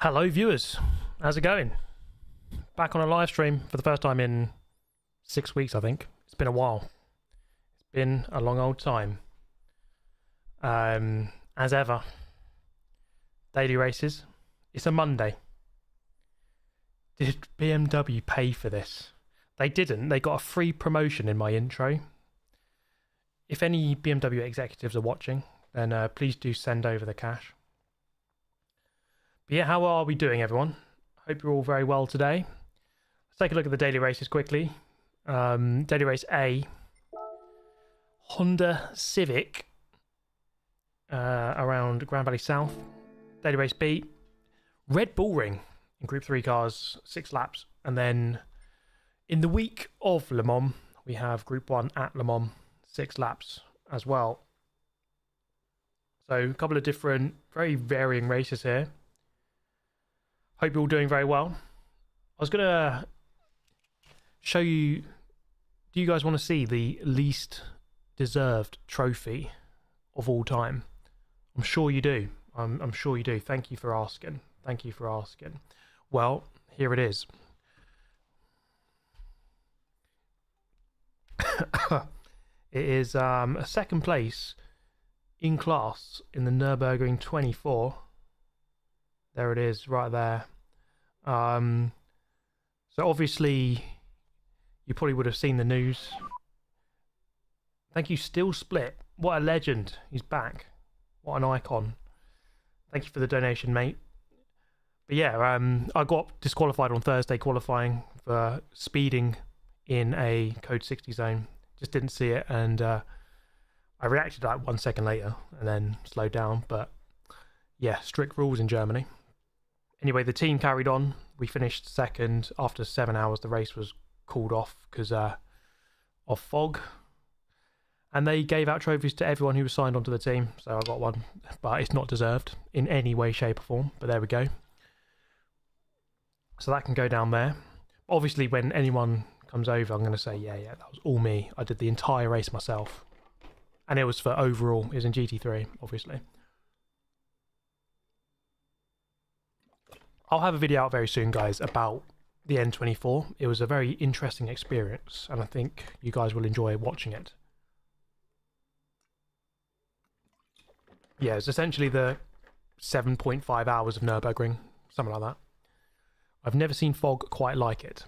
Hello viewers, how's it going? Back on a live stream for the first time in 6 weeks, I think. It's been a while. It's been a long old time. As ever, daily races. It's a Monday. Did BMW pay for this? They didn't. They got a free promotion in my intro. If any BMW executives are watching, then please do send over the cash. But yeah, how are we doing, everyone? Hope you're all very well today. Let's take a look at the daily races quickly. Daily race A, Honda Civic around Grand Valley South. Daily race B, Red Bull Ring in Group 3 cars, 6 laps. And then in the week of Le Mans, we have Group 1 at Le Mans, 6 laps as well. So a couple of different, very varying races here. Hope you're all doing very well. I was going to show you, do you guys want to see the least deserved trophy of all time? I'm sure you do. I'm sure you do. Thank you for asking. Thank you for asking. Well, here it is. It is a second place in class in the Nürburgring 24. There it is, right there. So obviously, you probably would have seen the news. Thank you, Still Split. What a legend. He's back. What an icon. Thank you for the donation, mate. But yeah, I got disqualified on Thursday qualifying for speeding in a code 60 zone. Just didn't see it, and I reacted like 1 second later and then slowed down. But yeah, strict rules in Germany. Anyway, the team carried on. We finished second. After 7 hours, the race was called off because of fog. And they gave out trophies to everyone who was signed onto the team. So I got one, but it's not deserved in any way, shape or form. But there we go. So that can go down there. Obviously, when anyone comes over, I'm going to say, yeah, that was all me. I did the entire race myself. And it was for overall. It was in GT3, obviously. I'll have a video out very soon, guys, about the N24. It was a very interesting experience, and I think you guys will enjoy watching it. Yeah, it's essentially the 7.5 hours of Nürburgring, something like that. I've never seen fog quite like it.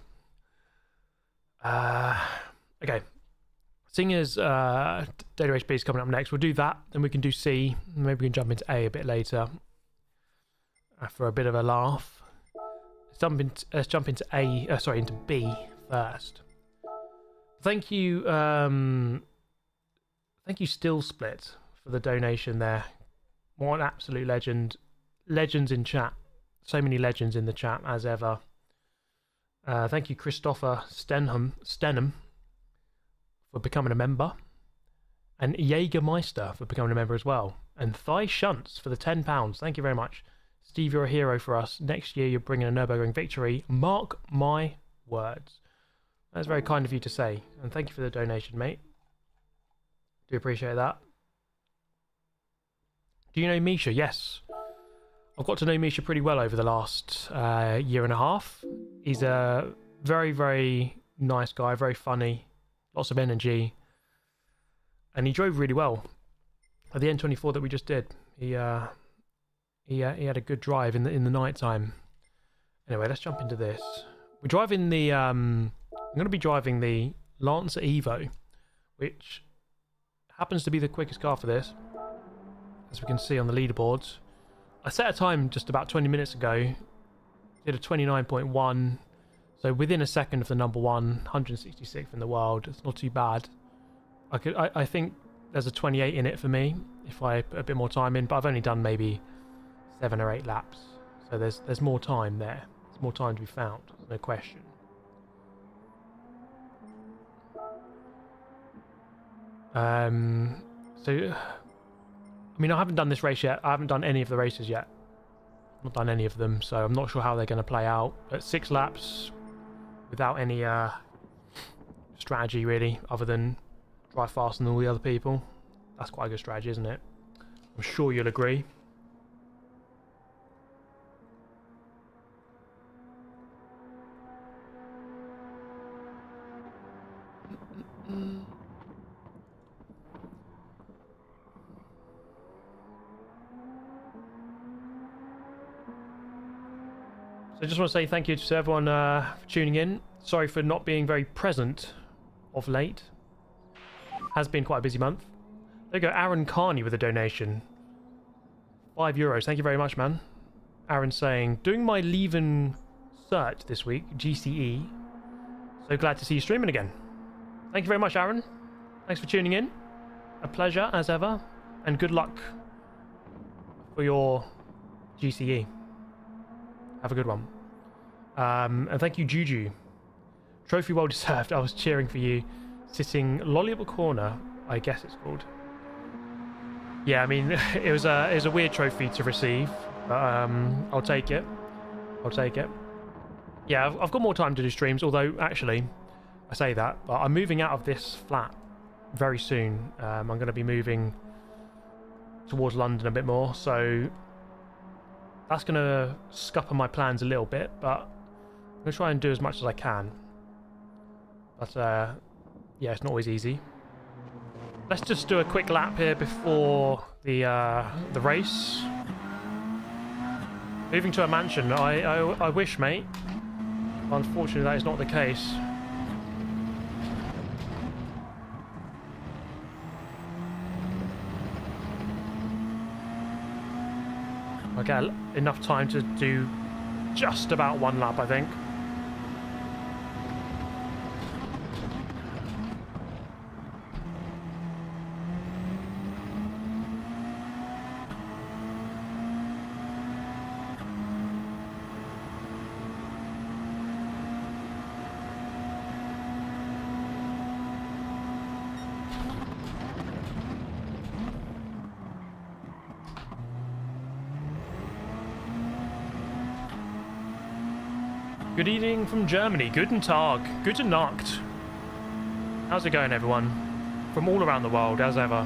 Okay. Seeing as Daily Race B is coming up next, we'll do that, then we can do C, maybe we can jump into A bit later for a bit of a laugh. Let's jump into into B first. Thank you, Still Split, for the donation there. What an absolute legend. Legends in chat. So many legends in the chat, as ever. Thank you, Christopher Stenham, for becoming a member. And Jägermeister for becoming a member as well. And Thigh Shunts for the £10. Thank you very much. Steve, you're a hero for us. Next year, you're bringing a Nürburgring victory. Mark my words. That's very kind of you to say. And thank you for the donation, mate. Do appreciate that. Do you know Misha? Yes. I've got to know Misha pretty well over the last year and a half. He's a very, very nice guy. Very funny. Lots of energy. And he drove really well. At the N24 that we just did. He had a good drive in the night time. Anyway, let's jump into this. We're driving the I'm going to be driving the Lancer Evo, which happens to be the quickest car for this, as we can see on the leaderboards. I set a time just about 20 minutes ago. Did a 29.1, so within a second of the number one, 166th in the world. It's not too bad. I think there's a 28 in it for me if I put a bit more time in, but I've only done maybe 7 or 8 laps, so there's more time there. There's more time to be found, no question. So I mean, I haven't done this race yet. I haven't done any of the races yet. Not done any of them, so I'm not sure how they're going to play out. But 6 laps without any strategy really, other than drive faster than all the other people. That's quite a good strategy, isn't it? I'm sure you'll agree. So I just want to say thank you to everyone for tuning in. Sorry for not being very present of late. Has been quite a busy month. There you go, Aaron Carney with a donation. €5. Thank you very much, man. Aaron saying, doing my leaving cert this week, GCE. So glad to see you streaming again. Thank you very much, Aaron. Thanks for tuning in. A pleasure, as ever. And good luck for your GCE. Have a good one. And thank you, Juju. Trophy well deserved. I was cheering for you. Sitting Lollipop Corner, I guess it's called. Yeah, I mean, it was a weird trophy to receive. But I'll take it. I'll take it. Yeah, I've got more time to do streams, although, actually, I say that, but I'm moving out of this flat very soon. I'm going to be moving towards London a bit more, so that's going to scupper my plans a little bit, but I'm going to try and do as much as I can. But, yeah, it's not always easy. Let's just do a quick lap here before the race. Moving to a mansion. I wish, mate. Unfortunately, that is not the case. I get enough time to do just about one lap, I think. Good evening from Germany. Guten Tag. Guten Nacht. How's it going, everyone? From all around the world, as ever.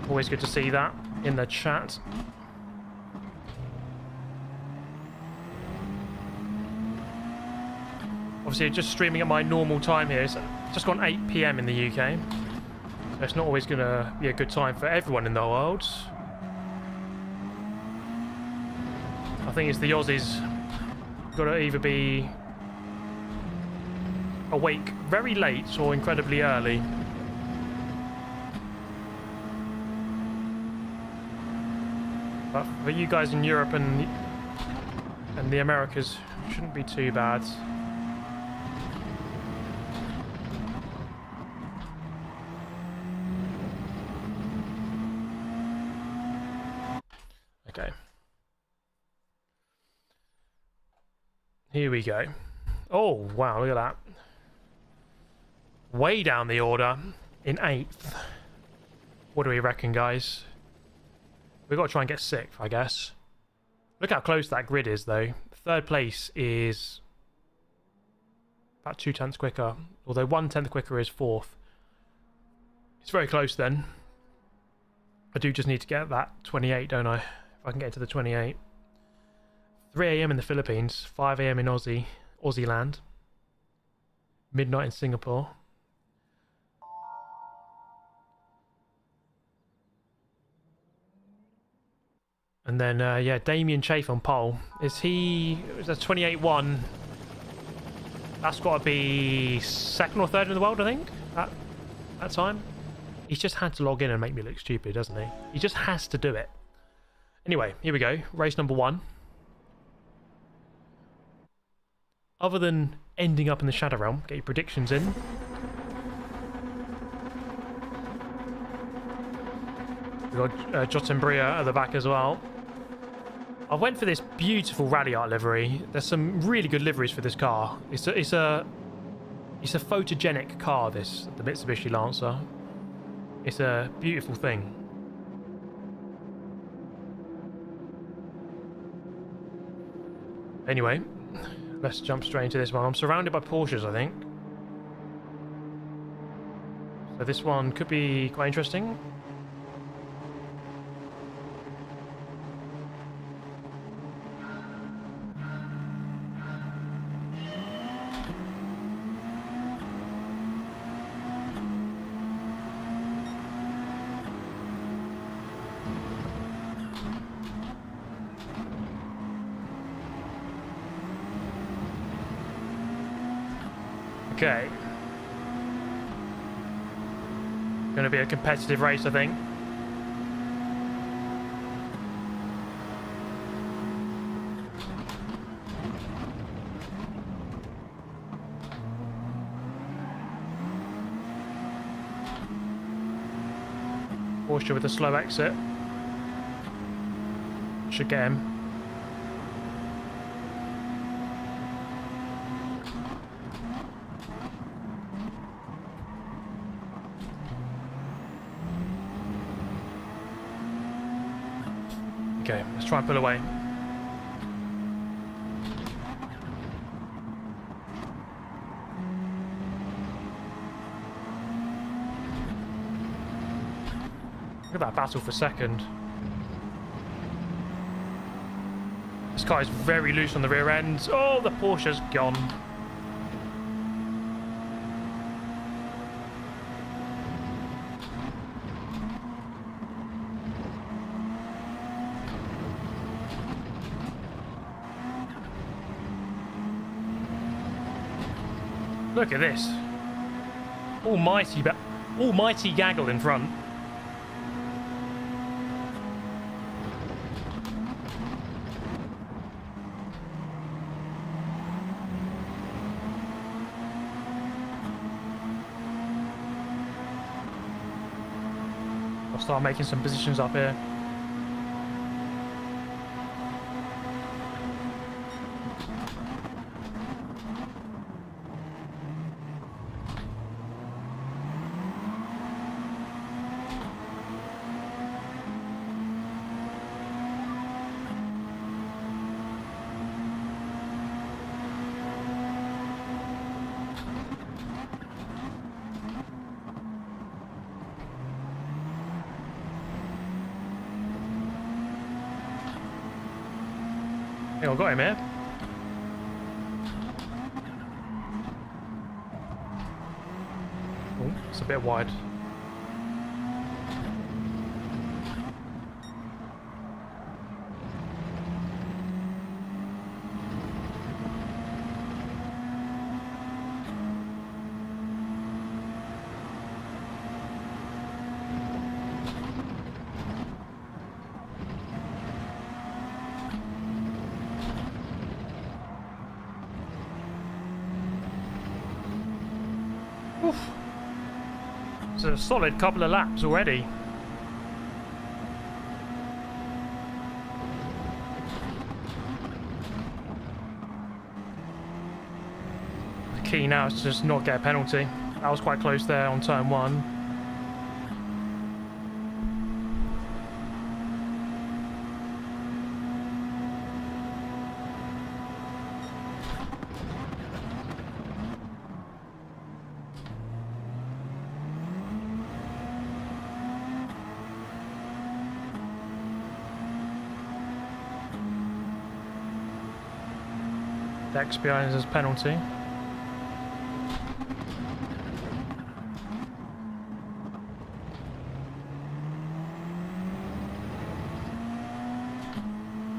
Always good to see that in the chat. Obviously, just streaming at my normal time here. It's just gone 8 PM in the UK. So it's not always going to be a good time for everyone in the world. I think it's the Aussies. Got to either be awake very late or incredibly early. But for you guys in Europe and the Americas, shouldn't be too bad. Okay. Here we go. Oh, wow, look at that. Way down the order in 8th. What do we reckon, guys? We've got to try and get 6th, I guess. Look how close that grid is, though. 3rd place is about 2/10 quicker. Although 1/10 quicker is 4th. It's very close, then. I do just need to get that 28, don't I? If I can get to the 28. 3 AM in the Philippines, 5 AM in Aussie land, midnight in Singapore. And then, yeah, Damien Chafe on pole. Is that 28-1? That's got to be 2nd or 3rd in the world, I think, at that time. He's just had to log in and make me look stupid, doesn't he? He just has to do it. Anyway, here we go. Race number 1. Other than ending up in the Shadow Realm, get your predictions in. We've got Jotembria at the back as well. I went for this beautiful Rally Art livery. There's some really good liveries for this car. It's a photogenic car, the Mitsubishi Lancer. It's a beautiful thing. Anyway, let's jump straight into this one. I'm surrounded by Porsches, I think. So this one could be quite interesting. Okay. Going to be a competitive race, I think. Porsche with a slow exit. Should get him. Okay, let's try and pull away. Look at that battle for second. This car is very loose on the rear end. Oh, the Porsche's gone. Look at this. Almighty gaggle in front. I'll start making some positions up here. I think I got him here. Oh, it's a bit wide. Oof. It's a solid couple of laps already. The key now is to just not get a penalty. That was quite close there on turn one. Dex behind us as penalty.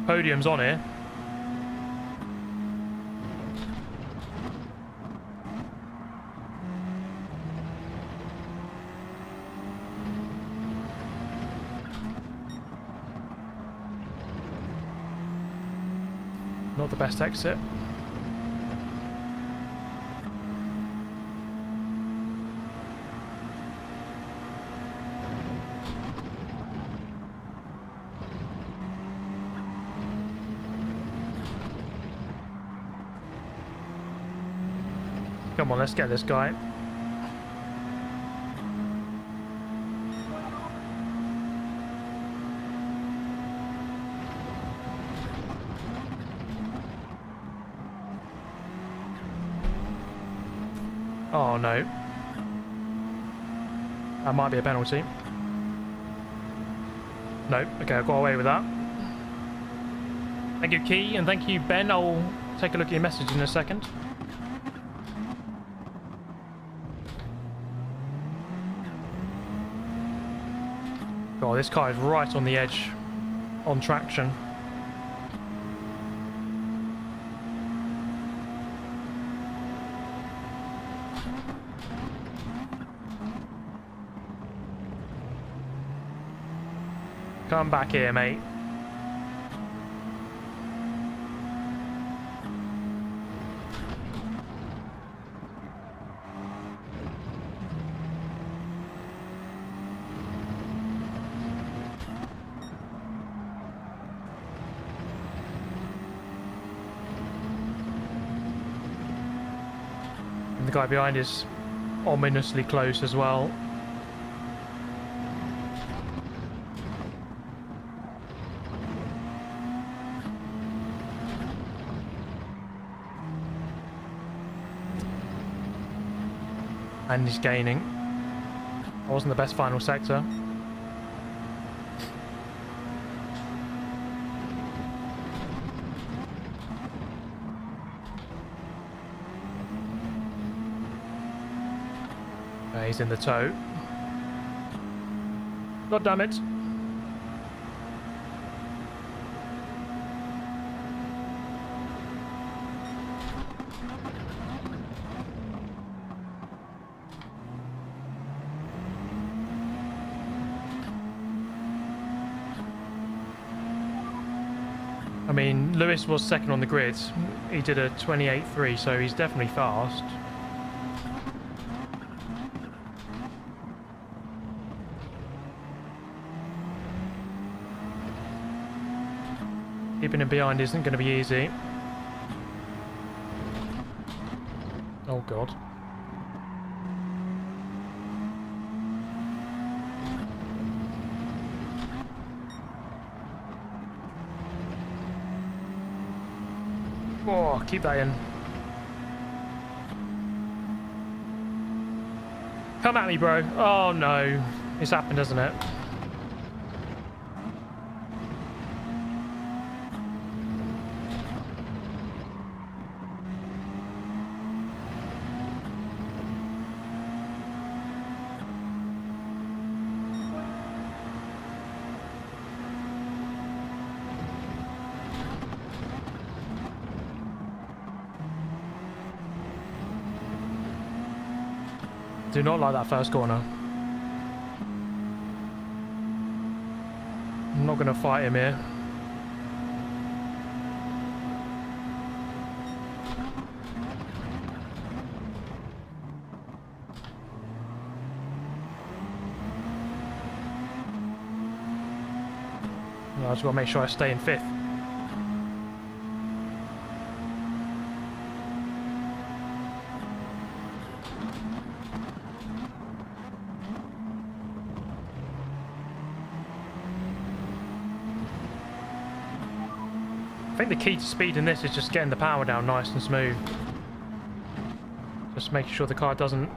Podium's on here. Not the best exit. Come on, let's get this guy. Oh no. That might be a penalty. No, okay, I got away with that. Thank you, Key, and thank you, Ben. I'll take a look at your message in a second. God, this car is right on the edge on traction. Come back here, mate. And the guy behind is ominously close as well. And he's gaining. That wasn't the best final sector. He's in the tow. God damn it. I mean, Lewis was second on the grid. He did a 28.3, so he's definitely fast. Keeping him behind isn't going to be easy. Oh god. Oh, keep that in. Come at me, bro. Oh no. It's happened, hasn't it? Do not like that first corner. I'm not going to fight him here. I just got to make sure I stay in fifth. I think the key to speed in this is just getting the power down nice and smooth. Just making sure the car doesn't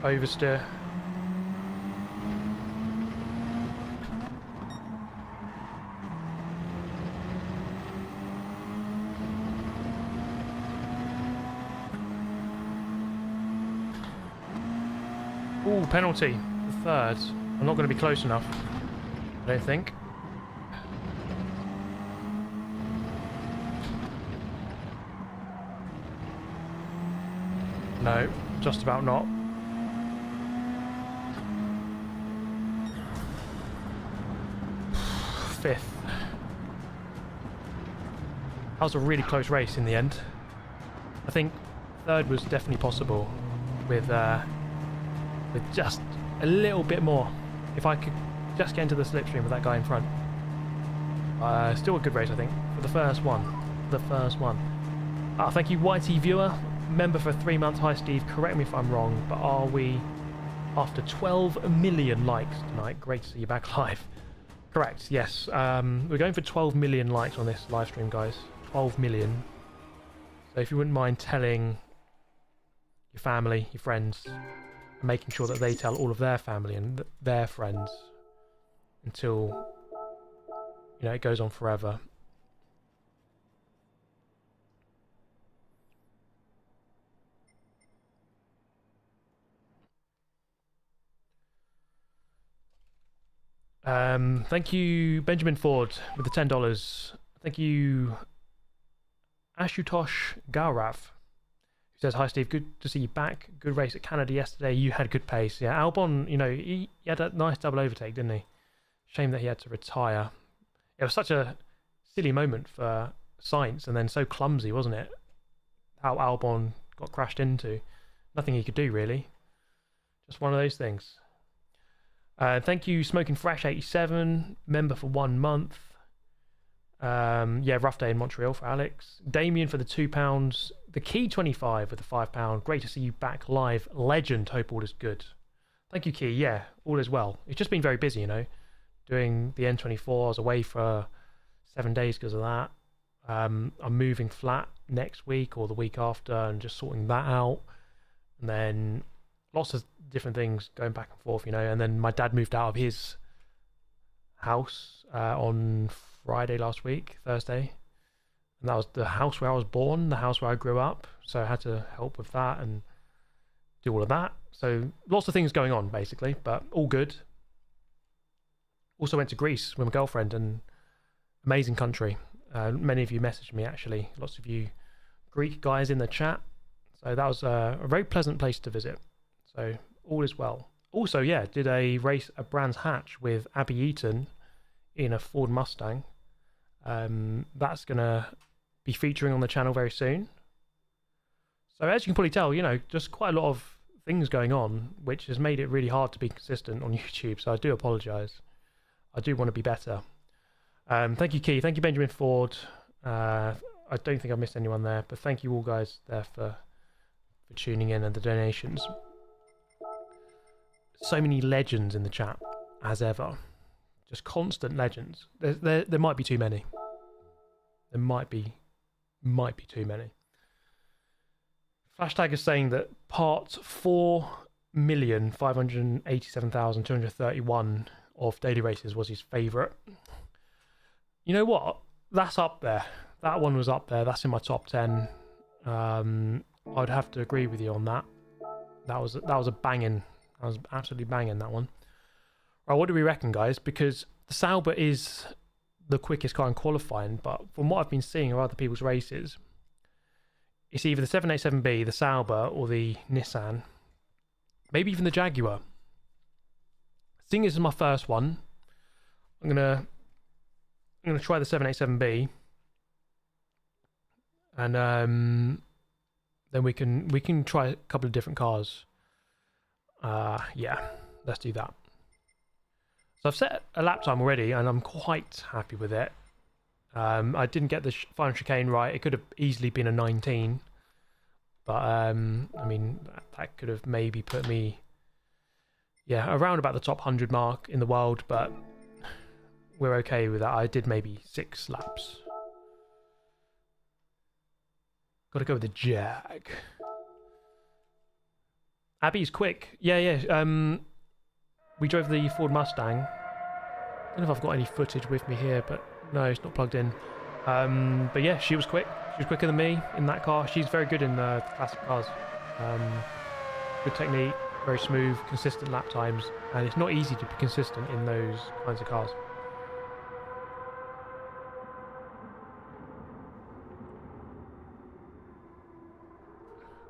oversteer. Ooh, penalty. The third. I'm not going to be close enough, I don't think. No, just about not. Fifth. That was a really close race in the end. I think third was definitely possible with just a little bit more. If I could just get into the slipstream with that guy in front. Still a good race, I think, for the first one. Thank you, YT Viewer. Member for 3 months. Hi Steve, correct me if I'm wrong, but are we after 12 million likes tonight? Great to see you back live. Correct, yes. We're going for 12 million likes on this live stream, guys. 12 million. So if you wouldn't mind telling your family, your friends, and making sure that they tell all of their family and their friends until, you know, it goes on forever. Thank you, Benjamin Ford, with the $10. Thank you, Ashutosh Gaurav, who says, hi Steve, good to see you back. Good race at Canada yesterday. You had good pace. Yeah, Albon, you know, he had a nice double overtake, didn't he? Shame that he had to retire. It was such a silly moment for Sainz, and then so clumsy, wasn't it? How Albon got crashed into. Nothing he could do, really. Just one of those things. Thank you, Smoking Fresh 87, member for 1 month. Yeah, rough day in Montreal for Alex. Damien for the £2. The Key 25 with the £5. Great to see you back live. Legend. Hope all is good. Thank you, Key. Yeah, all is well. It's just been very busy, you know, doing the N24. I was away for 7 days because of that. I'm moving flat next week or the week after and just sorting that out. And then lots of different things going back and forth, you know. And then my dad moved out of his house on Friday last week, Thursday. And that was the house where I was born, the house where I grew up. So I had to help with that and do all of that. So lots of things going on, basically, but all good. Also went to Greece with my girlfriend, and amazing country. Many of you messaged me, actually. Lots of you Greek guys in the chat. So that was a very pleasant place to visit. So all is well. Also, yeah, did a race at Brands Hatch with Abby Eaton in a Ford Mustang. That's going to be featuring on the channel very soon. So as you can probably tell, you know, just quite a lot of things going on, which has made it really hard to be consistent on YouTube. So I do apologise. I do want to be better. Thank you, Key. Thank you, Benjamin Ford. I don't think I missed anyone there, but thank you all guys there for tuning in and the donations. So many legends in the chat, as ever. Just constant legends. There might be too many. There might be too many. Flashtag is saying that part 4,587,231 of daily races was his favourite. You know what? That's up there. That one was up there. That's in my top 10. I'd have to agree with you on that. That was a banging. That was absolutely banging, that one. Right, what do we reckon, guys? Because the Sauber is the quickest car in qualifying, but from what I've been seeing of other people's races, it's either the 787B, the Sauber, or the Nissan. Maybe even the Jaguar. Seeing this is my first one, I'm gonna try the 787B, and then we can try a couple of different cars. Yeah, let's do that. So I've set a lap time already, and I'm quite happy with it. I didn't get the final chicane right. It could have easily been a 19, but I mean that could have maybe put me, yeah, around about the top 100 mark in the world. But we're okay with that. I did maybe 6 laps. Got to go with the Jag. Abby's quick. Yeah. We drove the Ford Mustang. I don't know if I've got any footage with me here, but no, it's not plugged in. But yeah, she was quick. She was quicker than me in that car. She's very good in the classic cars. Good technique, very smooth, consistent lap times, and it's not easy to be consistent in those kinds of cars.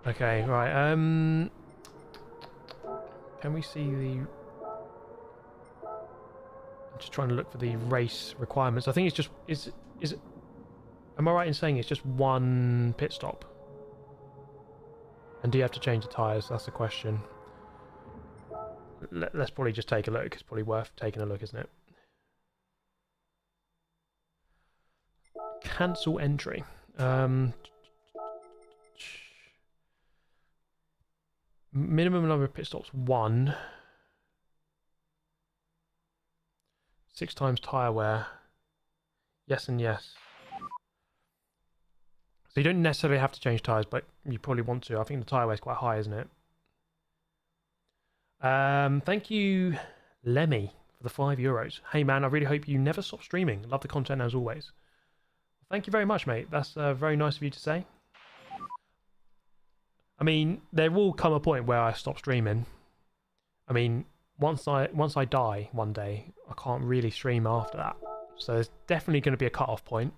Okay, right. Can we see the... I'm just trying to look for the race requirements. I think it's just... Is it... Am I right in saying it's just one pit stop? And do you have to change the tyres? That's the question. Let's probably just take a look. It's probably worth taking a look, isn't it? Cancel entry. Minimum number of pit stops 1. 6 times tyre wear. Yes and yes. So you don't necessarily have to change tyres, but you probably want to. I think the tyre wear is quite high, isn't it? Thank you, Lemmy, for the €5. Hey man, I really hope you never stop streaming. Love the content as always. Thank you very much, mate. That's very nice of you to say. I mean, there will come a point where I stop streaming. I mean, once I die one day, I can't really stream after that. So there's definitely going to be a cut-off point.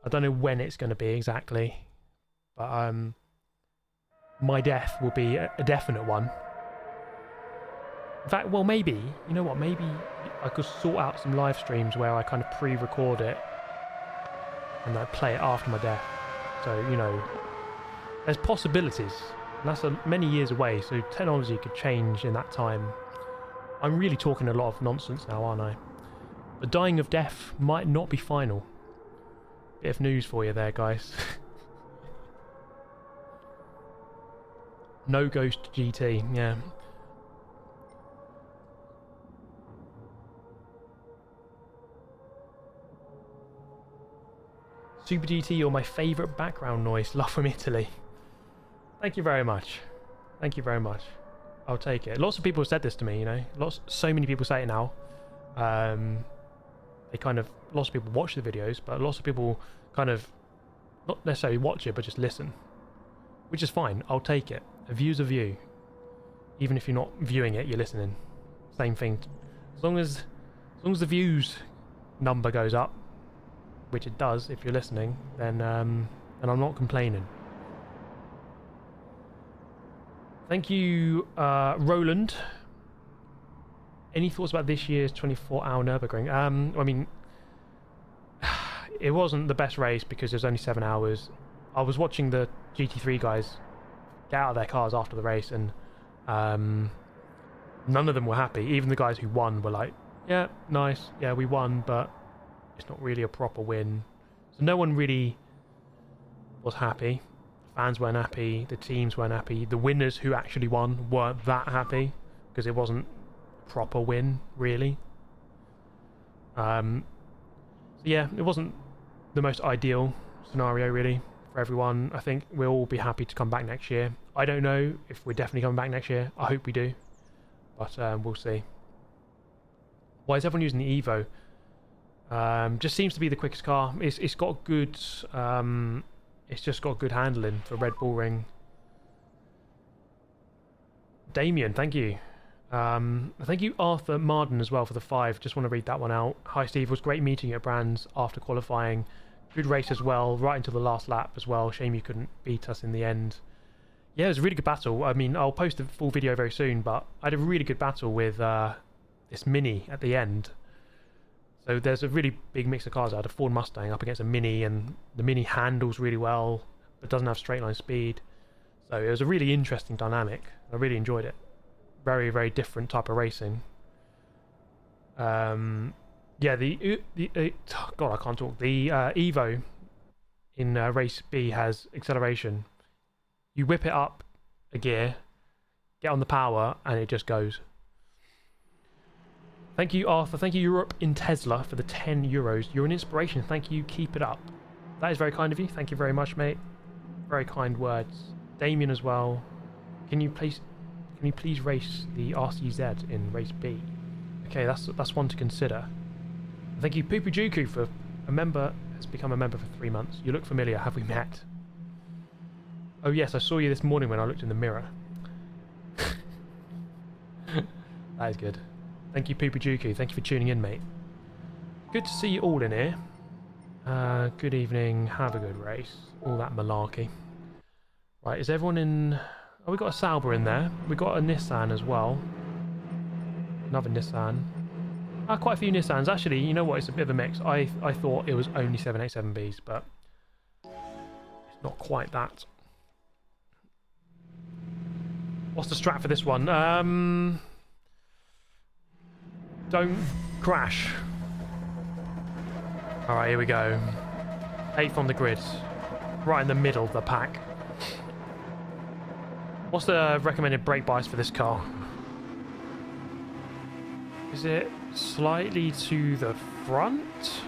I don't know when it's going to be exactly, but my death will be a definite one. In fact, well, maybe, you know what, maybe I could sort out some live streams where I kind of pre-record it and I play it after my death. So, you know, there's possibilities. And that's many years away, so technology could change in that time. I'm really talking a lot of nonsense now, aren't I? The dying of death might not be final. Bit of news for you there, guys. No Ghost GT, yeah. Super GT, you're my favourite background noise. Love from Italy. Thank you very much. Thank you very much. I'll take it. Lots of people have said this to me, you know. So many people say it now. They kind of, lots of people watch the videos, but lots of people kind of not necessarily watch it, but just listen, which is fine. I'll take it. A view's a view. Even if you're not viewing it, you're listening. Same thing. As long as the views number goes up, which it does if you're listening, then I'm not complaining. Thank you, Roland. Any thoughts about this year's 24-hour Nürburgring? I mean, it wasn't the best race because it was only 7 hours. I was watching the GT3 guys get out of their cars after the race, and none of them were happy. Even the guys who won were like, yeah, nice, yeah, we won, but it's not really a proper win. So no one really was happy. Fans weren't happy, the teams weren't happy, the winners who actually won weren't that happy because it wasn't a proper win, really. So yeah, it wasn't the most ideal scenario really for everyone. I think we'll all be happy to come back next year. I don't know if we're definitely coming back next year. I hope we do, but we'll see. Why is everyone using the Evo? Just seems to be the quickest car. It's got good it's just got good handling for Red Bull Ring. Damien, thank you. Thank you, Arthur Marden, as well for the 5. Just want to read that one out. Hi, Steve. It was great meeting you at Brands after qualifying. Good race as well, right until the last lap as well. Shame you couldn't beat us in the end. Yeah, it was a really good battle. I mean, I'll post a full video very soon, but I had a really good battle with this Mini at the end. So there's a really big mix of cars. I had a Ford Mustang up against a Mini, and the Mini handles really well, but doesn't have straight line speed. So it was a really interesting dynamic. I really enjoyed it. Very, very different type of racing. Yeah, God, I can't talk. The Evo in Race B has acceleration. You whip it up a gear, get on the power, and it just goes. Thank you, Arthur. Thank you, Europe in Tesla, for the €10. You're an inspiration. Thank you. Keep it up. That is very kind of you. Thank you very much, mate. Very kind words. Damien as well. Can you please race the RCZ in race B? Okay, that's one to consider. Thank you, Pupujuku, for a member has become a member for 3 months. You look familiar. Have we met? Oh yes, I saw you this morning when I looked in the mirror. That is good. Thank you, Pupujuku. Thank you for tuning in, mate. Good to see you all in here. Good evening. Have a good race. All that malarkey. Right, is everyone in... Oh, we got a Sauber in there. We got a Nissan as well. Another Nissan. Quite a few Nissans. Actually, you know what? It's a bit of a mix. I thought it was only 787Bs, but it's not quite that. What's the strat for this one? Don't crash. Alright, here we go. 8th on the grid. Right in the middle of the pack. What's the recommended brake bias for this car? Is it slightly to the front?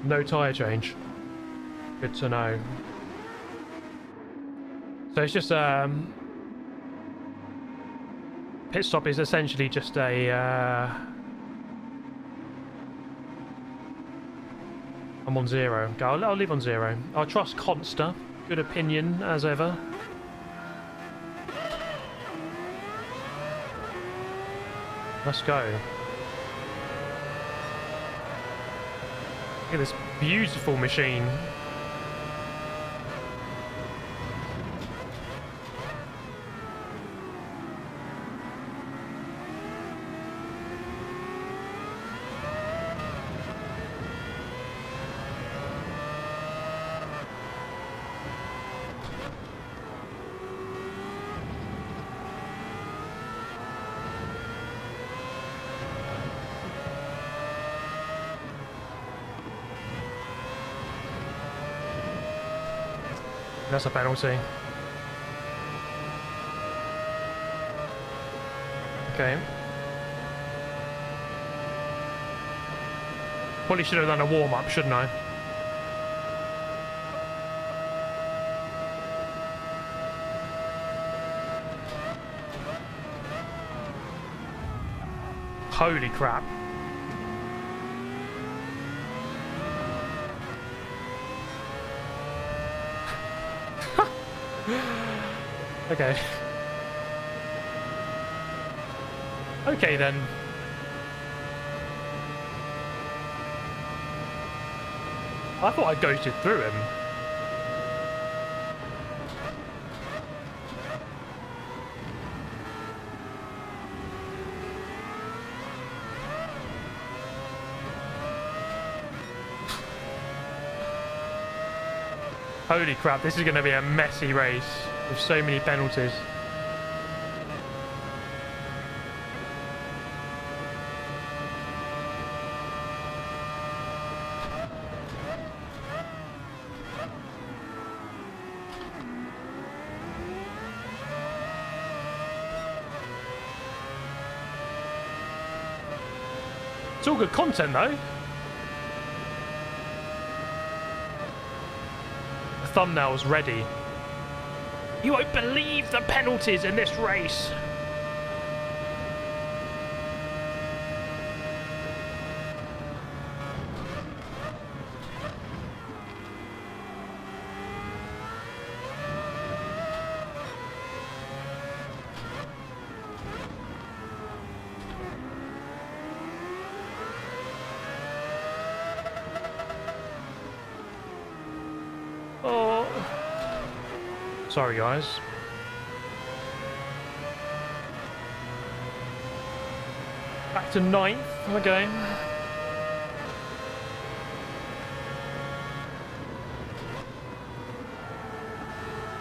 No tyre change. Good to know. So it's just pit stop is essentially just a I'm on 0. I'll leave on 0. I'll trust Consta. Good opinion as ever. Let's go. Look at this beautiful machine. That's a penalty. Okay. Probably should have done a warm-up, shouldn't I? Holy crap. Okay. Okay then. I thought I ghosted through him. Holy crap, this is going to be a messy race with so many penalties. It's all good content though. The thumbnail's ready. You won't believe the penalties in this race. Oh. Sorry, guys. Back to 9th, okay.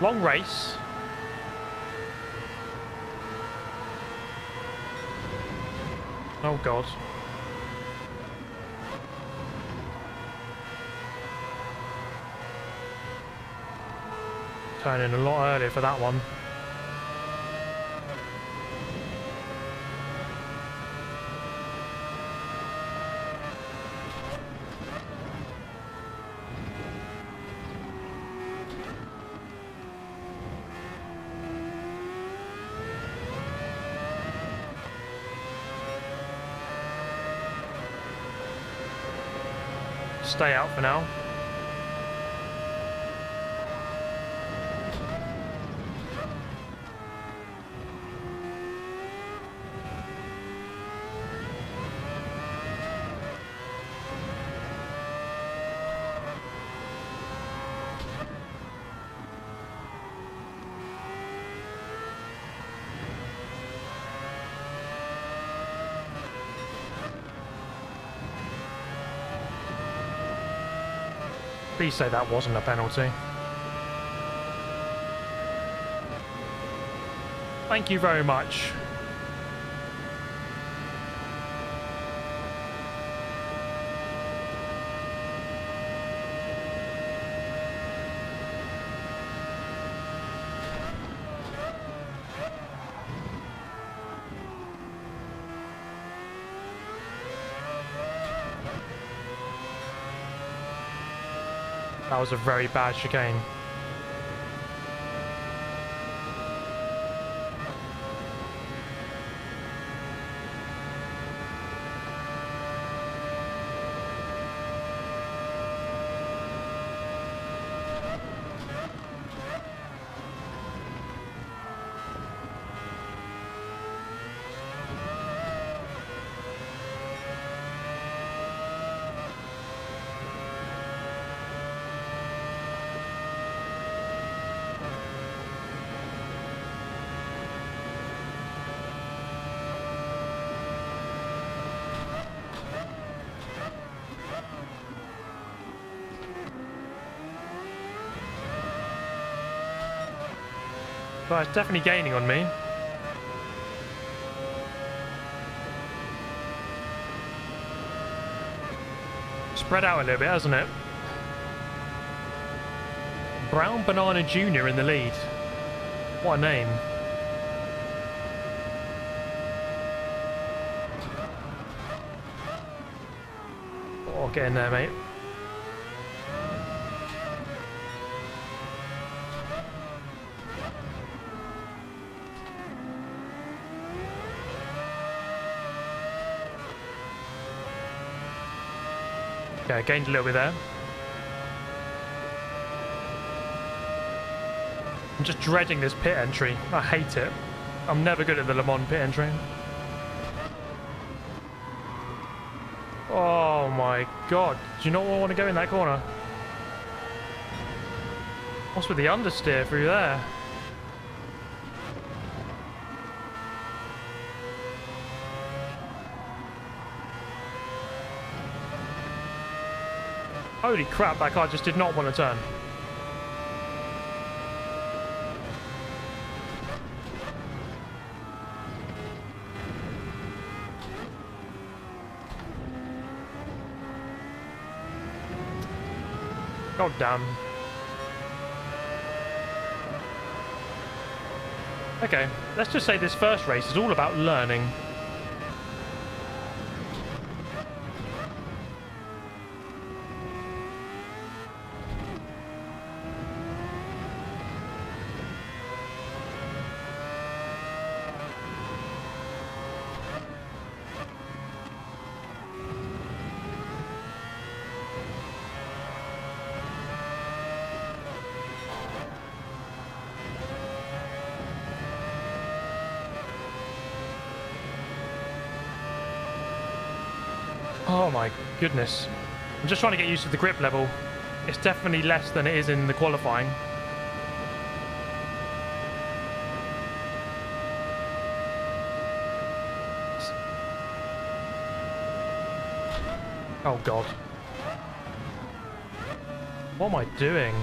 Long race. Oh, God. Turning a lot earlier for that one. Stay out for now. Please say that wasn't a penalty. Thank you very much. That was a very bad chicane. But it's definitely gaining on me. Spread out a little bit, hasn't it? Brown Banana Jr. in the lead. What a name. Oh, get in there, mate. Okay, gained a little bit there. I'm just dreading this pit entry. I hate it. I'm never good at the Le Mans pit entry. Oh my god. Do you not want to go in that corner? What's with the understeer through there? Holy crap, that car just did not want to turn. God damn. Okay, let's just say this first race is all about learning. Oh my goodness. I'm just trying to get used to the grip level. It's definitely less than it is in the qualifying. Oh god. What am I doing?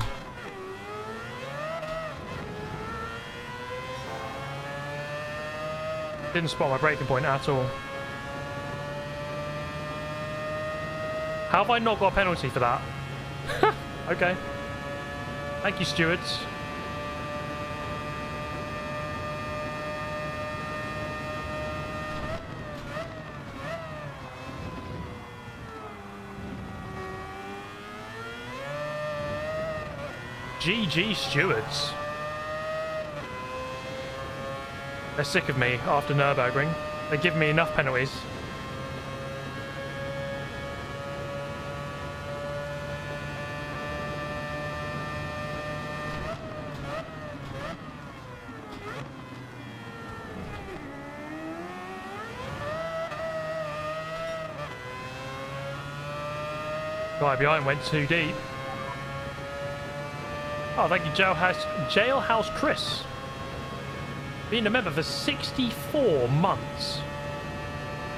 Didn't spot my braking point at all. How have I not got a penalty for that? Okay. Thank you, stewards. GG, stewards. They're sick of me after Nürburgring. They give me enough penalties. Guy behind went too deep. Oh, thank you, Jailhouse Chris. Being a member for 64 months.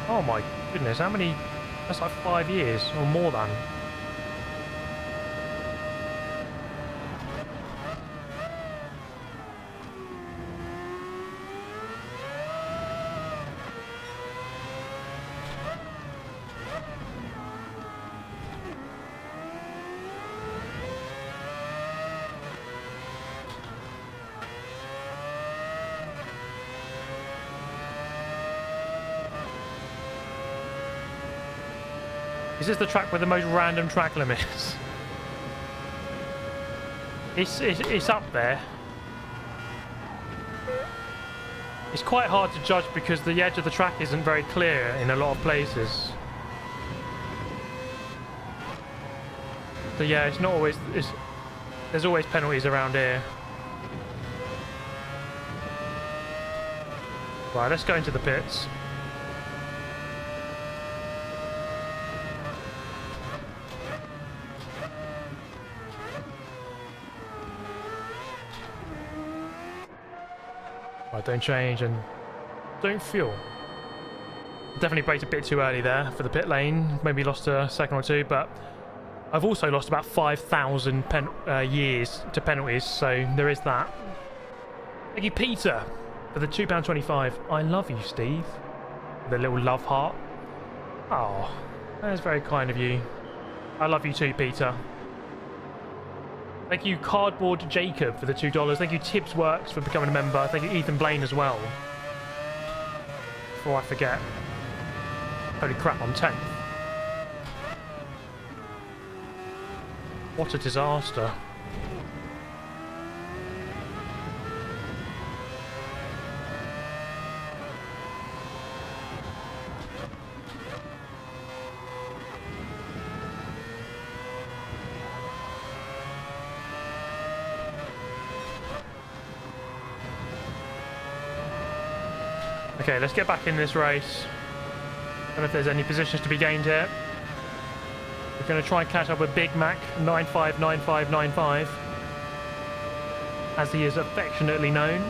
Oh my goodness, how many? That's like 5 years or more than. Is this the track with the most random track limits? It's up there. It's quite hard to judge because the edge of the track isn't very clear in a lot of places. So yeah, it's not always. There's always penalties around here. Right, let's go into the pits. Right, don't change and don't fuel. Definitely braked a bit too early there for the pit lane. Maybe lost a second or two, but I've also lost about 5,000 years to penalties, so there is that. Thank you, Peter, for the £2.25. I love you, Steve. The little love heart. Oh, that is very kind of you. I love you too, Peter. Thank you, Cardboard Jacob, for the $2. Thank you, Tibbs Works, for becoming a member. Thank you, Ethan Blaine, as well. Before I forget. Holy crap, I'm 10th. What a disaster. Okay, let's get back in this race. I don't know if there's any positions to be gained here. We're going to try and catch up with Big Mac 959595, as he is affectionately known.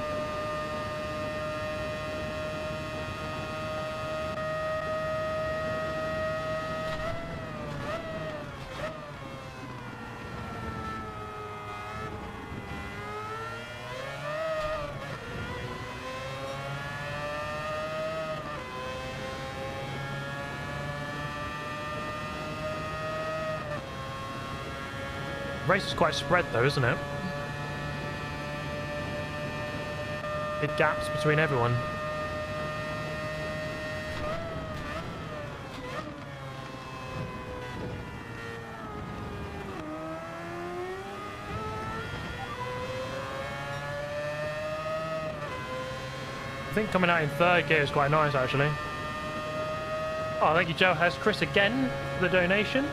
Race is quite spread though, isn't it? Big gaps between everyone. I think coming out in third gear is quite nice actually. Oh, thank you, Joe has Chris again for the donation.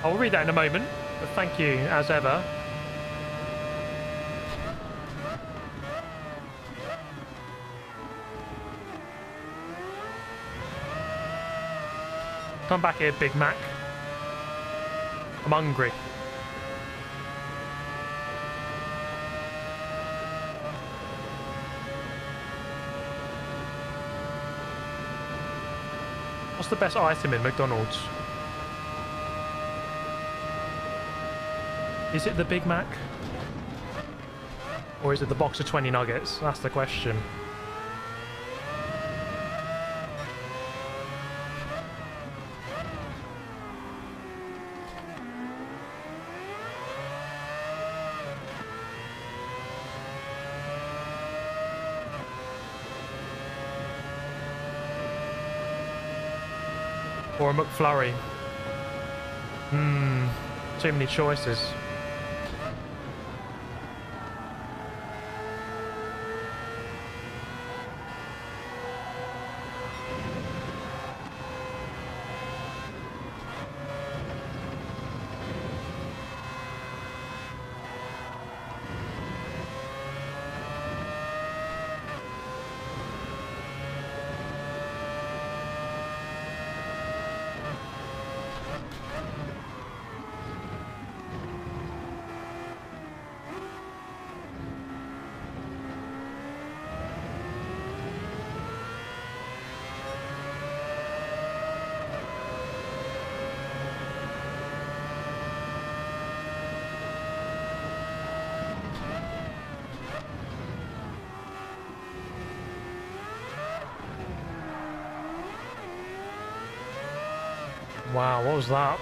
I'll read that in a moment. But thank you, as ever. Come back here, Big Mac. I'm hungry. What's the best item in McDonald's? Is it the Big Mac? Or is it the box of 20 nuggets? That's the question. Or a McFlurry? Too many choices. Wow, what was that?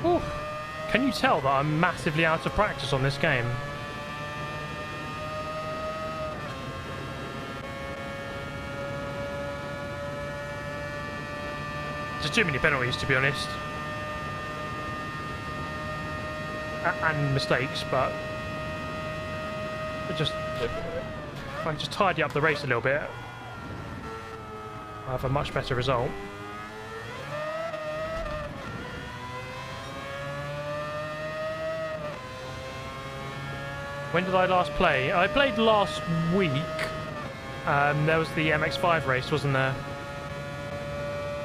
Ooh. Can you tell that I'm massively out of practice on this game? There's too many penalties, to be honest. And mistakes, but just if I just tidy up the race a little bit, I'll have a much better result. When did I last play? I played last week. There was the MX-5 race, wasn't there?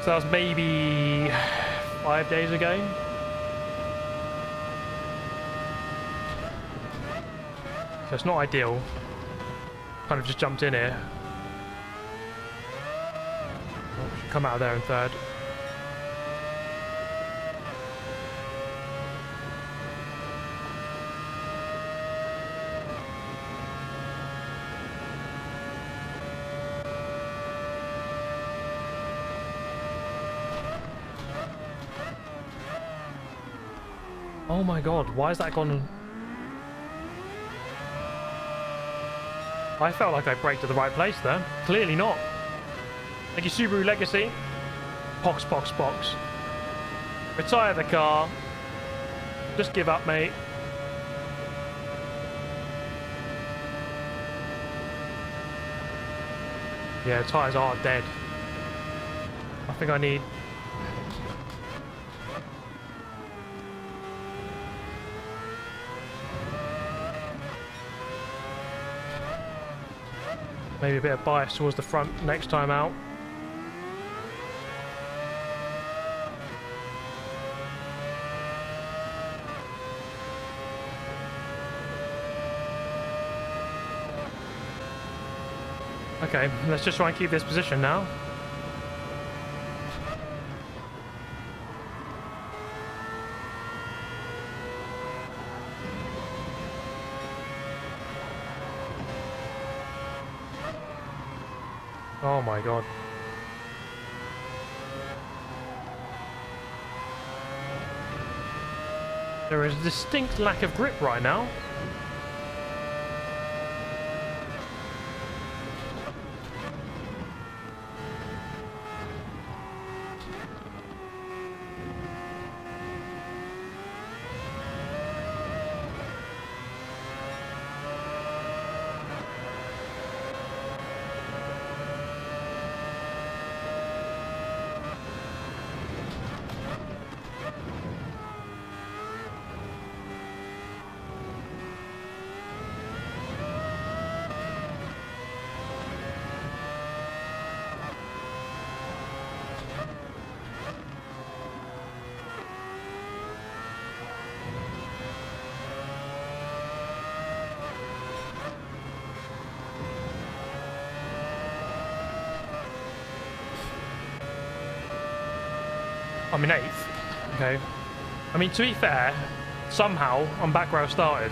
So that was maybe 5 days ago. So it's not ideal. Kind of just jumped in here. Oh, should come out of there in third. Oh my god, why has that gone? I felt like I braked at the right place there. Clearly not. Thank you, Subaru Legacy. Pox, pox, pox. Retire the car. Just give up, mate. Yeah, tyres are dead. I think I need... maybe a bit of bias towards the front next time out. Okay, let's just try and keep this position now. Oh my god. There is a distinct lack of grip right now. I'm in 8th. Okay. I mean, to be fair, somehow I'm back where I started.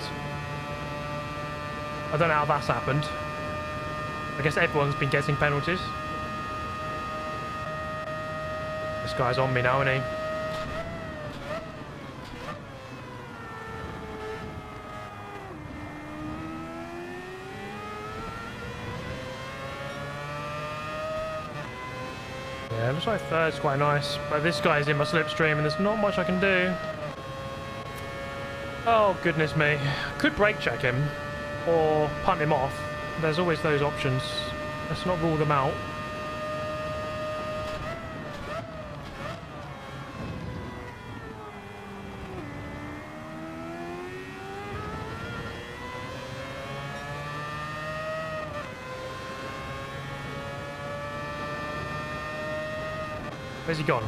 I don't know how that's happened. I guess everyone's been getting penalties. This guy's on me now, isn't he? Yeah, looks like third's quite nice, but this guy's in my slipstream and there's not much I can do. Oh, goodness me. Could brake check him or punt him off. There's always those options. Let's not rule them out. Where's he gone?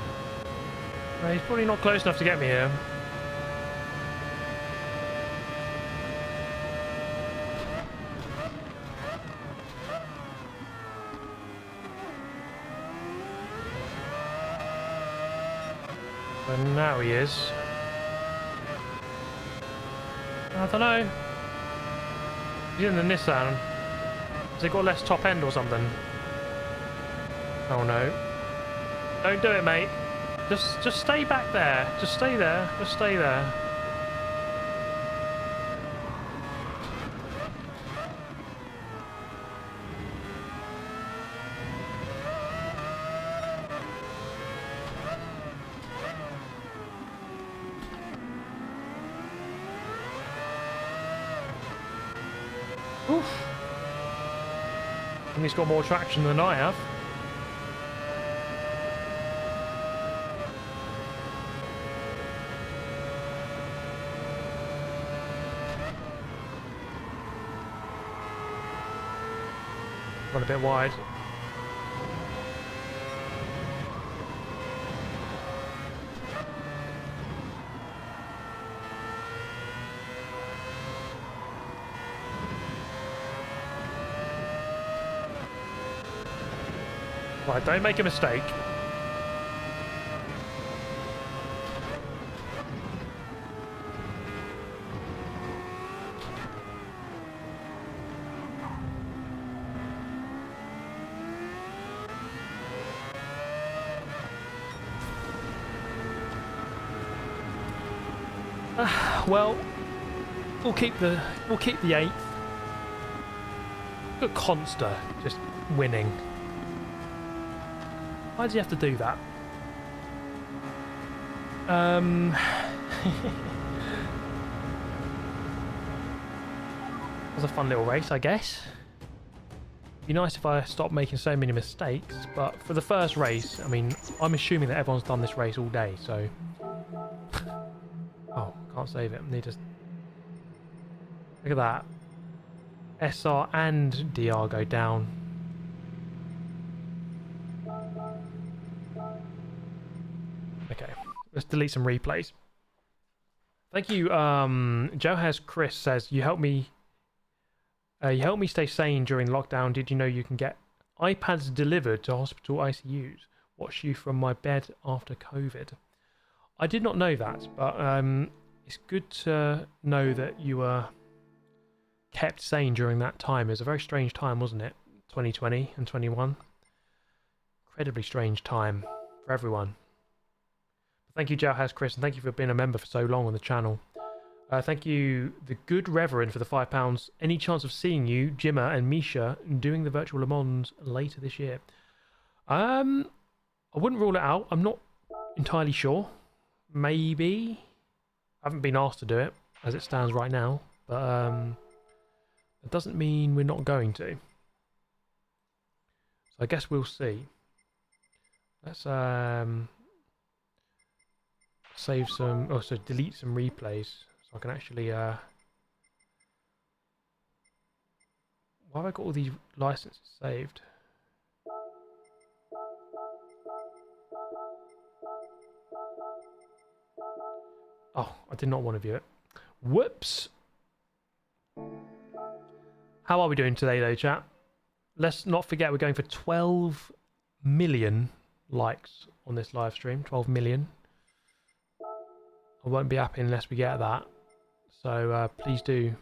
He's probably not close enough to get me here. But now he is. I don't know. He's in the Nissan. Has it got less top end or something? Oh no. Don't do it, mate. Just stay back there. Just stay there. Just stay there. Oof. I think he's got more traction than I have. Gone a bit wide. Right, don't make a mistake. Well, we'll keep the 8th. Look at Conster just winning. Why does he have to do that? It was a fun little race, I guess. Be nice if I stopped making so many mistakes, but for the first race, I mean, I'm assuming that everyone's done this race all day, so... Oh, can't save it. Need to... Look at that. SR and DR go down. Okay, let's delete some replays. Thank you, Joe has Chris says, you helped me stay sane during lockdown. Did you know you can get iPads delivered to hospital ICUs? Watch you from my bed after COVID. I did not know that, but it's good to know that you were kept sane during that time. It was a very strange time, wasn't it? 2020 and 21. Incredibly strange time for everyone. Thank you, Joe has Chris, and thank you for being a member for so long on the channel. Thank you, the Good Reverend, for the £5. Any chance of seeing you, Jimmer and Misha, doing the virtual Le Mans later this year? I wouldn't rule it out. I'm not entirely sure. Maybe. I haven't been asked to do it as it stands right now, but it doesn't mean we're not going to. So I guess we'll see. Let's save some, oh, so delete some replays. I can actually, why have I got all these licenses saved? Oh, I did not want to view it. Whoops! How are we doing today though, chat? Let's not forget we're going for 12 million likes on this live stream. 12 million. I won't be happy unless we get that. So please do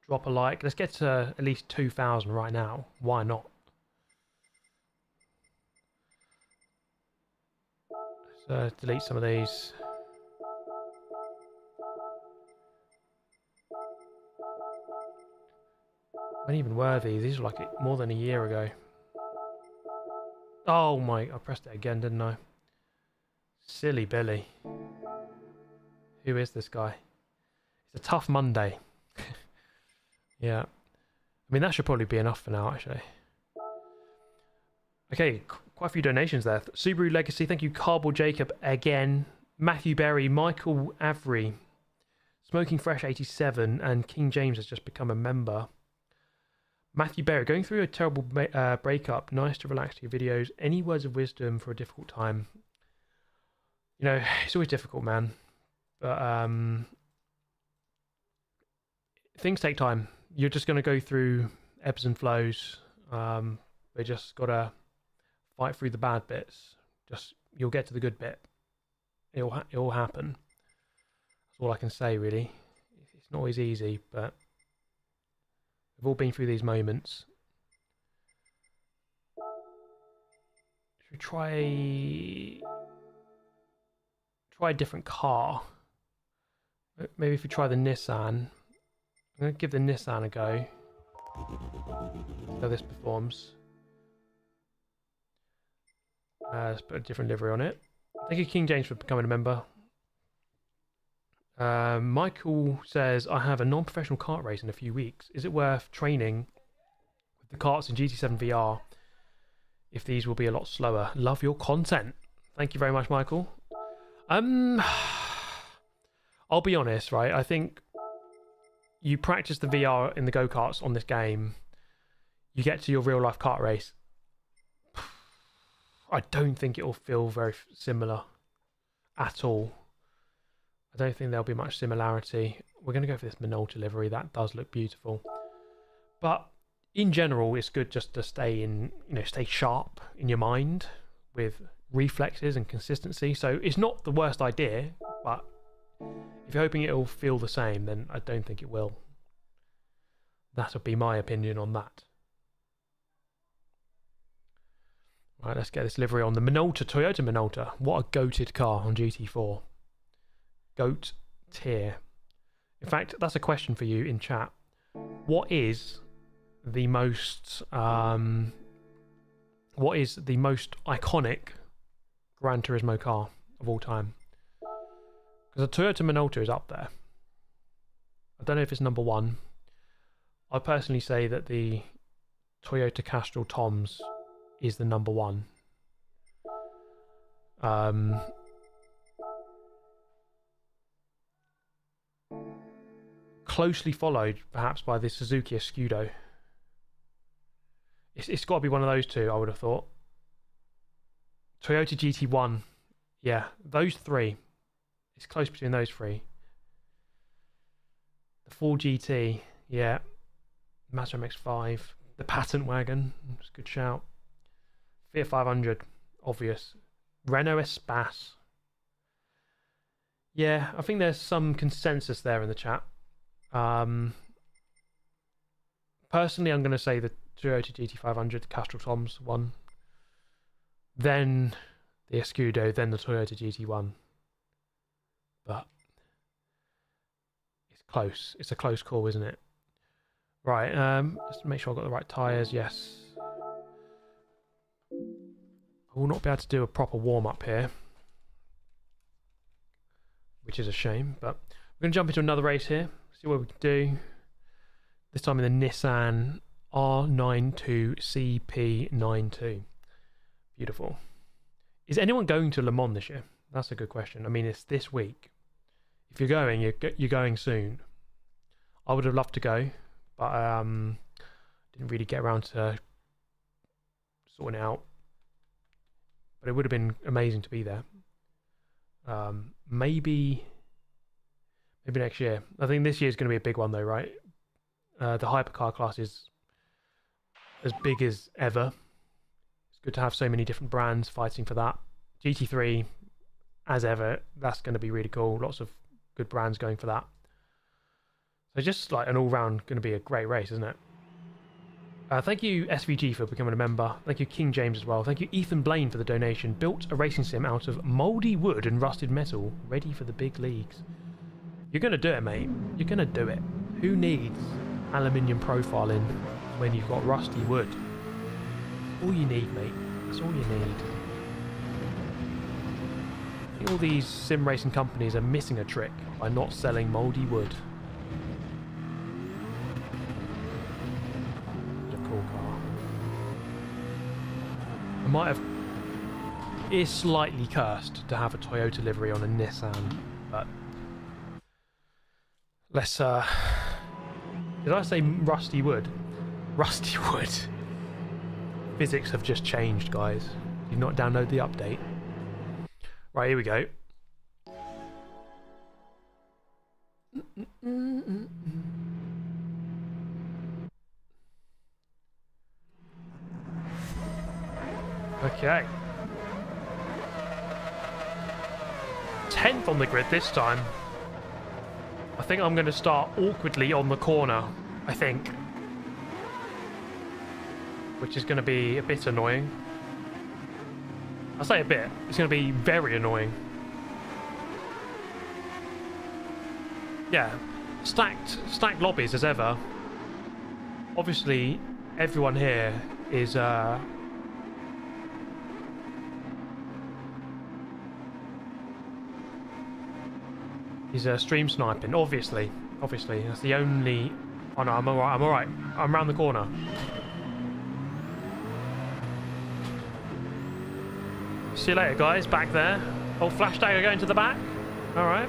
drop a like. Let's get to at least 2,000 right now. Why not? Let's delete some of these. When even were these? These were like more than a year ago. Oh my, I pressed it again, didn't I? Silly Billy. Who is this guy? It's a tough Monday. Yeah. I mean, that should probably be enough for now, actually. Okay, quite a few donations there. Subaru Legacy, thank you. Cardboard Jacob again. Matthew Berry, Michael Avery, Smoking Fresh 87, and King James has just become a member. Matthew Berry, going through a terrible breakup. Nice to relax to your videos. Any words of wisdom for a difficult time? You know, it's always difficult, man. But things take time. You're just going to go through ebbs and flows. We just got to fight through the bad bits. Just you'll get to the good bit. It'll happen. That's all I can say, really. It's not always easy, but we've all been through these moments. Should we try a different car? Maybe if we try the Nissan. I'm going to give the Nissan a go. See how this performs. Let's put a different livery on it. Thank you, King James, for becoming a member. Michael says, I have a non-professional kart race in a few weeks. Is it worth training with the karts in GT7 VR if these will be a lot slower? Love your content. Thank you very much, Michael. I'll be honest, right? I think you practice the VR in the go-karts on this game, you get to your real-life kart race. I don't think it'll feel very similar at all. I don't think there'll be much similarity. We're going to go for this Minolta livery. That does look beautiful. But in general, it's good just to stay sharp in your mind with reflexes and consistency. So it's not the worst idea, but if you're hoping it'll feel the same, then I don't think it will. That'll be my opinion on that. Right, let's get this livery on the Minolta, Toyota Minolta. What a goated car on GT4. Goat tier. In fact, that's a question for you in chat. What is the most iconic Gran Turismo car of all time? Because the Toyota Minolta is up there. I don't know if it's number one. I personally say that the Toyota Castrol Toms is the number one. Closely followed perhaps by the Suzuki Escudo. It's got to be one of those two, I would have thought. Toyota GT1, yeah, those three. It's close between those three. The Ford GT, yeah. Mazda MX-5, the Patent Wagon, it's a good shout. Fiat 500, obvious. Renault Espace. Yeah, I think there's some consensus there in the chat. Personally, I'm going to say the Toyota GT500, Castrol Toms one. Then the Escudo, then the Toyota GT1. But it's close. It's a close call, isn't it? Right, let's make sure I've got the right tyres. Yes. I will not be able to do a proper warm-up here, which is a shame, but we're going to jump into another race here, see what we can do. This time in the Nissan R92CP92. Beautiful. Is anyone going to Le Mans this year? That's a good question. I mean, it's this week. If you're going, you're going soon. I would have loved to go, but didn't really get around to sorting it out. But it would have been amazing to be there. Maybe next year. I think this year is going to be a big one though, right? The hypercar class is as big as ever. It's good to have so many different brands fighting for that. GT3, as ever, that's going to be really cool. Lots of good brands going for that. So just like an all-round going to be a great race, isn't it? Thank you SVG for becoming a member. Thank you King James as well. Thank you Ethan Blaine for the donation. Built a racing sim out of mouldy wood and rusted metal, ready for the big leagues. You're going to do it, mate. You're going to do it. Who needs aluminium profiling when you've got rusty wood? All you need, mate. That's all you need. I think all these sim racing companies are missing a trick by not selling mouldy wood. Is slightly cursed to have a Toyota livery on a Nissan, but let's did I say rusty wood? Rusty wood. Physics have just changed, guys. Did not download the update. Right, here we go. Okay. 10th on the grid this time. I think I'm going to start awkwardly on the corner, I think. Which is going to be a bit annoying. I say a bit. It's going to be very annoying. Yeah. Stacked lobbies as ever. Obviously, everyone here is stream sniping, obviously. That's the only... Oh no, I'm alright. I'm around the corner. See you later, guys, back there. Oh, flash dagger going to the back. Alright.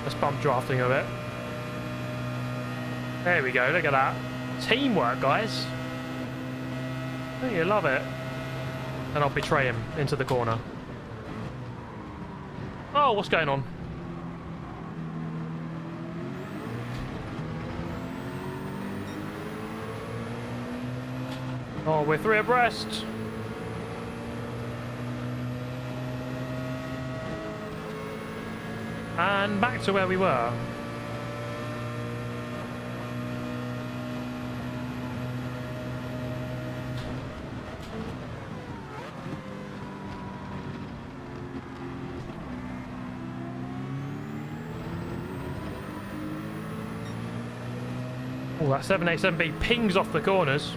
Let's bump drafting a bit. There we go, look at that. Teamwork, guys. Don't you love it? And I'll betray him into the corner. Oh, what's going on? Oh, we're 3 abreast. And back to where we were. Oh, that 787B pings off the corners.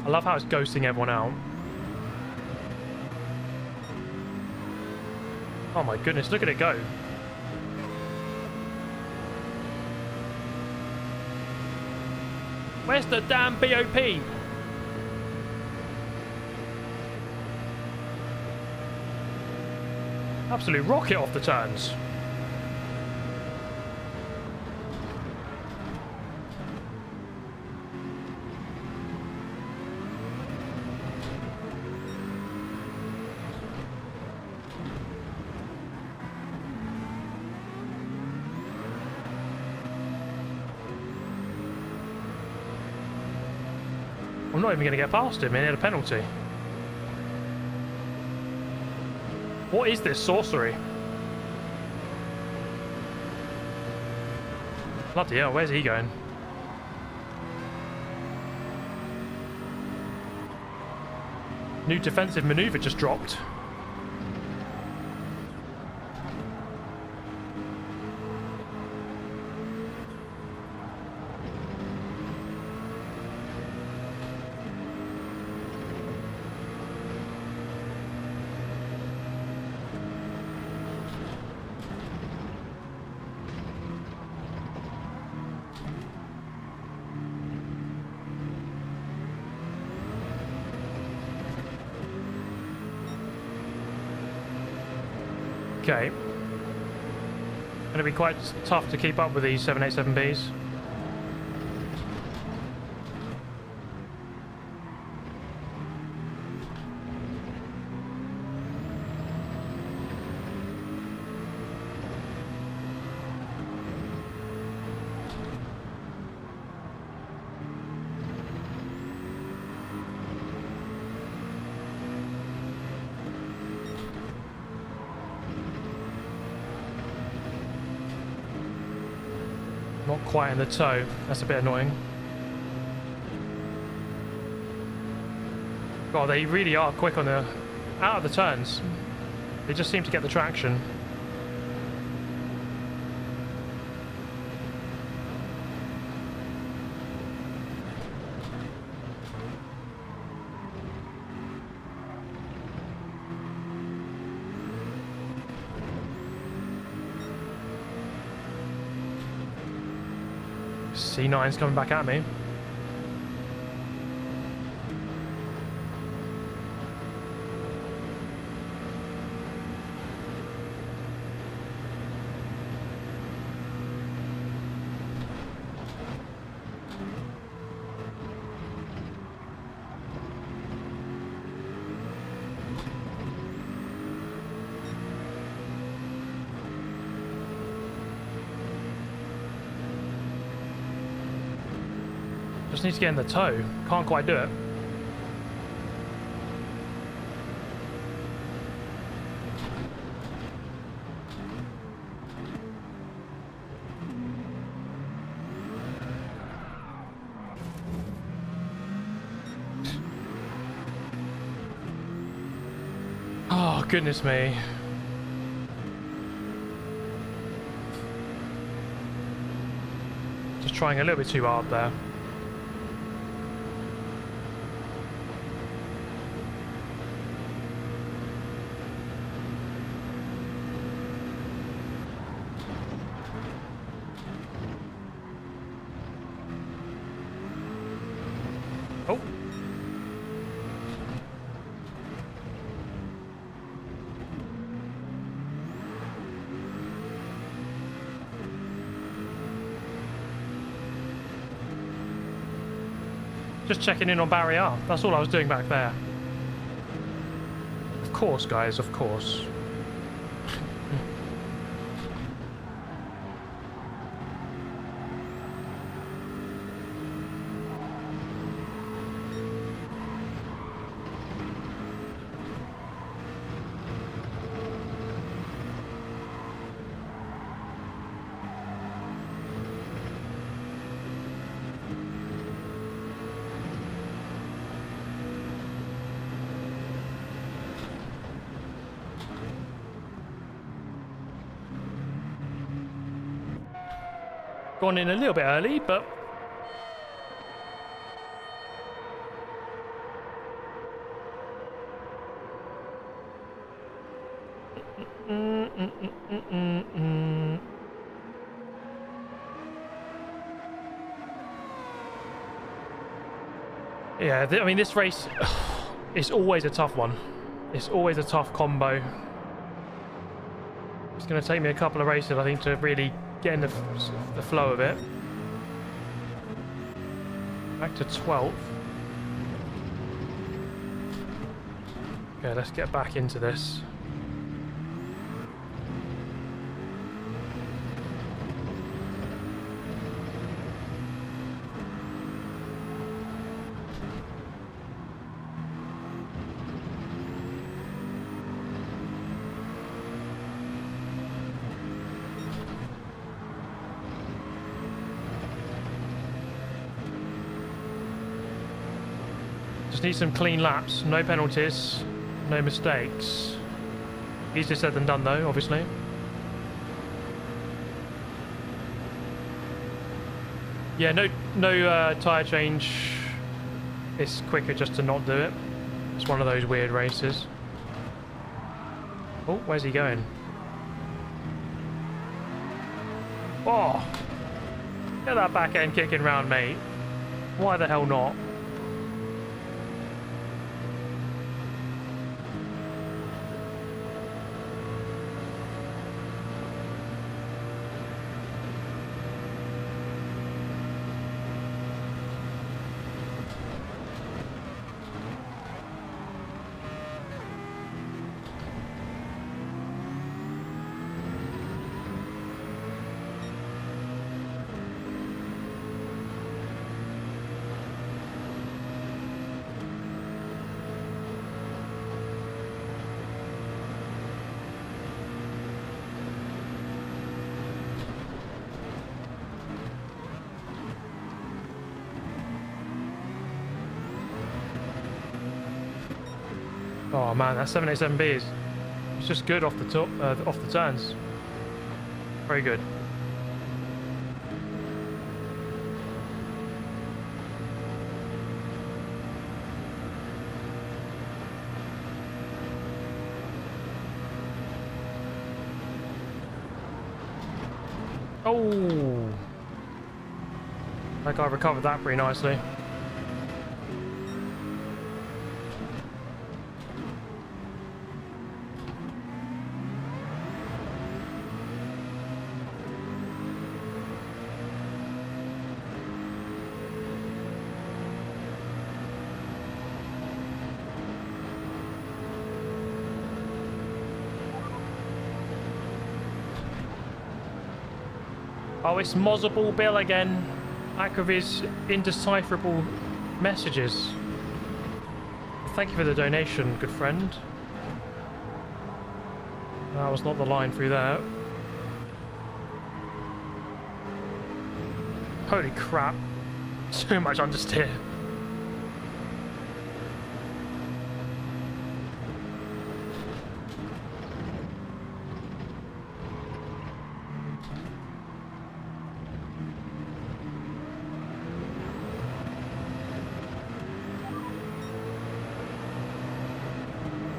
I love how it's ghosting everyone out. Oh my goodness, look at it go. Where's the damn BOP? Absolute rocket off the turns. I'm not even going to get past him. He had a penalty. What is this sorcery? Bloody hell, where's he going? New defensive maneuver just dropped. Okay. Going to be quite tough to keep up with these 787Bs. Not quite in the toe. That's a bit annoying. God, they really are quick on the out of the turns. They just seem to get the traction. C9's coming back at me. Just need to get in the toe. Can't quite do it. Oh, goodness me. Just trying a little bit too hard there. Just checking in on Barrier. That's all I was doing back there. Of course, guys, of course. Gone in a little bit early, but yeah, I mean, this race is always a tough one. It's always a tough combo. It's going to take me a couple of races, I think, to really get in the flow of it. Back to 12th. Okay, let's get back into this. Just need some clean laps, no penalties, no mistakes. Easier said than done though, obviously. Yeah, no tyre change. It's quicker just to not do it. It's one of those weird races. Oh, where's he going? Oh! Get that back end kicking round, mate. Why the hell not? Oh man, that 787B is it's just good off the top, off the turns. Very good. Oh, that guy recovered that pretty nicely. Oh, it's Mozzable Bill again. Back with his indecipherable messages. Thank you for the donation, good friend. That was not the line through there. Holy crap. So much understeer.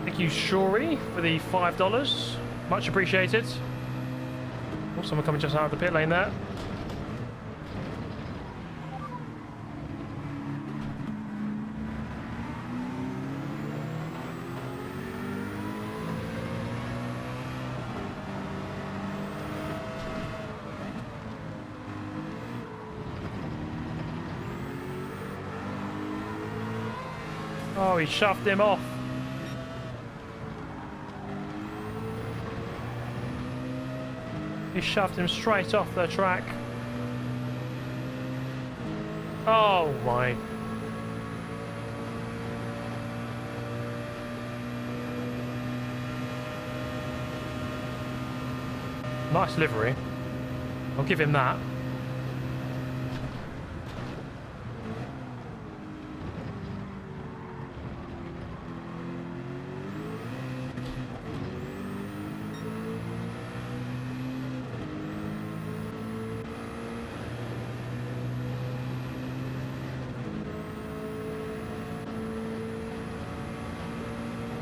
Thank you, Shori, for the $5. Much appreciated. Oh, someone coming just out of the pit lane there. Oh, he shoved him off. He shoved him straight off the track. Oh my. Nice livery. I'll give him that.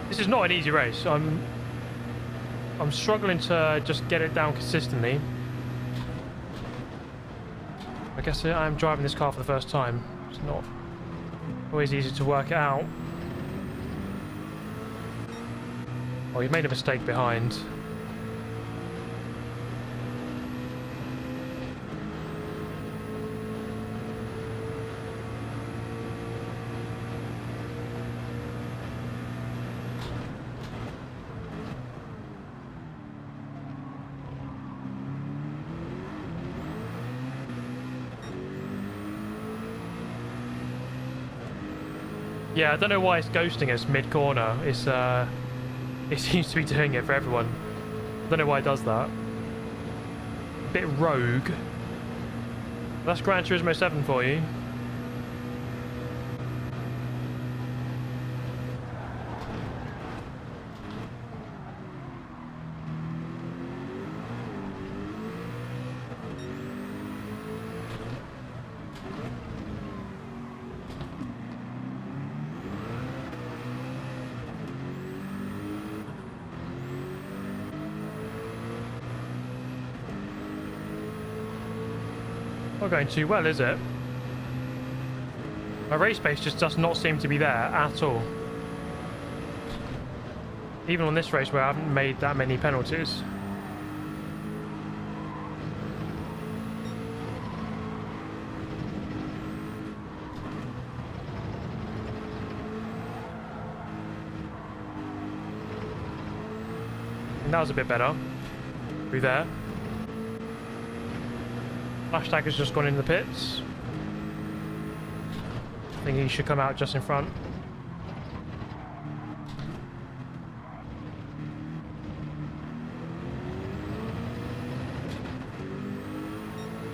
This is not an easy race. I'm struggling to just get it down consistently. I guess I'm driving this car for the first time. It's not always easy to work it out. Oh, he made a mistake behind. Yeah, I don't know why it's ghosting us mid-corner. It seems to be doing it for everyone. I don't know why it does that. Bit rogue. That's Gran Turismo 7 for you. Not going too well, is it? My race pace just does not seem to be there at all. Even on this race where I haven't made that many penalties. And that was a bit better. Through there. Hashtag has just gone in the pits. I think he should come out just in front.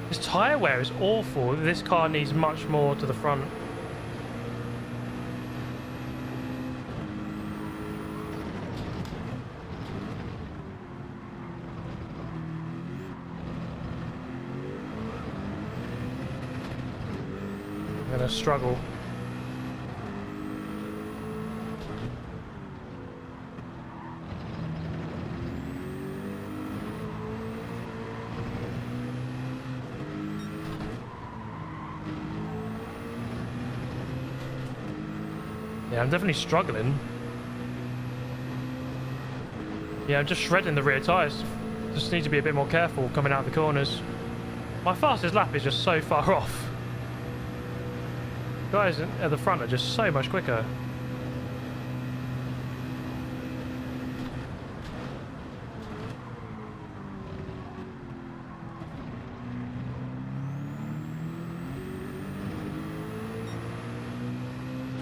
This tyre wear is awful. This car needs much more to the front. Struggle. Yeah, I'm definitely struggling. Yeah, I'm just shredding the rear tyres. Just need to be a bit more careful coming out of the corners. My fastest lap is just so far off. Guys at the front are just so much quicker.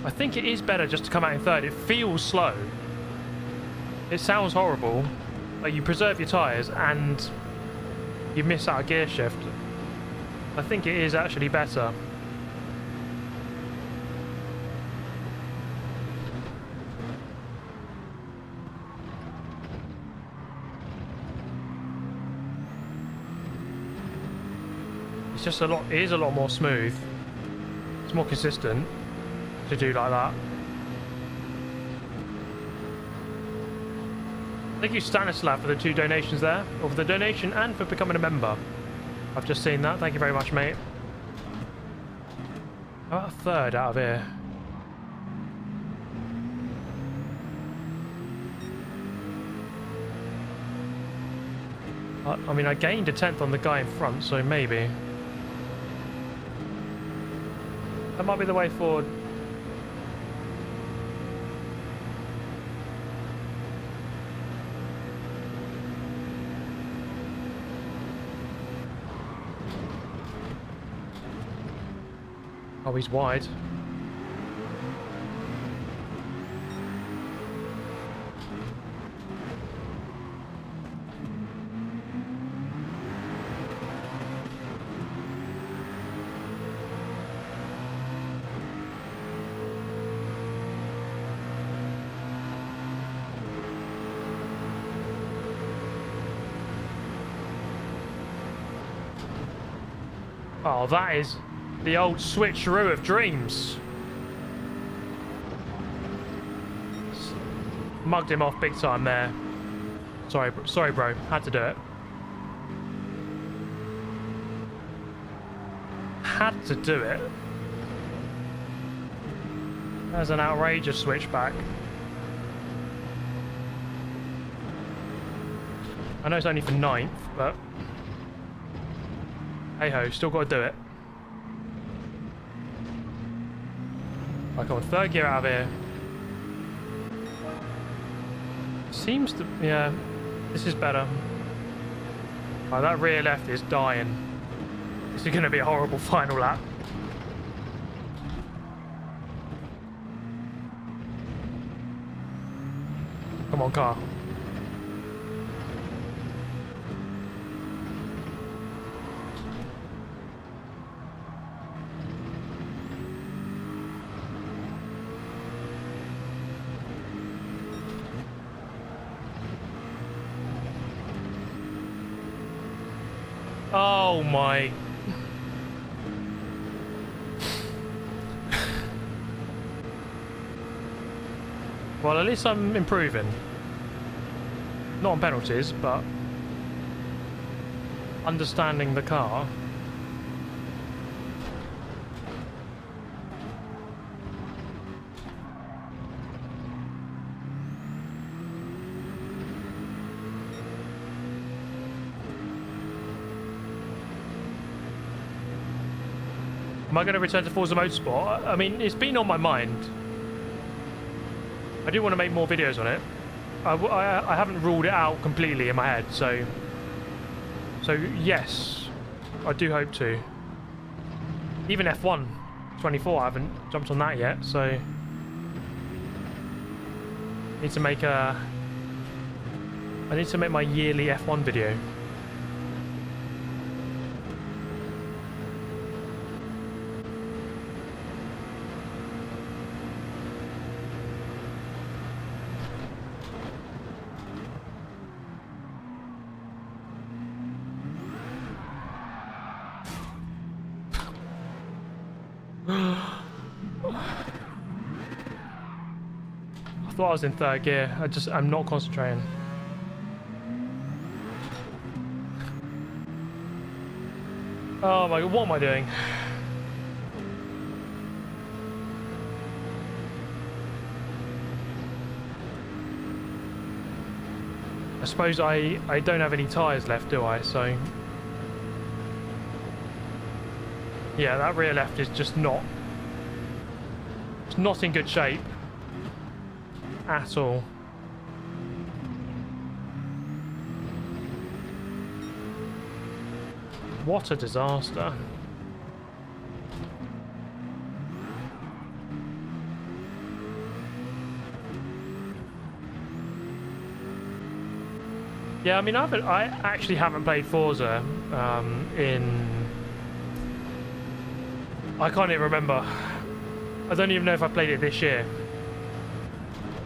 I think it is better just to come out in third. It feels slow. It sounds horrible. Like you preserve your tyres and you miss out a gear shift. I think it is actually better. It's just it is a lot more smooth. It's more consistent to do like that. Thank you Stanislav for the 2 donations there, or for the donation and for becoming a member. I've just seen that, thank you very much mate. How about a third out of here? I mean I gained a 10th on the guy in front, so maybe. That might be the way forward. Oh, he's wide. Oh, that is the old switcheroo of dreams. Mugged him off big time there. Sorry, bro. Had to do it. Had to do it. That's an outrageous switchback. I know it's only for 9th, but hey ho, still got to do it. Right, come on, 3rd gear out of here. Seems to, yeah, this is better. Right, that rear left is dying. This is going to be a horrible final lap. Come on, car. Oh my. Well, at least I'm improving. Not on penalties, but understanding the car. Am I going to return to Forza Motorsport? I mean, it's been on my mind. I do want to make more videos on it. I haven't ruled it out completely in my head, so yes, I do hope to. Even F1 24, I haven't jumped on that yet, so I need to make my yearly F1 video. I thought I was in 3rd gear. I'm not concentrating. Oh my god, what am I doing? I suppose I don't have any tyres left, do I? So yeah, that rear left is just not in good shape at all. What a disaster. Yeah, I mean, I actually haven't played Forza I can't even remember. I don't even know if I played it this year.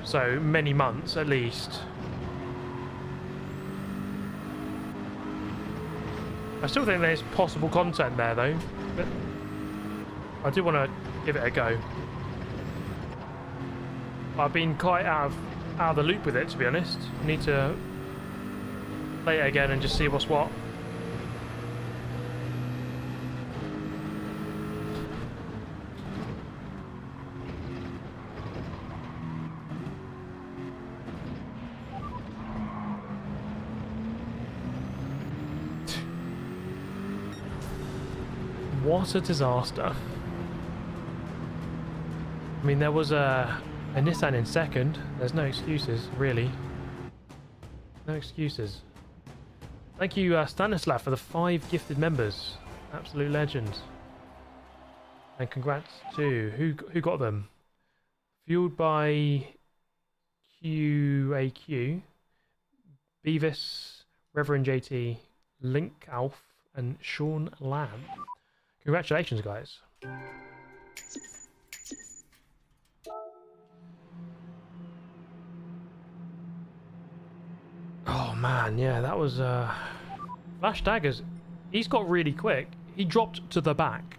So many months at least. I still think there's possible content there though, but I do want to give it a go. I've been quite out of the loop with it, to be honest. I need to play it again and just see what's what. What a disaster. I mean, there was a Nissan in 2nd. There's no excuses, really. No excuses. Thank you, Stanislav, for the 5 gifted members. Absolute legend. And congrats to who got them. Fueled by QAQ, Beavis, Reverend JT, Link Alf, and Sean Lamb. Congratulations, guys. Oh man, yeah, that was Flash Daggers. He's got really quick. He dropped to the back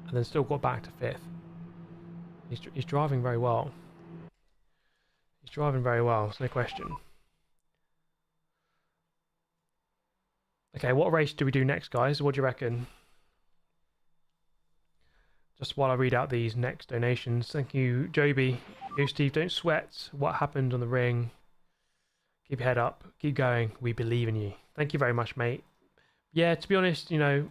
and then still got back to 5th. He's driving very well. He's driving very well, there's no question. Okay, what race do we do next, guys? What do you reckon? Just while I read out these next donations. Thank you, Joby. Yo, Steve, don't sweat. What happened on the ring? Keep your head up. Keep going. We believe in you. Thank you very much, mate. Yeah, to be honest, you know,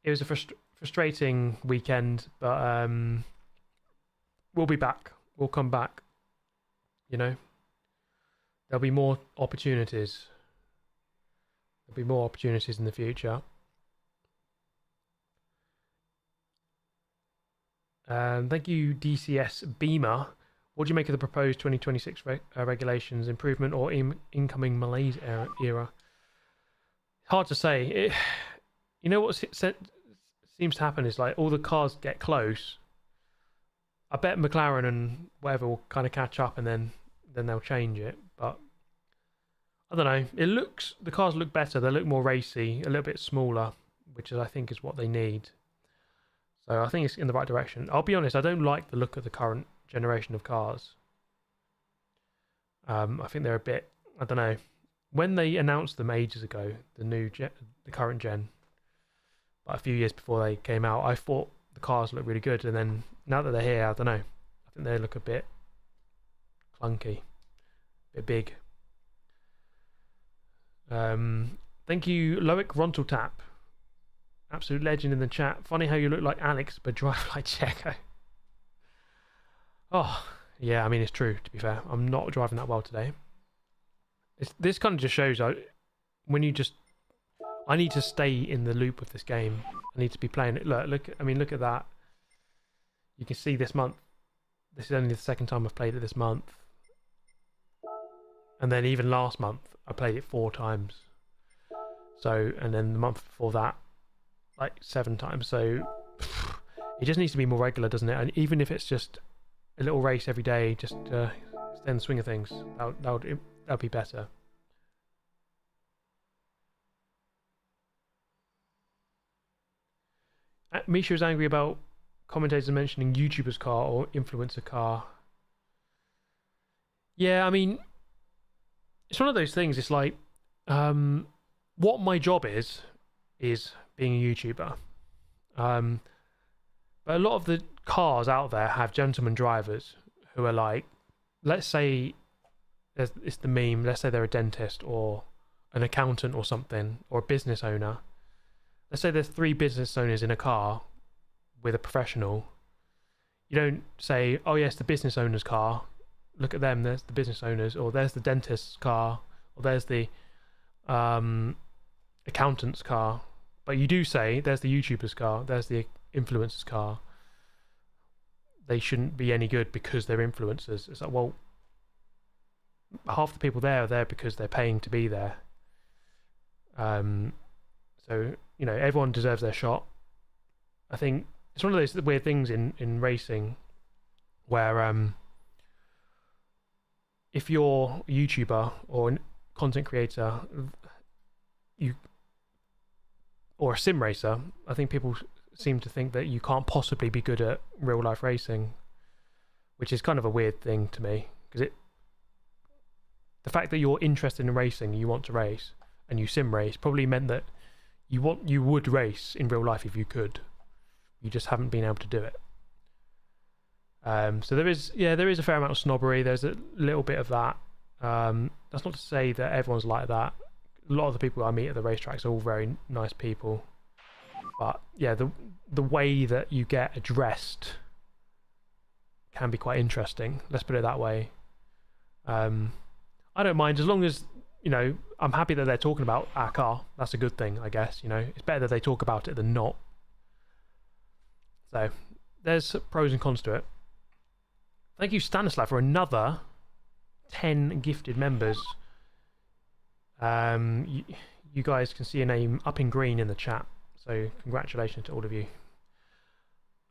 it was a frustrating weekend, but we'll be back. We'll come back. You know, there'll be more opportunities. There'll be more opportunities in the future. Thank you, DCS Beamer. What do you make of the proposed 2026 regulations? Improvement or incoming malaise era? Hard to say. You know what seems to happen is like all the cars get close. I bet McLaren and whatever will kind of catch up, and then they'll change it. But I don't know. The cars look better. They look more racy, a little bit smaller, which I think is what they need. So I think it's in the right direction. I'll be honest, I don't like the look of the current generation of cars. I think they're a bit, I don't know. When they announced them ages ago, the current gen, but a few years before they came out, I thought the cars looked really good. And then now that they're here, I don't know. I think they look a bit clunky, a bit big. Thank you, Loic Rontaltap. Absolute legend in the chat. Funny how you look like Alex but drive like Checo. Oh, yeah, I mean, it's true, to be fair. I'm not driving that well today. This kind of just shows when you just... I need to stay in the loop of this game. I need to be playing it. Look at that. You can see this month. This is only the second time I've played it this month. And then even last month, I played it 4 times. So, and then the month before that, like 7 times. So it just needs to be more regular, doesn't it? And even if it's just a little race every day, just stay in the swing of things, that'll be better. Misha is angry about commentators mentioning YouTuber's car or influencer car. Yeah, I mean, it's one of those things. It's like what my job is being a YouTuber. But a lot of the cars out there have gentleman drivers who are like, let's say it's the meme, let's say they're a dentist or an accountant or something, or a business owner. Let's say there's 3 business owners in a car with a professional. You don't say, oh yes, the business owner's car, look at them, there's the business owners, or there's the dentist's car, or there's the accountant's car. But you do say, there's the YouTuber's car, there's the influencer's car. They shouldn't be any good because they're influencers. It's like, well, half the people there are there because they're paying to be there. So, you know, everyone deserves their shot. I think it's one of those weird things in racing where if you're a YouTuber or a content creator, or a sim racer, I think people seem to think that you can't possibly be good at real life racing, which is kind of a weird thing to me, because the fact that you're interested in racing, you want to race, and you sim race probably meant that you would race in real life if you could. You just haven't been able to do it. So there is a fair amount of snobbery. There's a little bit of that. That's not to say that everyone's like that. A lot of the people I meet at the racetracks are all very nice people. But yeah, the way that you get addressed can be quite interesting. Let's put it that way. I don't mind as long as, you know, I'm happy that they're talking about our car. That's a good thing, I guess. You know, it's better that they talk about it than not. So there's pros and cons to it. Thank you, Stanislav, for another 10 gifted members. You guys can see your name up in green in the chat, so congratulations to all of you.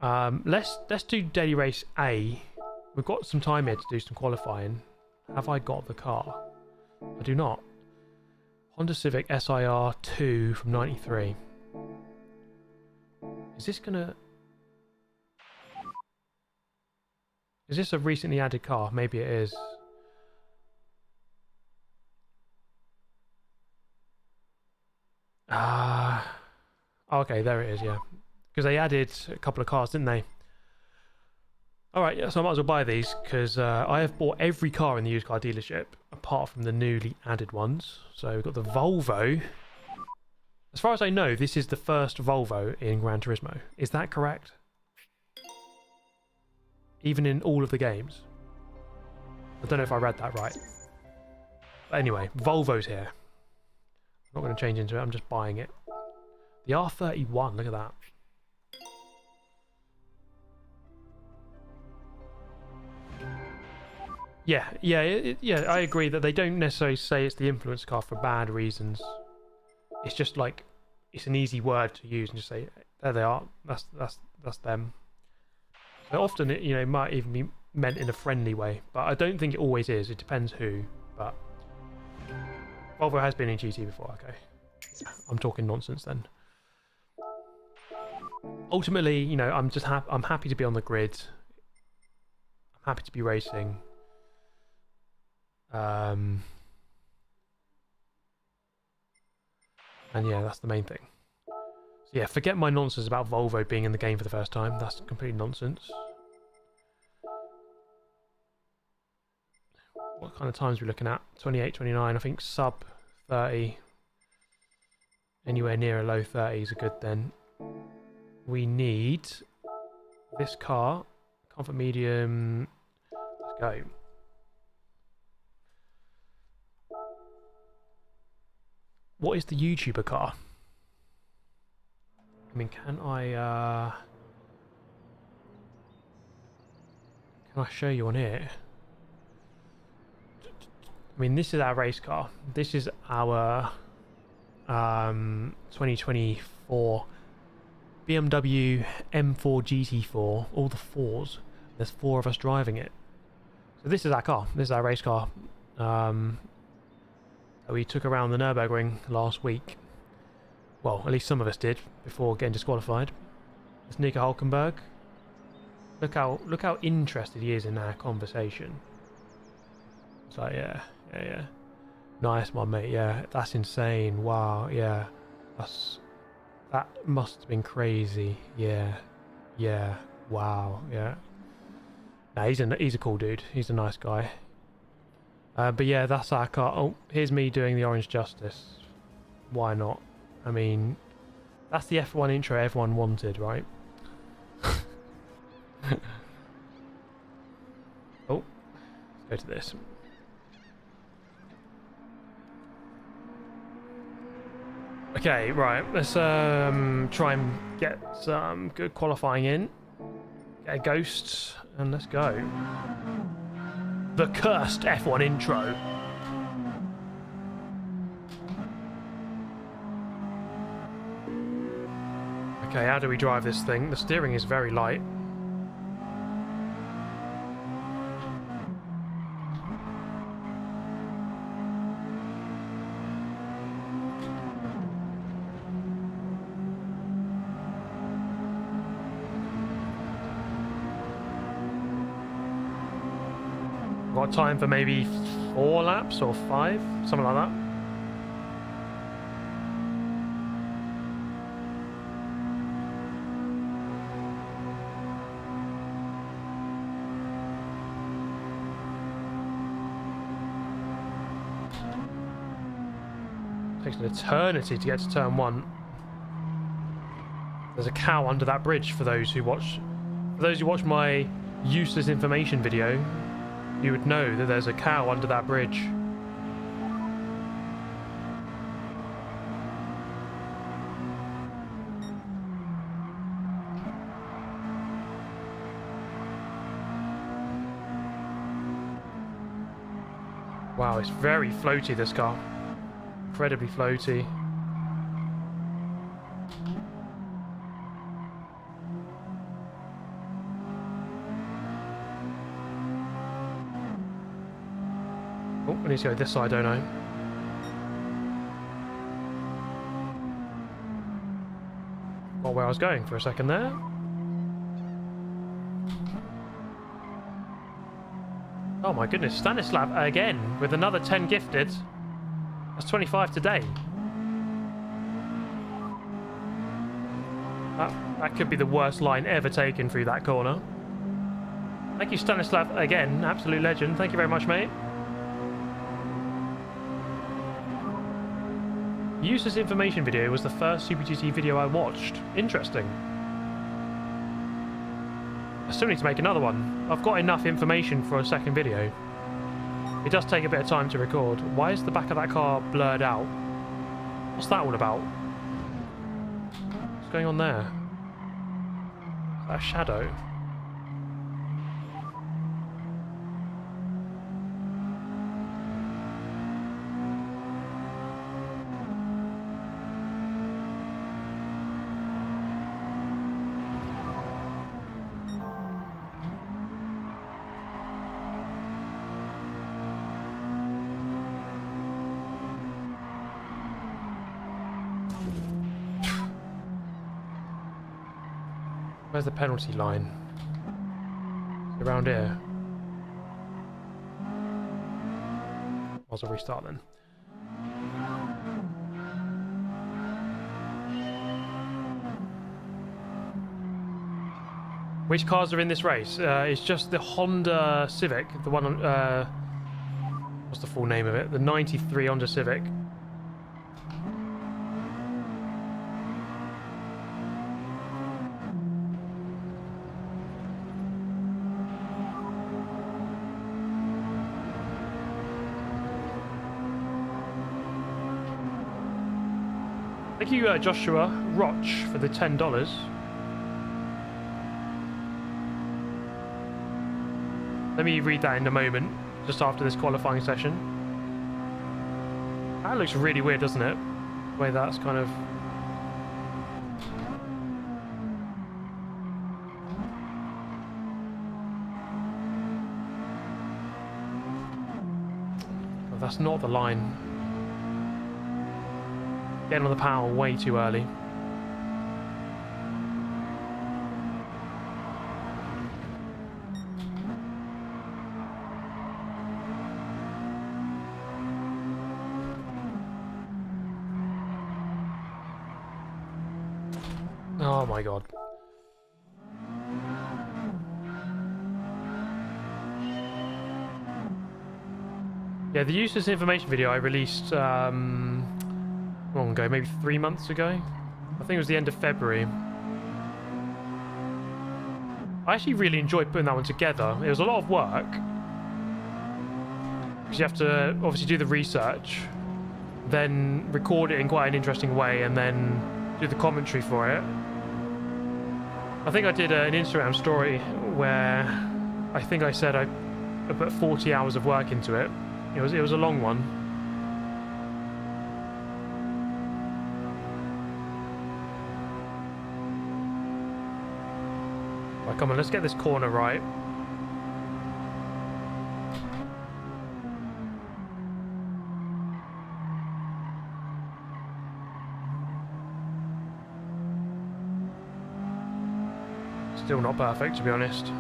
Let's do Daily Race A. We've got some time here to do some qualifying. Have I got the car? I do not. Honda Civic SIR 2 from 93. Is this gonna... Is this a recently added car? Maybe it is. Okay, there it is, yeah. Because they added a couple of cars, didn't they? Alright, yeah, so I might as well buy these, because I have bought every car in the used car dealership, apart from the newly added ones. So we've got the Volvo. As far as I know, this is the first Volvo in Gran Turismo. Is that correct? Even in all of the games? I don't know if I read that right. But anyway, Volvo's here. I'm not going to change into it, I'm just buying it. The R31, look at that. Yeah, I agree that they don't necessarily say it's the influence car for bad reasons. It's just like, it's an easy word to use and just say, there they are, that's them. So often it might even be meant in a friendly way, but I don't think it always is. It depends who. But Volvo has been in GT before. Okay, I'm talking nonsense then. Ultimately, I'm just I'm happy to be on the grid. I'm happy to be racing. And yeah, that's the main thing. So yeah, forget my nonsense about Volvo being in the game for the first time. That's complete nonsense. What kind of times are we looking at? 28, 29, I think sub 30. Anywhere near a low 30s are good then. We need this car. Comfort medium. Let's go. What is the YouTuber car? I mean, can I show you on here? I mean, this is our race car. This is our 2024 BMW M4 GT4. All the fours. There's 4 of us driving it. So this is our car. This is our race car. We took around the Nürburgring last week. Well, at least some of us did before getting disqualified. It's Nico Hulkenberg. Look how interested he is in our conversation. It's like, yeah. Nice one, mate. Yeah, that's insane. Wow, yeah. That must have been crazy. Yeah. Wow, yeah. Nah, he's a cool dude. He's a nice guy. But yeah, that's our car. Oh, here's me doing the Orange Justice. Why not? I mean, that's the F1 intro everyone wanted, right? Oh, let's go to this. Okay, right. Let's try and get some good qualifying in. Get a ghost, and let's go. The cursed F1 intro. Okay, how do we drive this thing? The steering is very light. Got time for maybe 4 laps or 5, something like that. Takes an eternity to get to turn 1. There's a cow under that bridge for those who watch. For those who watch my useless information video, you would know that there's a cow under that bridge. Wow, it's very floaty, this car. Incredibly floaty. Oh, I need to go this side, don't I? Not where I was going for a second there. Oh my goodness, Stanislav again with another 10 gifted. That's 25 today. That could be the worst line ever taken through that corner. Thank you, Stanislav, again. Absolute legend. Thank you very much, mate. Useless information video was the first Super GT video I watched. Interesting. I still need to make another one. I've got enough information for a second video. It does take a bit of time to record. Why is the back of that car blurred out? What's that all about? What's going on there? Is that a shadow? Where's the penalty line? Is it around here? Might as well restart then. Which cars are in this race? It's just the Honda Civic, the one on... what's the full name of it? The 93 Honda Civic. Thank you, Joshua Roch, for the $10. Let me read that in a moment, just after this qualifying session. That looks really weird, doesn't it? The way that's kind of... Oh, that's not the line. Getting on the power way too early. Oh my god. Yeah, the useless information video I released long ago, maybe 3 months ago. I think it was the end of February. I actually really enjoyed putting that one together. It was a lot of work, because you have to obviously do the research, then record it in quite an interesting way, and then do the commentary for it. I think I did an Instagram story where I think I said I put 40 hours of work into it. It was a long one. Right, come on, let's get this corner right. Still not perfect, to be honest.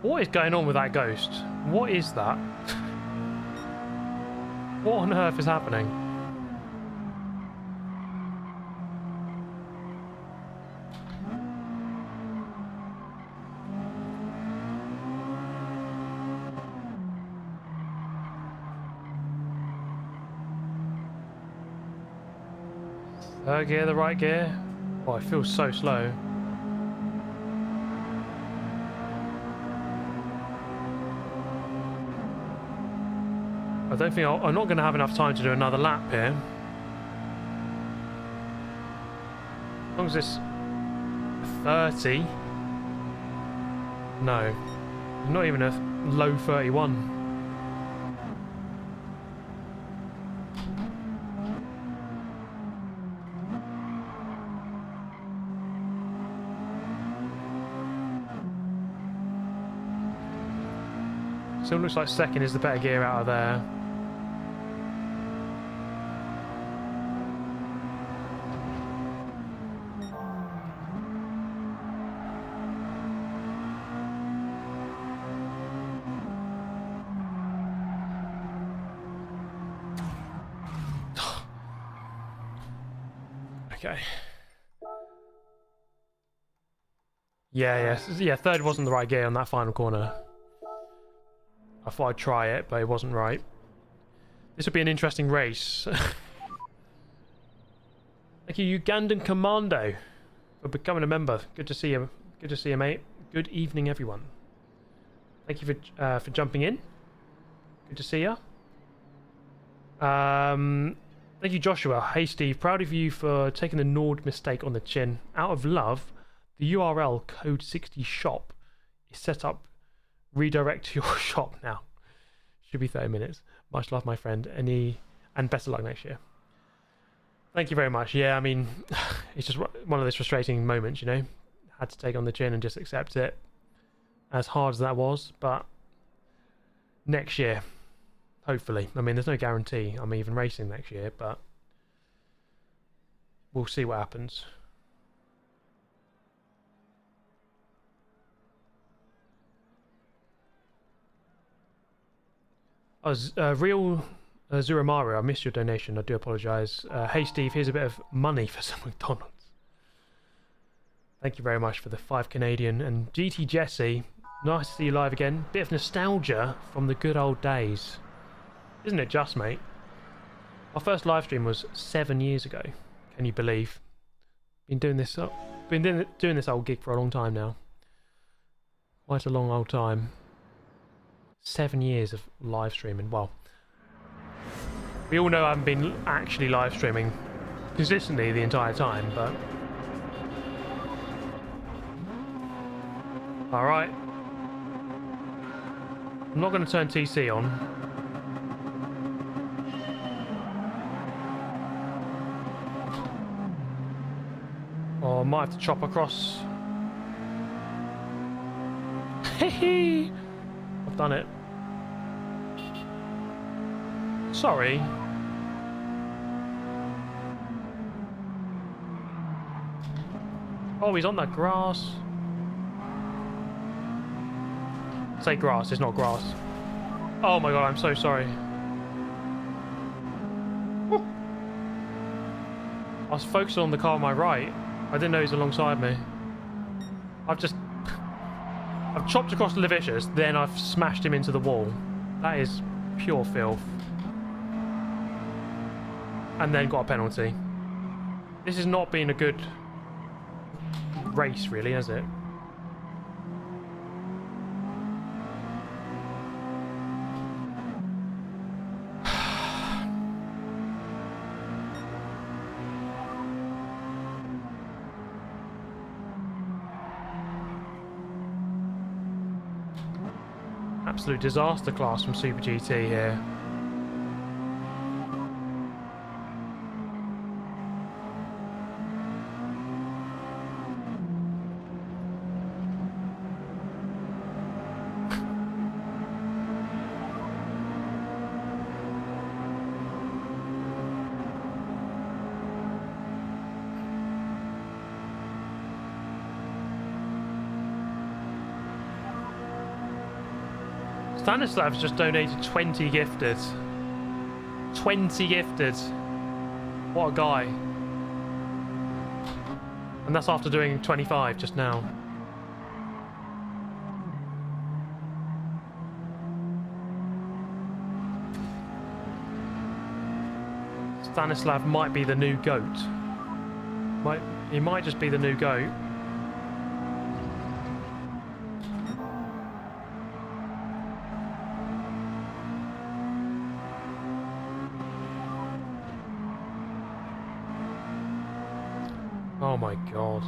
What is going on with that ghost? What is that? What on earth is happening? Third gear, the right gear. Oh, it feels so slow. I don't think I'm not going to have enough time to do another lap here. As long as it's 30. No, not even a low 31. Still looks like second is the better gear out of there. Okay. Yeah, third wasn't the right gear on that final corner. I thought I'd try it, but it wasn't right. This would be an interesting race. Thank you, Ugandan Commando, for becoming a member. Good to see you. Good to see you, mate. Good evening, everyone. Thank you for jumping in. Good to see you. Thank you, Joshua. Hey, Steve. Proud of you for taking the Nord mistake on the chin. Out of love, the URL code 60 shop is set up. Redirect to your shop now. Should be 30 minutes. Much love, my friend. And better luck next year. Thank you very much. Yeah, I mean, it's just one of those frustrating moments, you know. Had to take on the chin and just accept it. As hard as that was, but next year, hopefully. I mean, there's no guarantee I'm even racing next year, but we'll see what happens. Real Zurumaru, I missed your donation. I do apologise. Hey Steve, here's a bit of money for some McDonald's. Thank you very much for the 5 Canadian. And GT Jesse, nice to see you live again. Bit of nostalgia from the good old days. Isn't it just, mate? Our first live stream was 7 years ago. Can you believe? Been doing this old gig for a long time now. Quite a long old time. 7 years of live streaming. Well, we all know I haven't been actually live streaming consistently the entire time, but alright. I'm not going to turn TC on. Or I might have to chop across. Hehe! I've done it. Sorry. Oh, he's on that grass. Say grass, it's not grass. Oh my god, I'm so sorry. I was focused on the car on my right. I didn't know he was alongside me. I've chopped across the Levicious, then I've smashed him into the wall. That is pure filth. And then got a penalty. This has not been a good race, really, has it? Absolute disaster class from Super GT here. Stanislav's just donated 20 gifted. 20 gifted. What a guy. And that's after doing 25 just now. Stanislav might be the new GOAT. He might just be the new GOAT. Oh my god.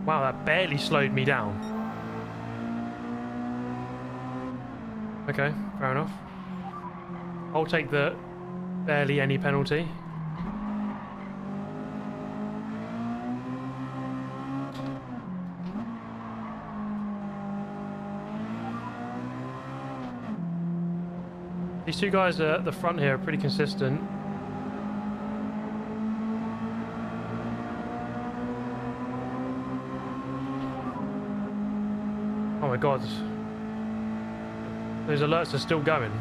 Wow, that barely slowed me down. Okay, fair enough. I'll take the barely any penalty. These two guys at the front here are pretty consistent. Oh my god. Those alerts are still going.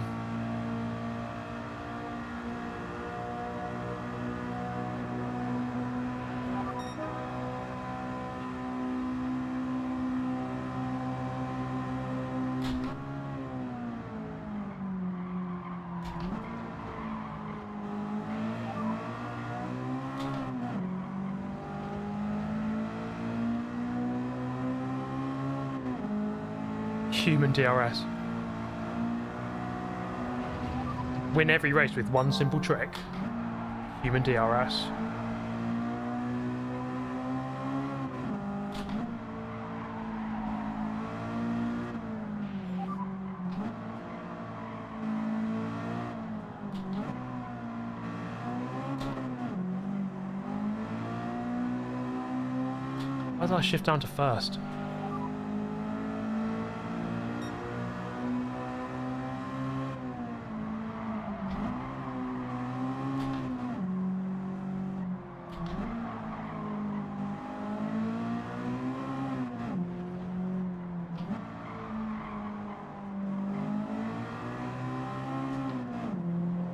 Human DRS. Win every race with one simple trick. Human DRS. Why did I shift down to first?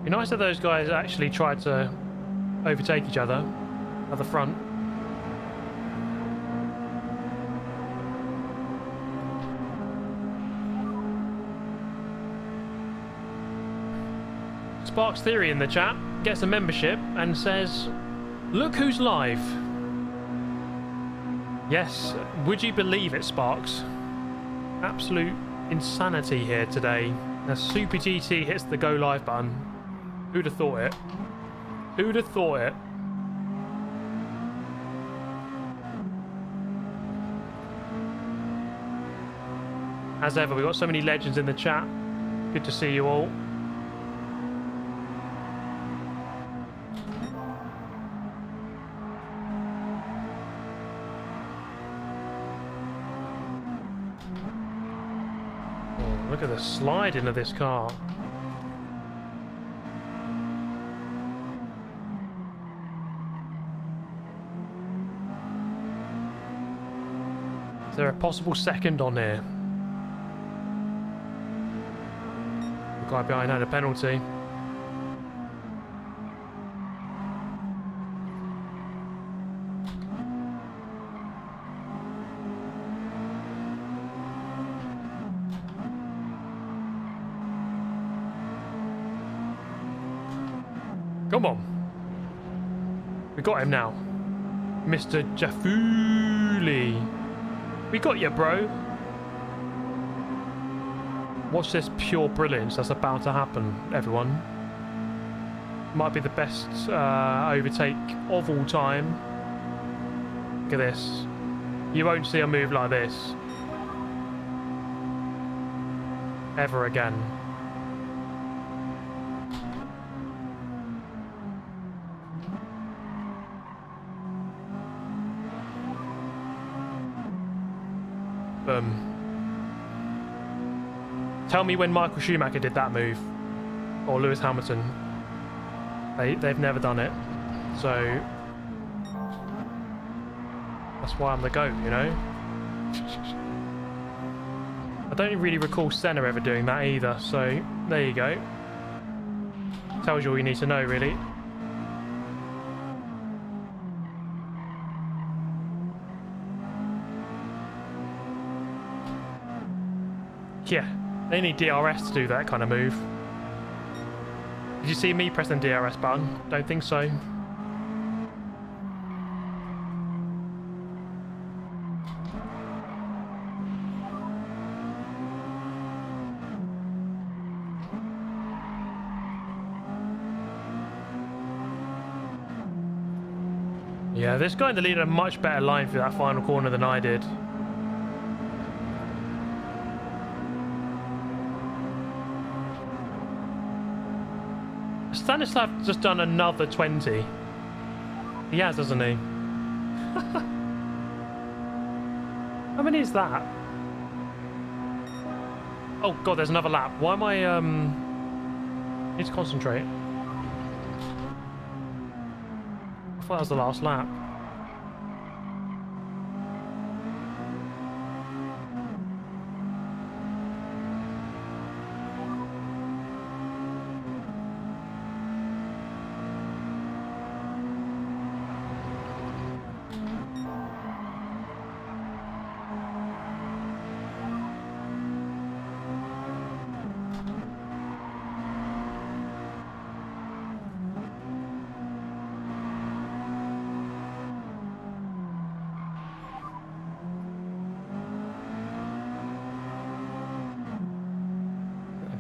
Be nice if those guys actually tried to overtake each other at the front. Sparks Theory in the chat gets a membership and says, "Look who's live." Yes, would you believe it, Sparks? Absolute insanity here today. As Super GT hits the go live button. Who'd have thought it? Who'd have thought it? As ever, we've got so many legends in the chat. Good to see you all. Oh, look at the slide into this car. Is there a possible second on here? The guy behind had a penalty. Come on. We got him now. Mr. Jafuli. We got you, bro. Watch this pure brilliance that's about to happen, everyone. Might be the best overtake of all time. Look at this. You won't see a move like this ever again. Tell me when Michael Schumacher did that move, or Lewis Hamilton. They've never done it, so that's why I'm the GOAT, you know. I don't really recall Senna ever doing that either, so there you go. Tells you all you need to know, really. Yeah, they need DRS to do that kind of move. Did you see me press the DRS button? Don't think so. Yeah, this guy in the lead had a much better line through that final corner than I did. Stanislav just done another 20. He has, hasn't he? How many is that? Oh god, there's another lap. Why am I need to concentrate. I thought that was the last lap.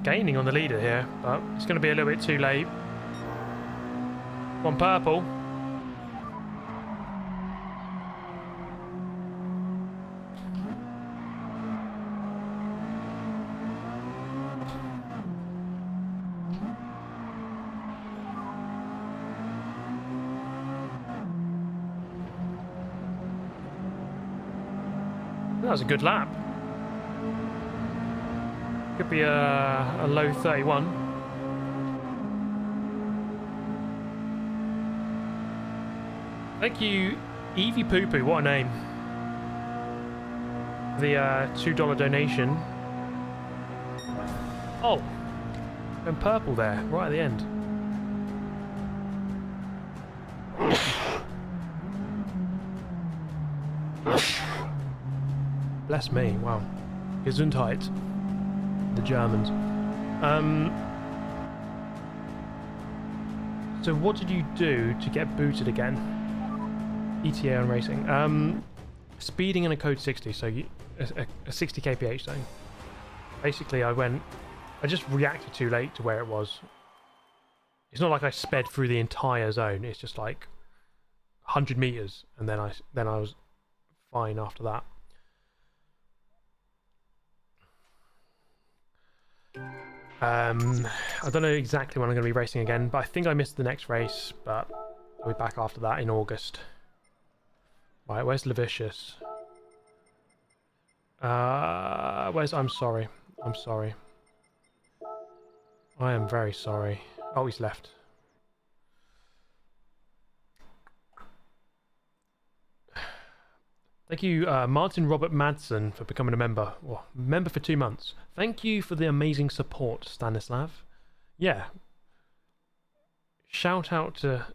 Gaining on the leader here, but it's going to be a little bit too late. One purple. That was a good lap. Could be a low 31. Thank you, Evie Poo Poo, what a name. The $2 donation. Oh, and purple there, right at the end. Bless me, wow. Gesundheit. The Germans. So what did you do to get booted again? ETA on racing. Speeding in a code 60, so a 60 kph zone. Basically, I just reacted too late to where it was. It's not like I sped through the entire zone. It's just like 100 meters, and then I was fine after that. I don't know exactly when I'm going to be racing again, but I think I missed the next race, but I'll be back after that in August. Right, where's Levicius? Where's... I'm sorry. I'm sorry. I am very sorry. Oh, he's left. Thank you, Martin Robert Madsen, for becoming a member. Well, member for 2 months. Thank you for the amazing support, Stanislav. Yeah. Shout out to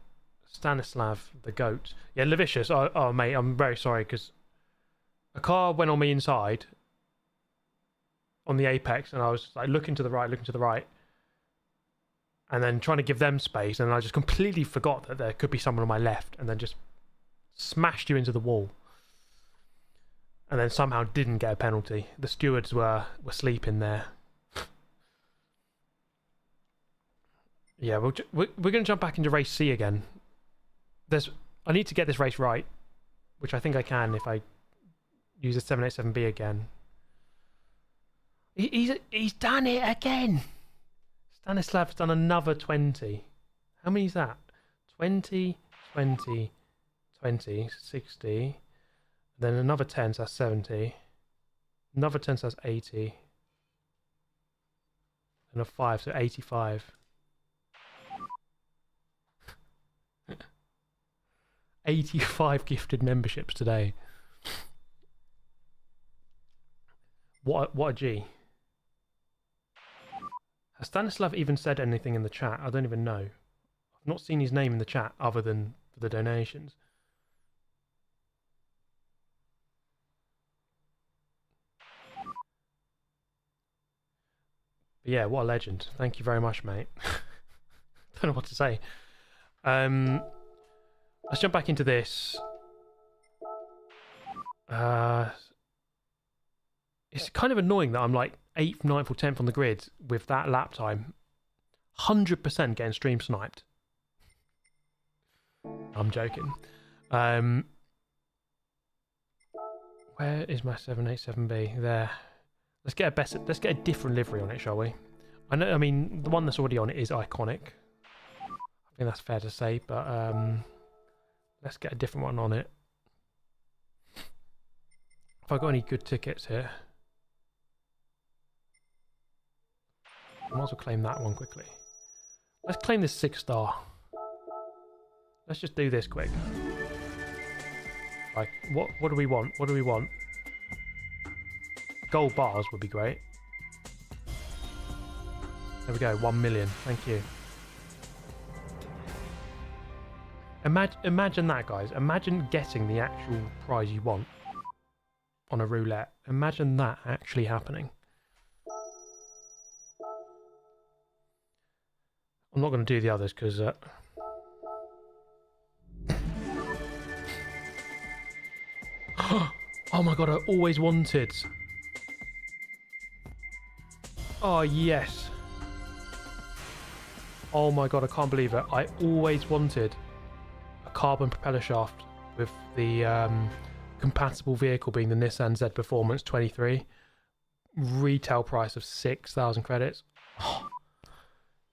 Stanislav, the goat. Yeah, Levicius. Oh, mate, I'm very sorry, because a car went on me inside on the apex, and I was like looking to the right, and then trying to give them space, and I just completely forgot that there could be someone on my left, and then just smashed you into the wall. And then somehow didn't get a penalty. The stewards were sleeping there. Yeah, we're going to jump back into race C again. I need to get this race right, which I think I can if I use a 787B again. He's done it again. Stanislav's done another 20. How many is that? 20, 20, 20, 60. Then another 10, so that's 70. Another 10, so that's 80. And a 5, so 85. 85 gifted memberships today. What a G. Has Stanislav even said anything in the chat? I don't even know. I've not seen his name in the chat other than for the donations. But yeah, what a legend. Thank you very much, mate. Don't know what to say. Let's jump back into this. It's kind of annoying that I'm like 8th, 9th or 10th on the grid with that lap time. 100% getting stream sniped. I'm joking. Where is my 787B? There. Let's get a different livery on it, shall we? I mean, the one that's already on it is iconic. I think that's fair to say, but let's get a different one on it. Have I got any good tickets here? I might as well claim that one quickly. Let's claim this 6-star. Let's just do this quick. Like, what do we want? What do we want? Gold bars would be great. There we go, 1 million. Thank you. Imagine that, guys. Imagine getting the actual prize you want on a roulette. Imagine that actually happening. I'm not going to do the others because... oh my god, I always wanted... Oh, yes. Oh my god, I can't believe it. I always wanted a carbon propeller shaft with the compatible vehicle being the Nissan Z Performance 23. Retail price of 6,000 credits. Oh,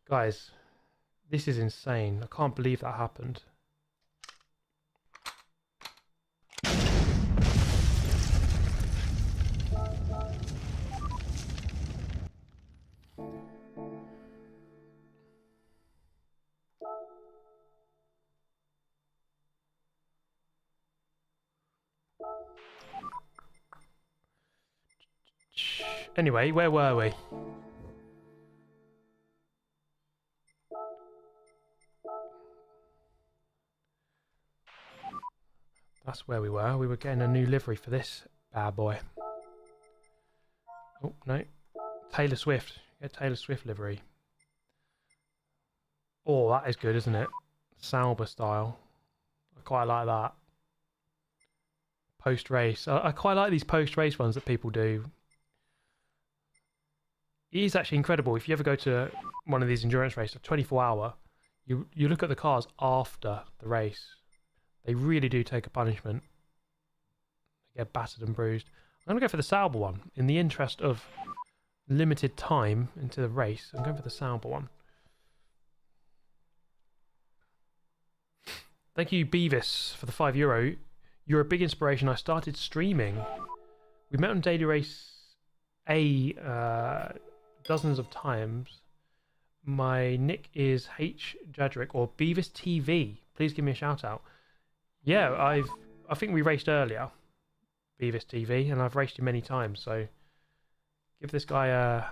guys, this is insane. I can't believe that happened. Anyway, where were we? That's where we were. We were getting a new livery for this bad boy. Oh, no. Taylor Swift. Get Taylor Swift livery. Oh, that is good, isn't it? Sauber style. I quite like that. Post-race. I quite like these post-race ones that people do. It is actually incredible. If you ever go to one of these endurance races, a 24-hour, you look at the cars after the race. They really do take a punishment. They get battered and bruised. I'm going to go for the Sauber one. In the interest of limited time into the race, I'm going for the Sauber one. Thank you, Beavis, for the €5. You're a big inspiration. I started streaming. We met on Daily Race A dozens of times. My nick is H Jadrick or Beavis TV. Please give me a shout out. Yeah, I think we raced earlier, Beavis TV, and I've raced you many times. So give this guy a.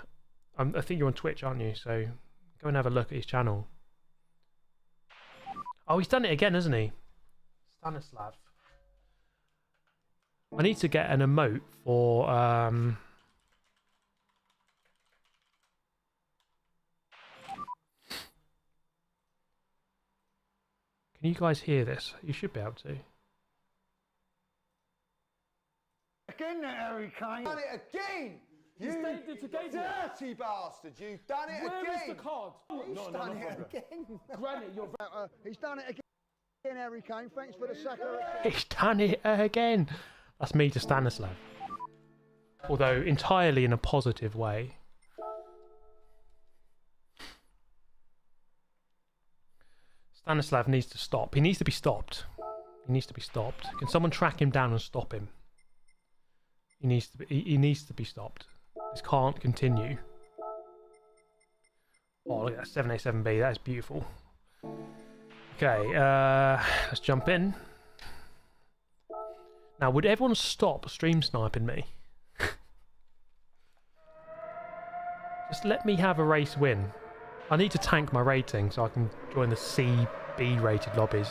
I think you're on Twitch, aren't you? So go and have a look at his channel. Oh, he's done it again, hasn't he? Stanislav. I need to get an emote for Can you guys hear this? You should be able to. Again, Harry Kane. Done it again. You dirty bastard. You've done it again. Where is the card? He's done it again. Granite, you're... He's done it again, Harry Kane. Thanks for the sucker. He's done it again. That's me to Stanislav. Although entirely in a positive way. Stanislav needs to stop. He needs to be stopped. He needs to be stopped. Can someone track him down and stop him? He needs to be stopped. This can't continue. Oh, look at that 787B. That is beautiful. Okay, let's jump in. Now, would everyone stop stream sniping me? Just let me have a race win. I need to tank my rating so I can join the CB rated lobbies.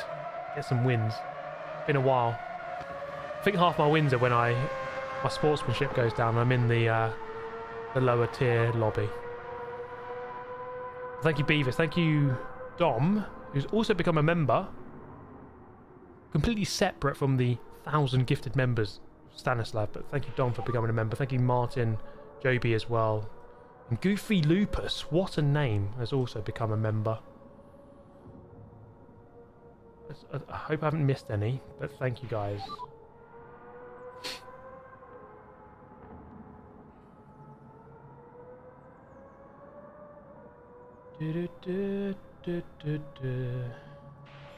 Get some wins. It's been a while. I think half my wins are when my sportsmanship goes down. I'm in the lower tier lobby. Thank you, Beavis. Thank you, Dom, who's also become a member. Completely separate from the 1,000 gifted members of Stanislav, but thank you, Dom, for becoming a member. Thank you, Martin, Joby as well. And Goofy Lupus, what a name, has also become a member. I hope I haven't missed any, but thank you guys.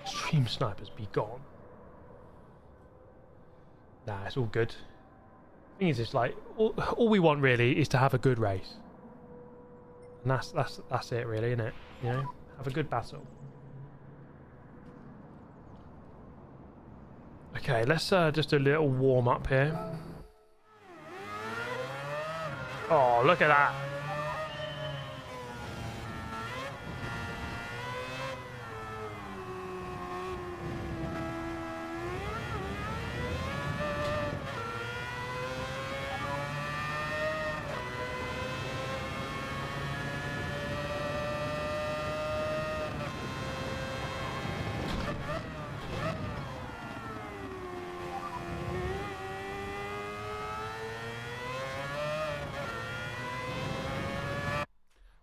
Stream snipers be gone. Nah, it's all good. Thing is, it's like all we want really is to have a good race, and that's it really, isn't it? You know, have a good battle. Okay, let's just do a little warm up here. Oh, look at that!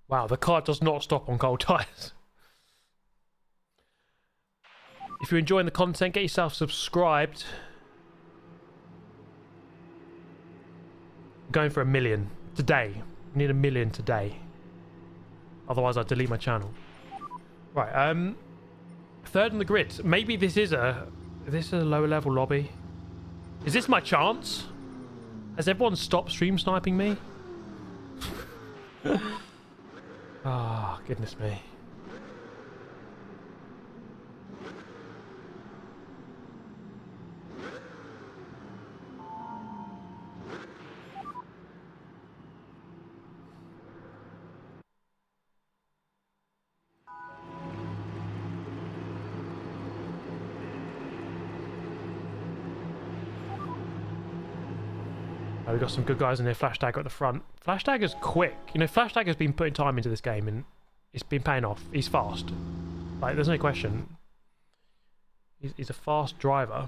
Wow, the car does not stop on cold tyres. If you're enjoying the content, get yourself subscribed. I'm going for 1 million today. I need 1 million today. Otherwise, I'll delete my channel. Right, third on the grid. Maybe this is a lower level lobby. Is this my chance? Has everyone stopped stream sniping me? Ah, oh, goodness me. Oh, we've got some good guys in there. Flash Dagger at the front. Flash Dagger's quick. You know, Flash Dagger's been putting time into this game and it's been paying off. He's fast. Like, there's no question. He's a fast driver.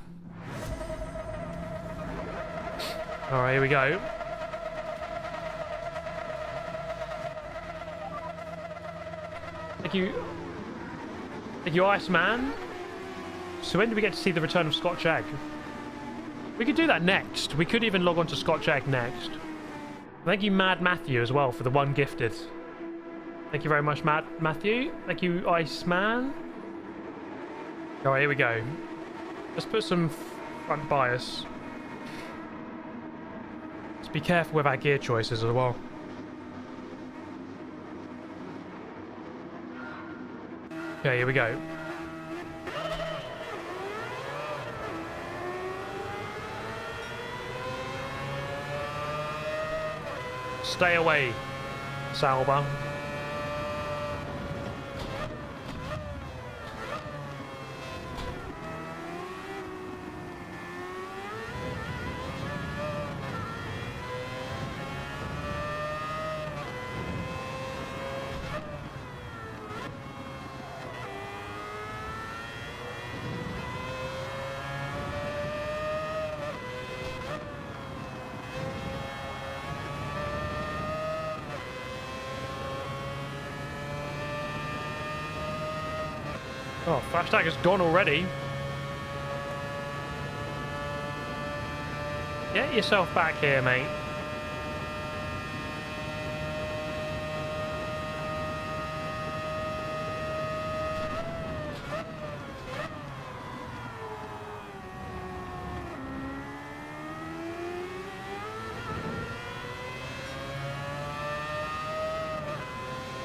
Alright, here we go. Thank you. Thank you, Iceman. So when do we get to see the return of Scotch Egg? We could do that next. We could even log on to Scotch Egg next. Thank you, Mad Matthew, as well, for the 1 gifted. Thank you very much, Matthew. Thank you, Iceman. Alright, here we go. Let's put some front bias. Let's be careful with our gear choices as well. Okay, here we go. Stay away, Salva. Oh, Flash Dagger's gone already. Get yourself back here, mate.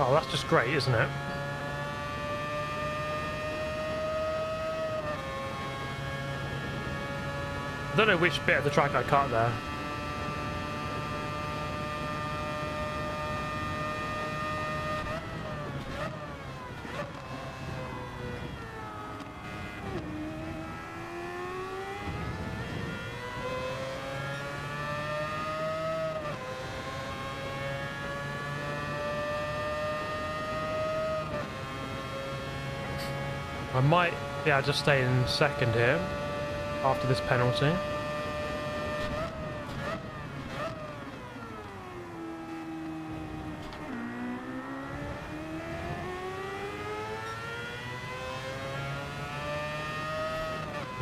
Oh, that's just great, isn't it? I don't know which bit of the track I cut there. I might be able to stay in second here after this penalty.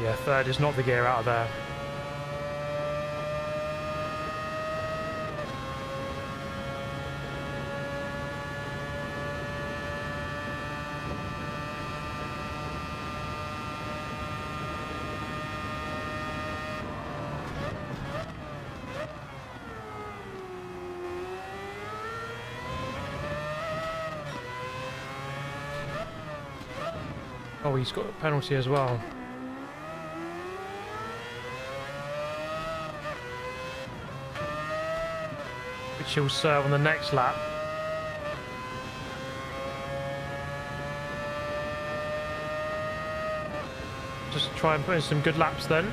Yeah, third is not the gear out of there. Oh, he's got a penalty as well. Which he'll serve on the next lap. Just try and put in some good laps then.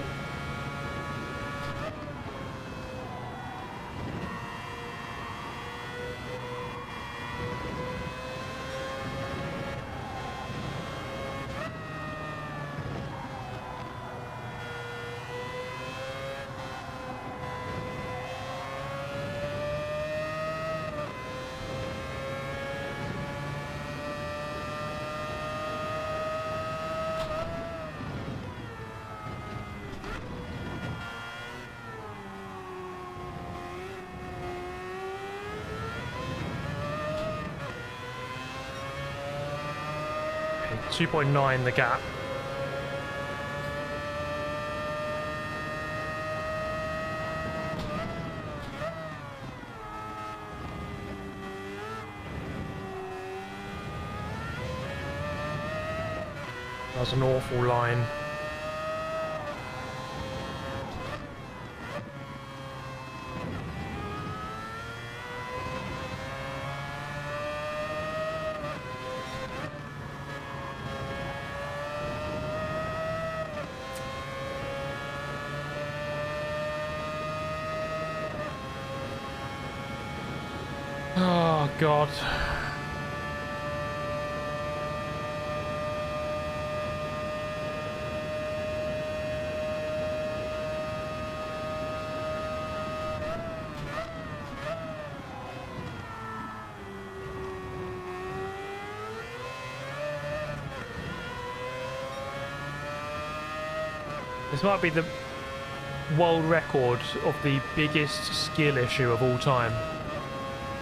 Okay, 2.9 the gap. That's an awful line. Oh, God. This might be the world record of the biggest skill issue of all time.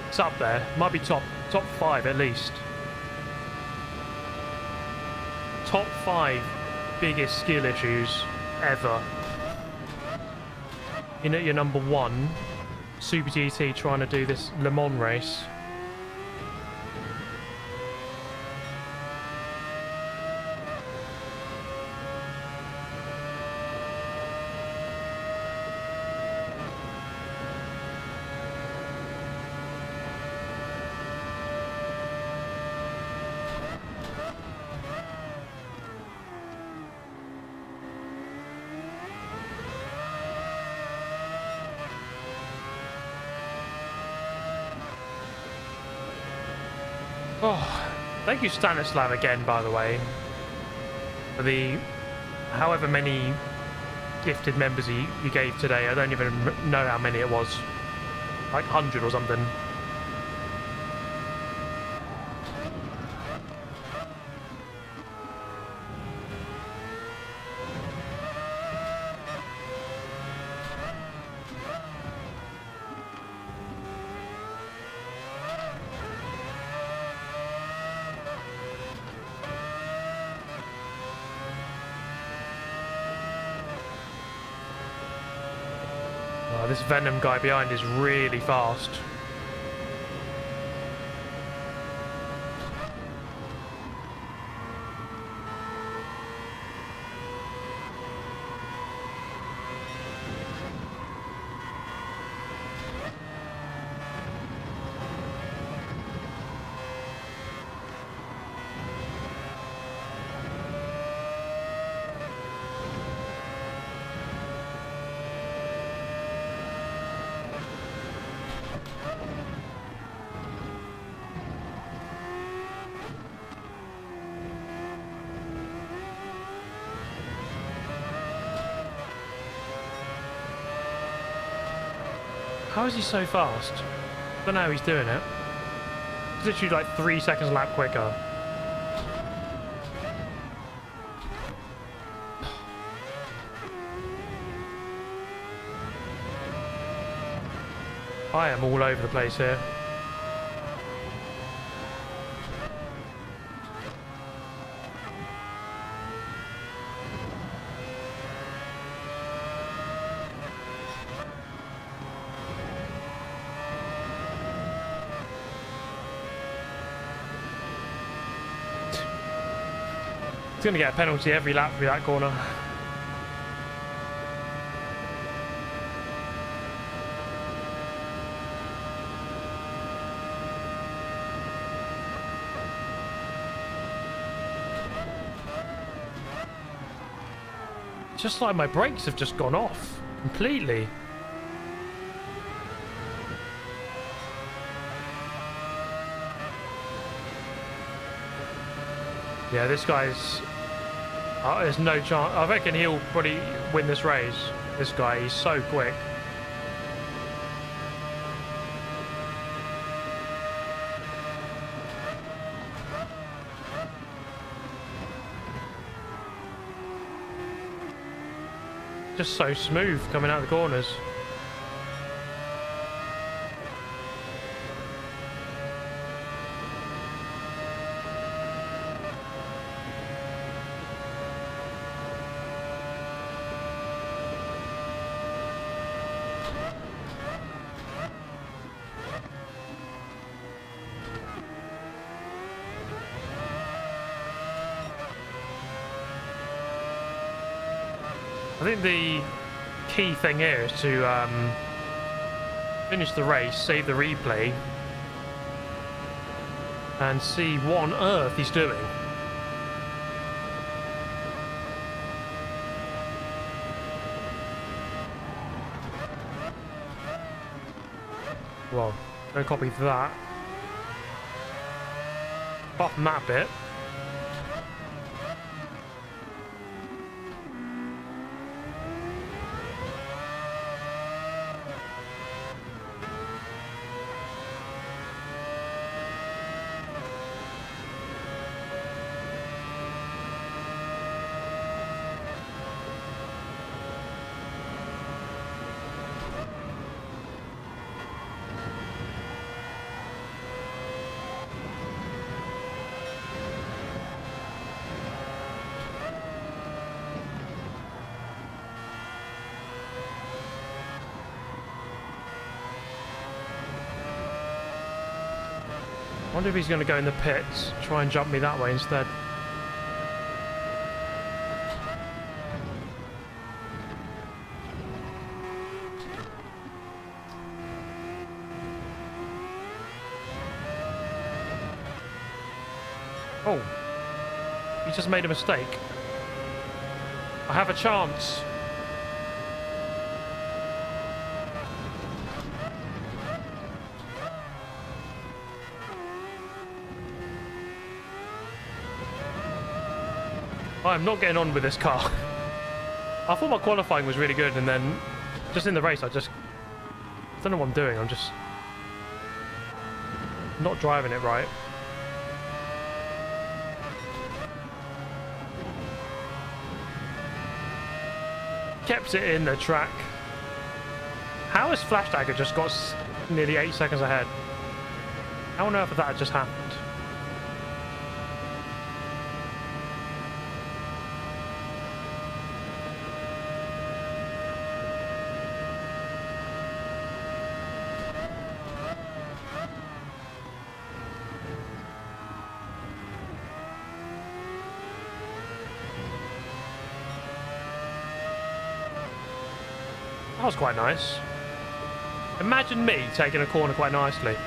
It's up there. Might be top 5 at least. Top 5 biggest skill issues ever. You know, your number 1, Super GT trying to do this Le Mans race. Oh, thank you Stanislav again, by the way, for the however many gifted members you gave today. I don't even know how many it was, like 100 or something. Oh, this Venom guy behind is really fast. How is he so fast? I don't know how he's doing it. He's literally like 3 seconds a lap quicker. I am all over the place here. He's gonna get a penalty every lap through that corner. Just like my brakes have just gone off completely. Yeah, this guy's... there's no chance. I reckon he'll probably win this race. This guy, he's so quick. Just so smooth coming out of the corners. I think the key thing here is to finish the race, save the replay, and see what on earth he's doing. Well, don't copy that. Apart from that bit. I wonder if he's going to go in the pits, try and jump me that way instead. Oh, he just made a mistake. I have a chance. I'm not getting on with this car. I thought my qualifying was really good, and then just in the race I don't know what I'm doing. I'm just not driving it right. Kept it in the track. How has Flash Dagger just got nearly 8 seconds ahead? How on earth did that just happened? That was quite nice. Imagine me taking a corner quite nicely.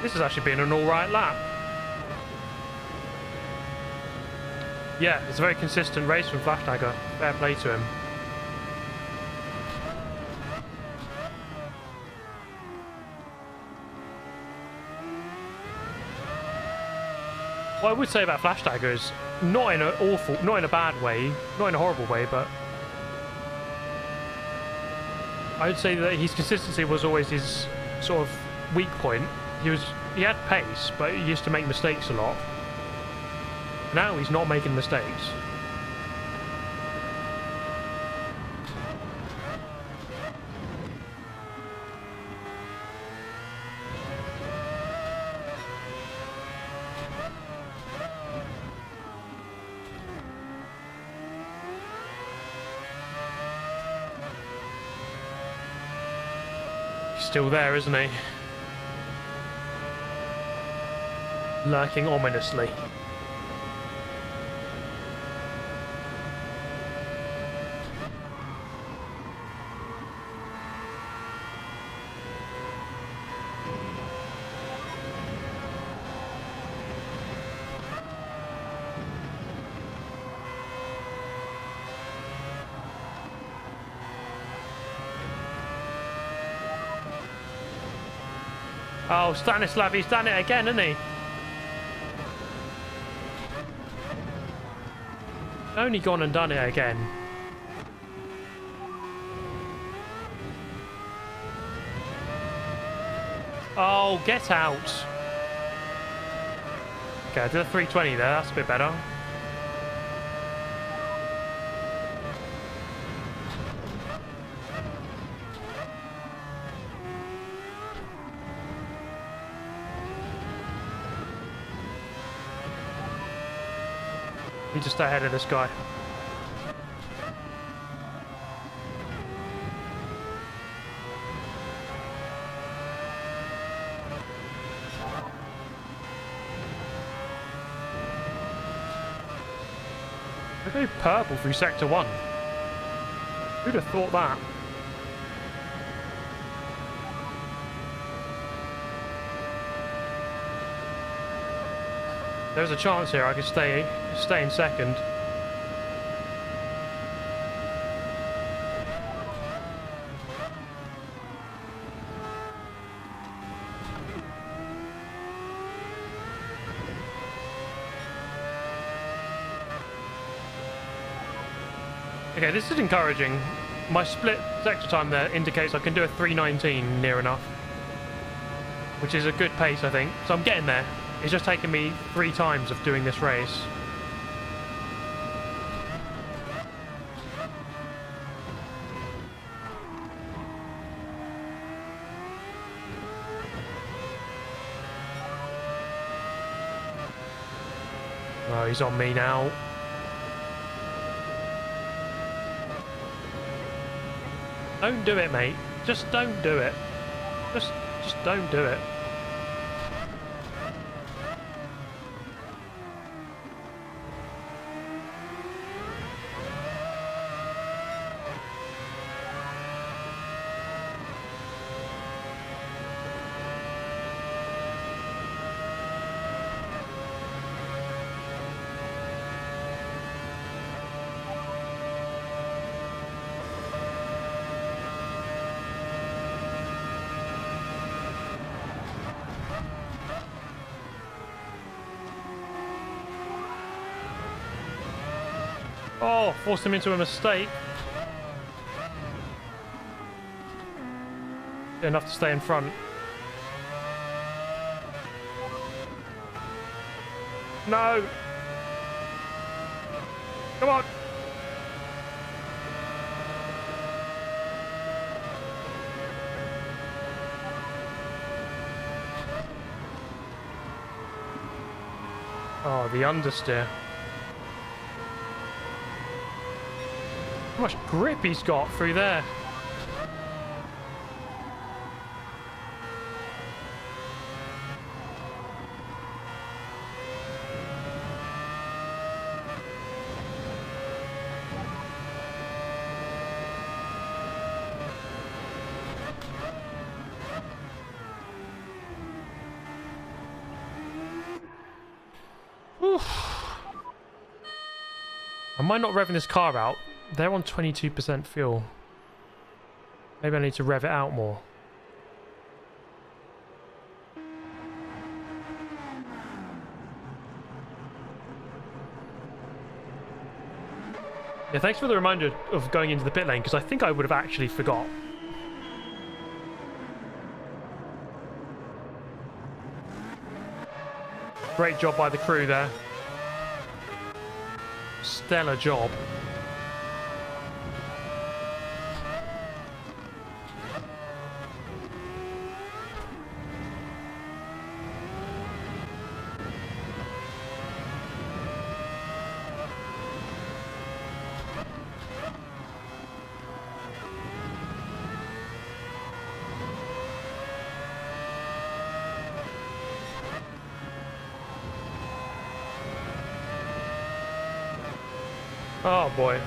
This has actually been an alright lap. Yeah, it's a very consistent race from FANATEC. Fair play to him. What I would say about FANATEC is not in a bad way, not in a horrible way, but I would say that his consistency was always his sort of weak point. He had pace, but he used to make mistakes a lot. Now he's not making mistakes. He's still there, isn't he? Lurking ominously. Oh, Stanislav, he's done it again, hasn't he? Only gone and done it again. Oh, get out. Okay, I did a 320 there, that's a bit better. Need to stay ahead of this guy. I go purple through sector 1. Who'd have thought that? There's a chance here I could stay in second. Okay, this is encouraging. My split sector time there indicates I can do a 319 near enough, which is a good pace, I think. So I'm getting there. It's just taken me 3 times of doing this race. Oh, he's on me now. Don't do it, mate. Just don't do it. Just don't do it. Oh, forced him into a mistake. Enough to stay in front. No! Come on! Oh, the understeer. How much grip he's got through there. Oof. I might not revving this car out. They're on 22% fuel. Maybe I need to rev it out more. Yeah, thanks for the reminder of going into the pit lane, because I think I would have actually forgot. Great job by the crew there. Stellar job. Oh boy.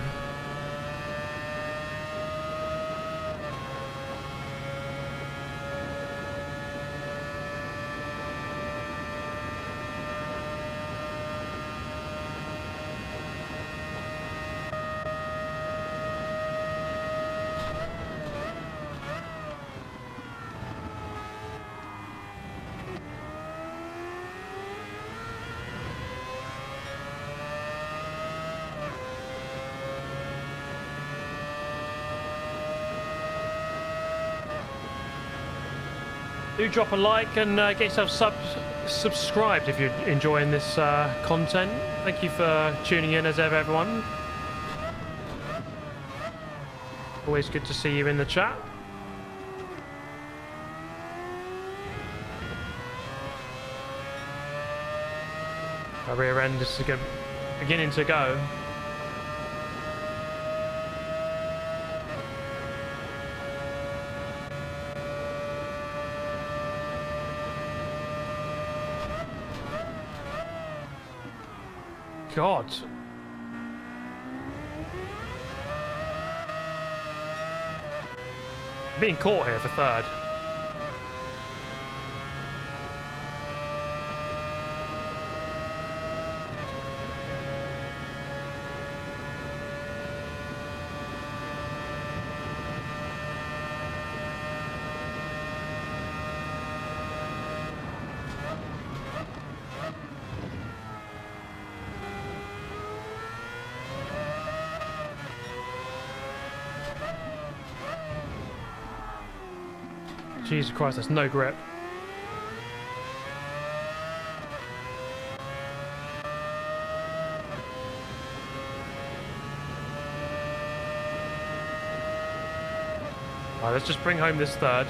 Do drop a like and get yourself subscribed if you're enjoying this content. Thank you for tuning in as ever, everyone. Always good to see you in the chat. Our rear end is beginning to go. God. Being caught here for third. Jesus Christ, that's no grip. Alright, let's just bring home this third.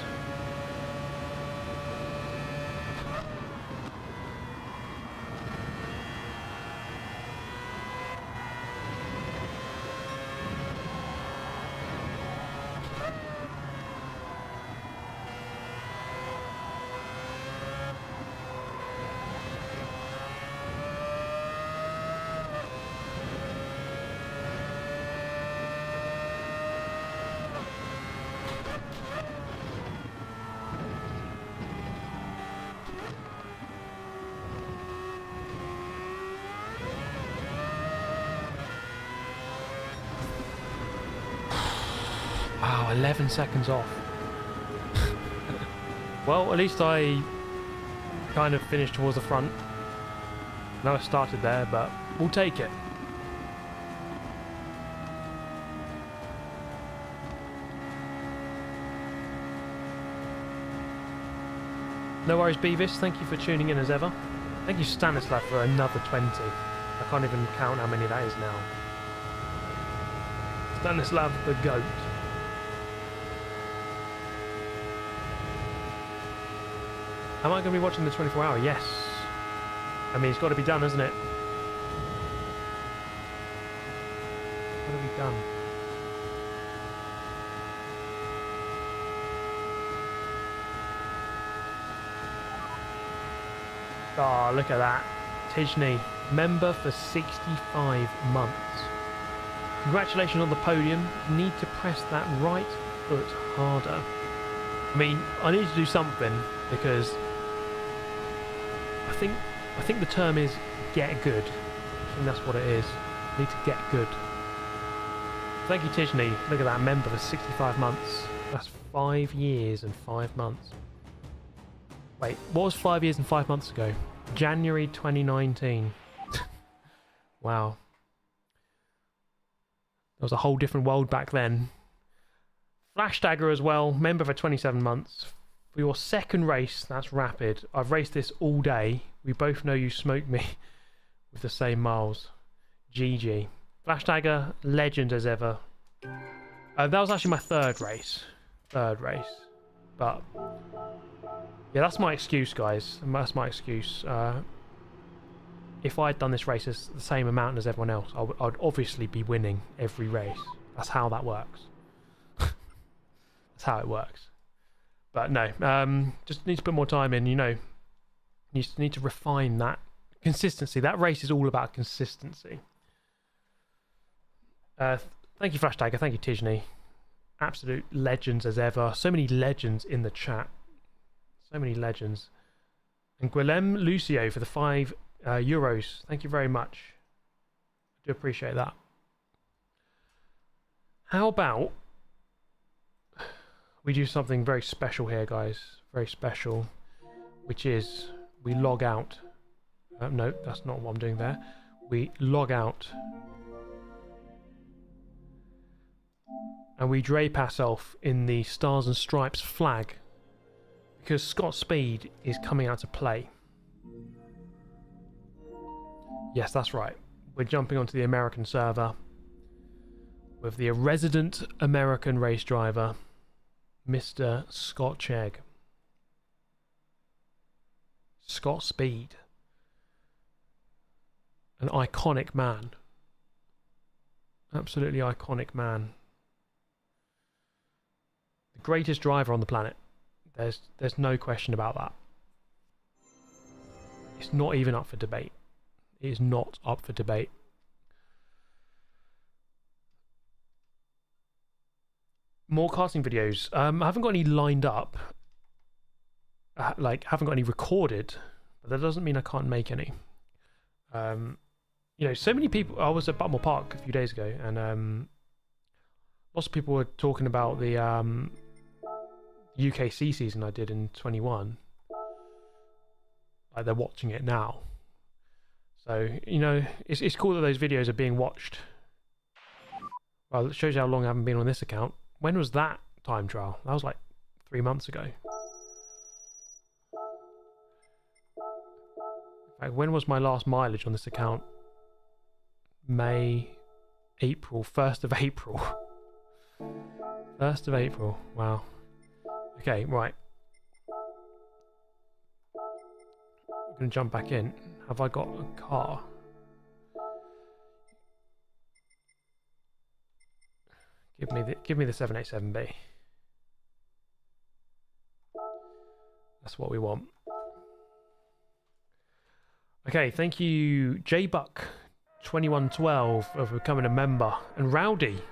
Wow, 11 seconds off. Well, at least I kind of finished towards the front. I know I started there, but we'll take it. No worries, Beavis. Thank you for tuning in as ever. Thank you, Stanislav, for another 20. I can't even count how many that is now. Stanislav the GOAT. Am I going to be watching the 24-hour? Yes. I mean, it's got to be done, hasn't it? Got to be done. Oh, look at that. Tijni, member for 65 months. Congratulations on the podium. Need to press that right foot harder. I mean, I need to do something because I think the term is get good. I think that's what it is. Need to get good. Thank you, Tishney. Look at that, member for 65 months. That's 5 years and 5 months. Wait, what was 5 years and 5 months ago? January 2019. Wow. There was a whole different world back then. Flash Dagger as well, member for 27 months. For your second race, that's rapid. I've raced this all day. We both know you smoked me with the same miles. GG. Flash Dagger, legend as ever. That was actually my third race. But yeah, that's my excuse, guys. That's my excuse. If I'd done this race as the same amount as everyone else, I'd obviously be winning every race. That's how that works. That's how it works. But no, just need to put more time in, you know. You need to refine that consistency. That race is all about consistency. Thank you, Flash Dagger. Thank you, Tishney. Absolute legends as ever. So many legends in the chat. So many legends. And Guillem Lucio for the €5. Thank you very much. I do appreciate that. How about we do something very special here, guys? Very special. Which is we log out. No, that's not what I'm doing there. We log out. And we drape ourselves in the Stars and Stripes flag. Because Scott Speed is coming out to play. Yes, that's right. We're jumping onto the American server with the resident American race driver, Mr. Scott Chegg. Scott Speed. An iconic man. Absolutely iconic man. The greatest driver on the planet. There's no question about that. It's not even up for debate. It is not up for debate. More casting videos. I haven't got any lined up. Haven't got any recorded. But that doesn't mean I can't make any. You know, so many people. I was at Butmore Park a few days ago, and lots of people were talking about the UKC season I did in 21. Like, they're watching it now. So, you know, it's cool that those videos are being watched. Well, it shows you how long I haven't been on this account. When was that time trial? That was like 3 months ago. In fact, when was my last mileage on this account? May, April, 1st of April. 1st of April, wow. Okay, right. I'm going to jump back in. Have I got a car? Give me the 787B. That's what we want. Okay, thank you, JBuck2112 for becoming a member, and Rowdy,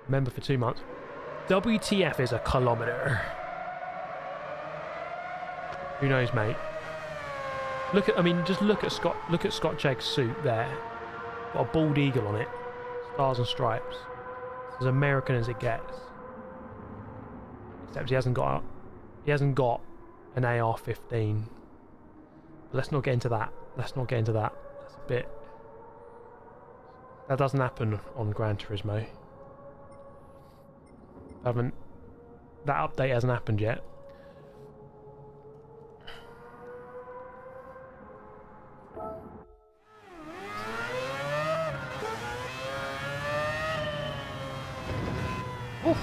member for 2 months. WTF is a kilometer. Who knows, mate? Just look at Scott Chegg's suit there. Got a bald eagle on it. Stars and stripes. It's as American as it gets. Except he hasn't got an AR-15. Let's not get into that. That's a bit. That doesn't happen on Gran Turismo. That update hasn't happened yet. Oof.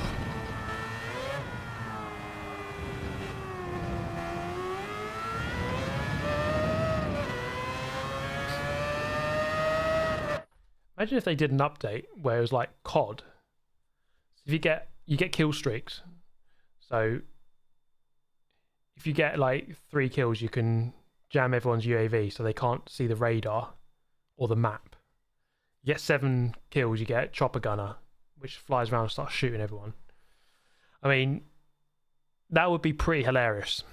Imagine if they did an update where it was like COD. If you get kill streaks. So if you get like 3 kills, you can jam everyone's UAV so they can't see the radar or the map. You get 7 kills, you get chopper gunner, which flies around and starts shooting everyone. I mean, that would be pretty hilarious.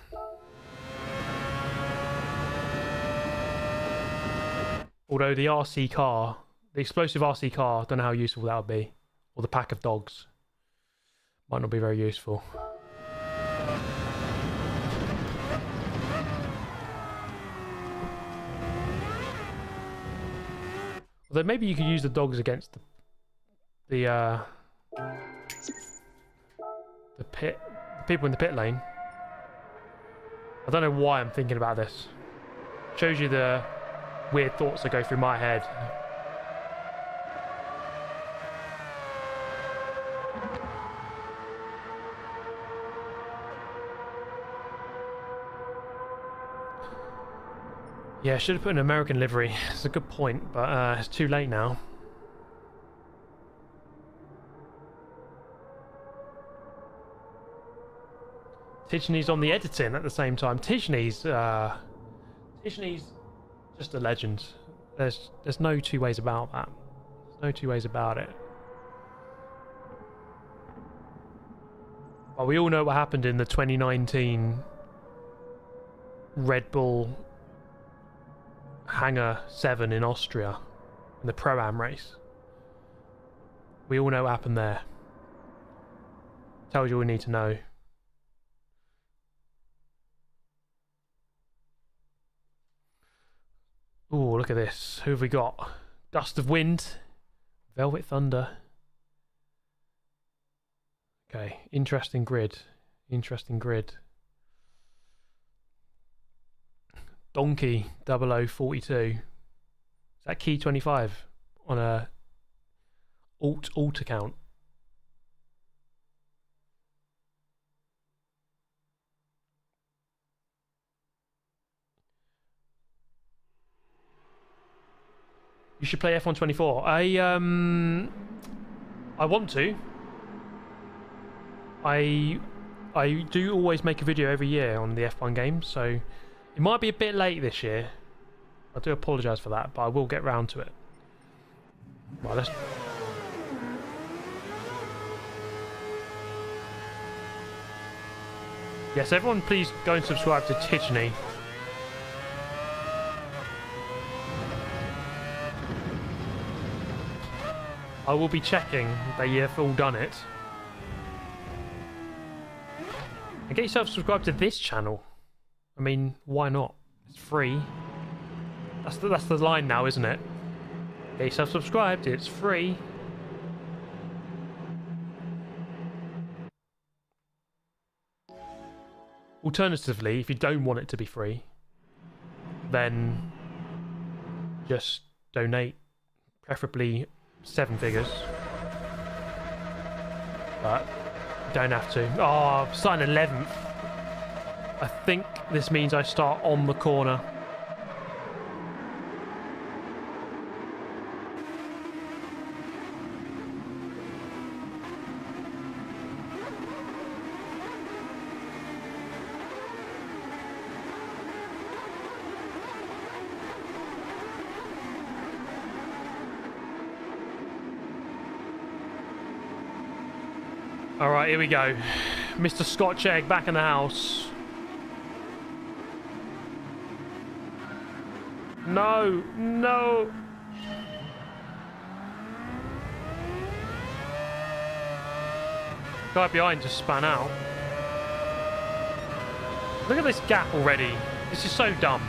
Although the RC car The explosive RC car, don't know how useful that would be. Or the pack of dogs. Might not be very useful. Although maybe you could use the dogs against the people in the pit lane. I don't know why I'm thinking about this. Shows you the weird thoughts that go through my head. Yeah, I should have put an American livery. It's a good point, but it's too late now. Tijani's on the editing at the same time. Tijani's just a legend. There's no two ways about that. There's no two ways about it. Well, we all know what happened in the 2019 Red Bull Hangar 7 in Austria in the Pro-Am race. We all know what happened there. Tells you all we need to know. Ooh, look at this. Who have we got? Dust of Wind, Velvet Thunder. Okay, interesting grid. Interesting grid. Donkey 0042. Is that Key 25 on a alt account? You should play F1 24. I want to. I do always make a video every year on the F1 games, so it might be a bit late this year. I do apologise for that, but I will get round to it. Right, let's... Yes, everyone please go and subscribe to Tijani. I will be checking that you've all done it. And get yourself subscribed to this channel. I mean, why not? It's free. That's the line now, isn't it? Get yourself subscribed, it's free. Alternatively, if you don't want it to be free, then just donate, preferably 7 figures. But don't have to. Oh, I'm starting 11th. I think this means I start on the corner. Alright, here we go. Mr. Scotch Egg back in the house. No, no. Guy behind just span out. Look at this gap already. This is so dumb.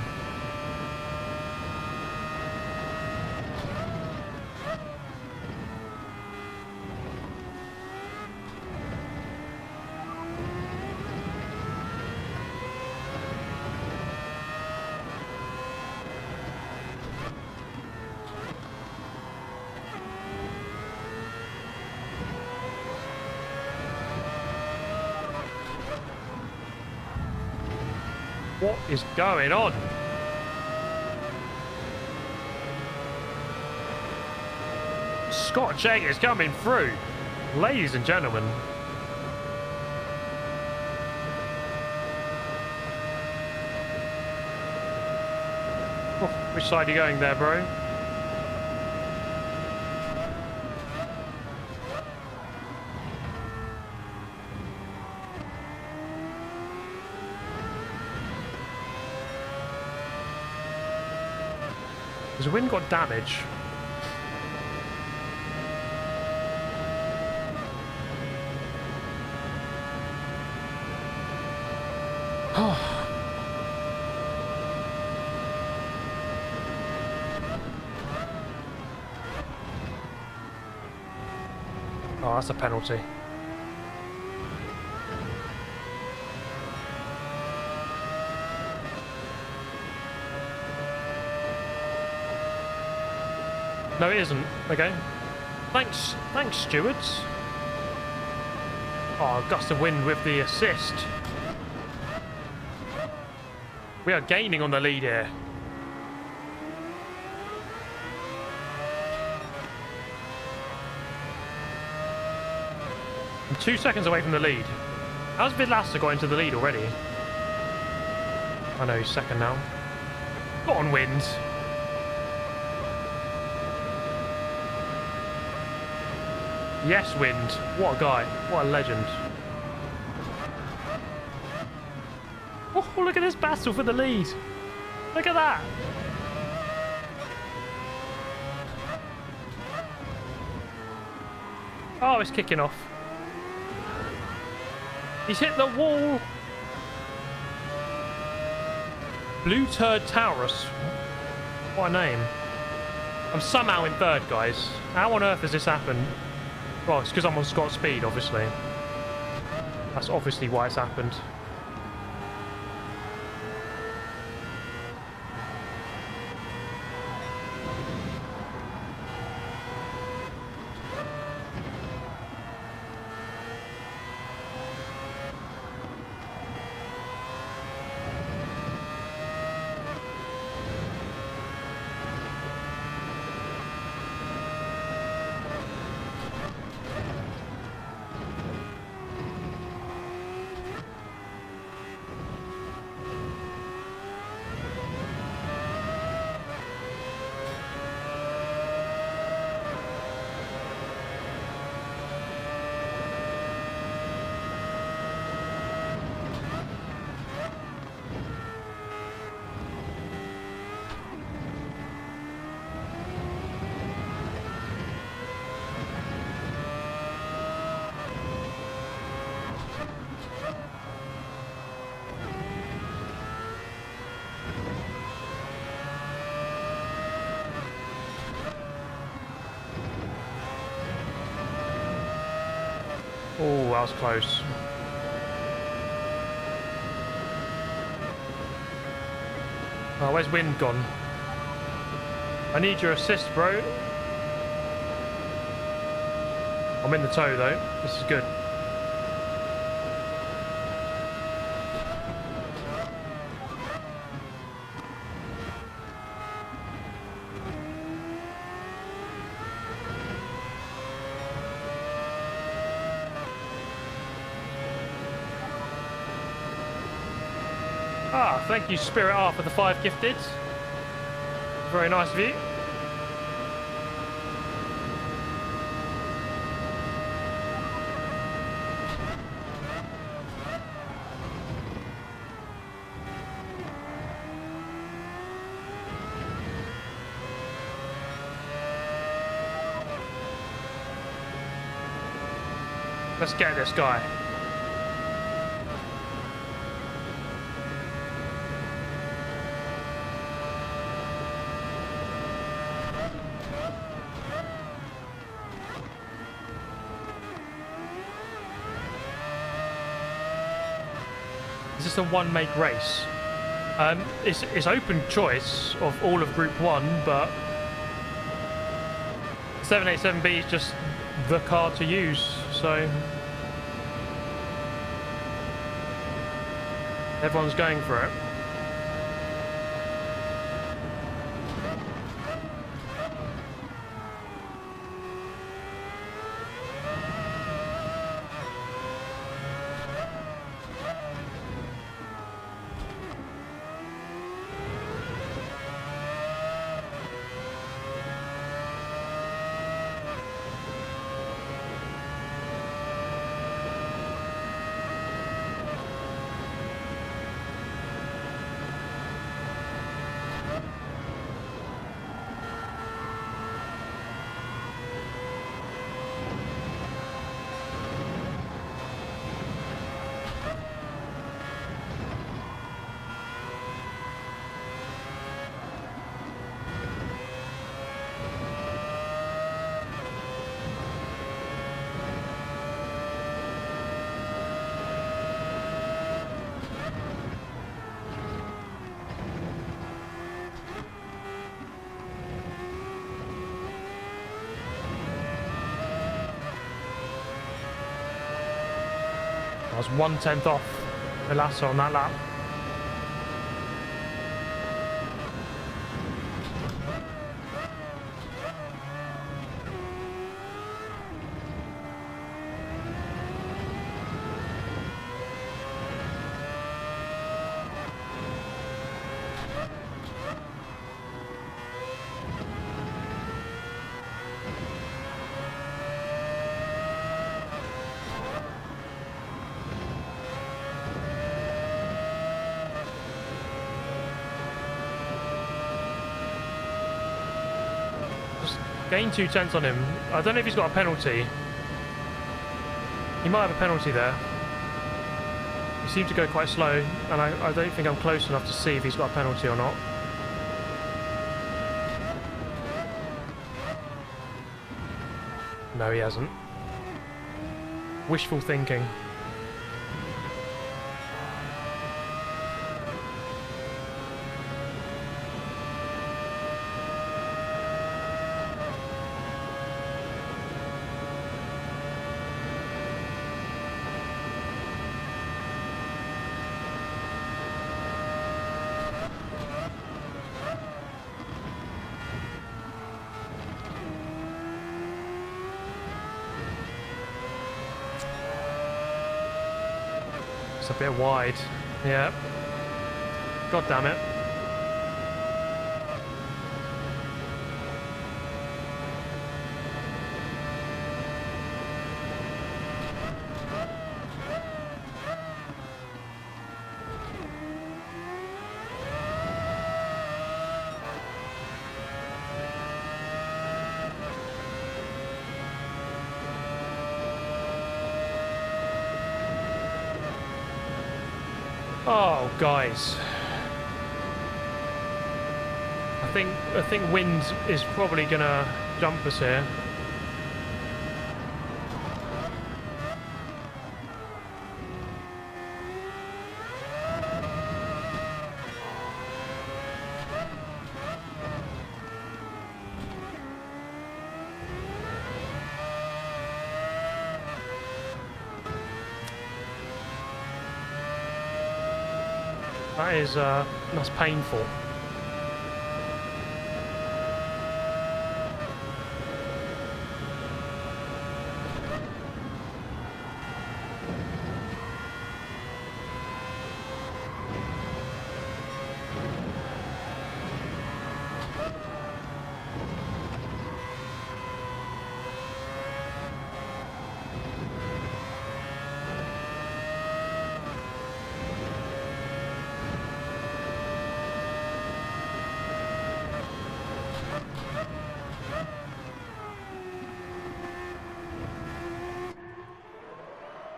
What is going on? Scotch Egg is coming through, ladies and gentlemen. Oh, which side are you going there, bro? Has the wind got damage? Oh, that's a penalty. No, it isn't. Okay. Thanks, stewards. Oh, gust of wind with the assist. We are gaining on the lead here. I'm 2 seconds away from the lead. How's Vidlasta got into the lead already? I know, he's second now. Got on wind. Yes, wind. What a guy. What a legend. Oh, look at this battle for the lead. Look at that. Oh, it's kicking off. He's hit the wall. Blue Turd Taurus. What a name. I'm somehow in third, guys. How on earth has this happened? Well, it's because I'm on Scott Speed, obviously. That's obviously why it's happened. Oh, that was close. Oh, where's wind gone? I need your assist, bro. I'm in the tow, though. This is good. Ah, thank you, Spirit R, for the 5 gifted. Very nice of you. Let's get this guy. Is this a one-make race? It's open choice of all of Group 1, but 787B is just the car to use, so everyone's going for it. I was 1/10 off Velasa on that lap. Gained 2/10 on him. I don't know if he's got a penalty. He might have a penalty there. He seemed to go quite slow, and I don't think I'm close enough to see if he's got a penalty or not. No, he hasn't. Wishful thinking. It's a bit wide. Yeah. God damn it. Oh, guys. I think wind is probably gonna jump us here. That's painful.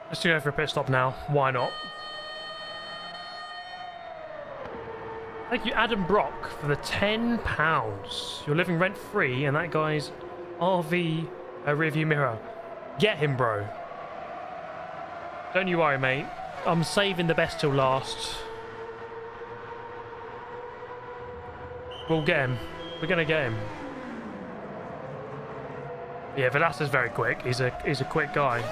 Let's go for a pit stop now. Why not? Thank you, Adam Brock, for the £10. You're living rent-free in that guy's RV rearview mirror. Get him, bro. Don't you worry, mate. I'm saving the best till last. We'll get him. We're gonna get him. Yeah, Velasquez's very quick. He's a quick guy.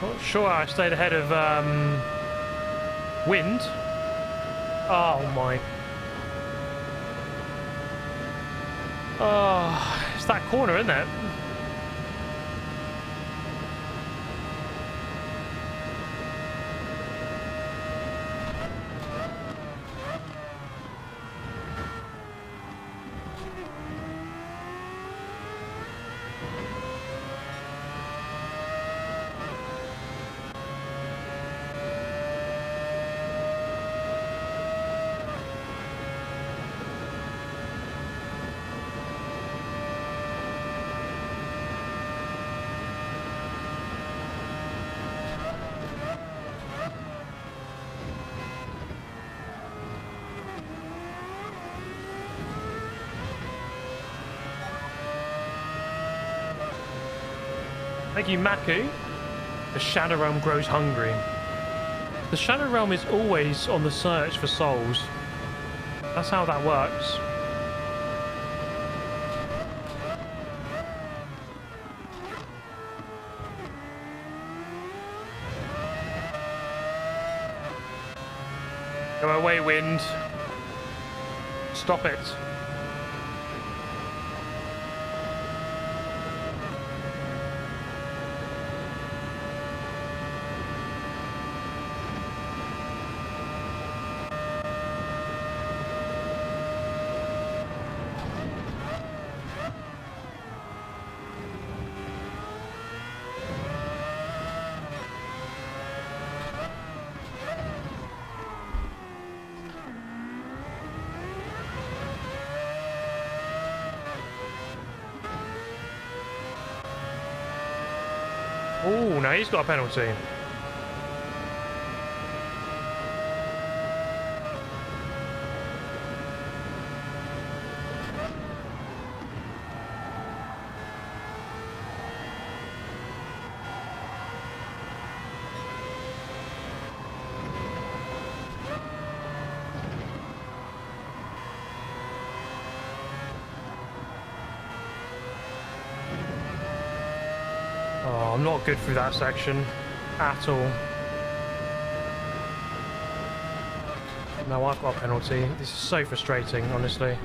Not sure I stayed ahead of wind. Oh my. Oh, it's that corner, isn't it? Thank you, Maku. The Shadow Realm grows hungry. The Shadow Realm is always on the search for souls. That's how that works. Go away, wind. Stop it. Oh, no, he's got a penalty. Oh, I'm not good through that section at all. No, I've got a penalty. This is so frustrating, honestly.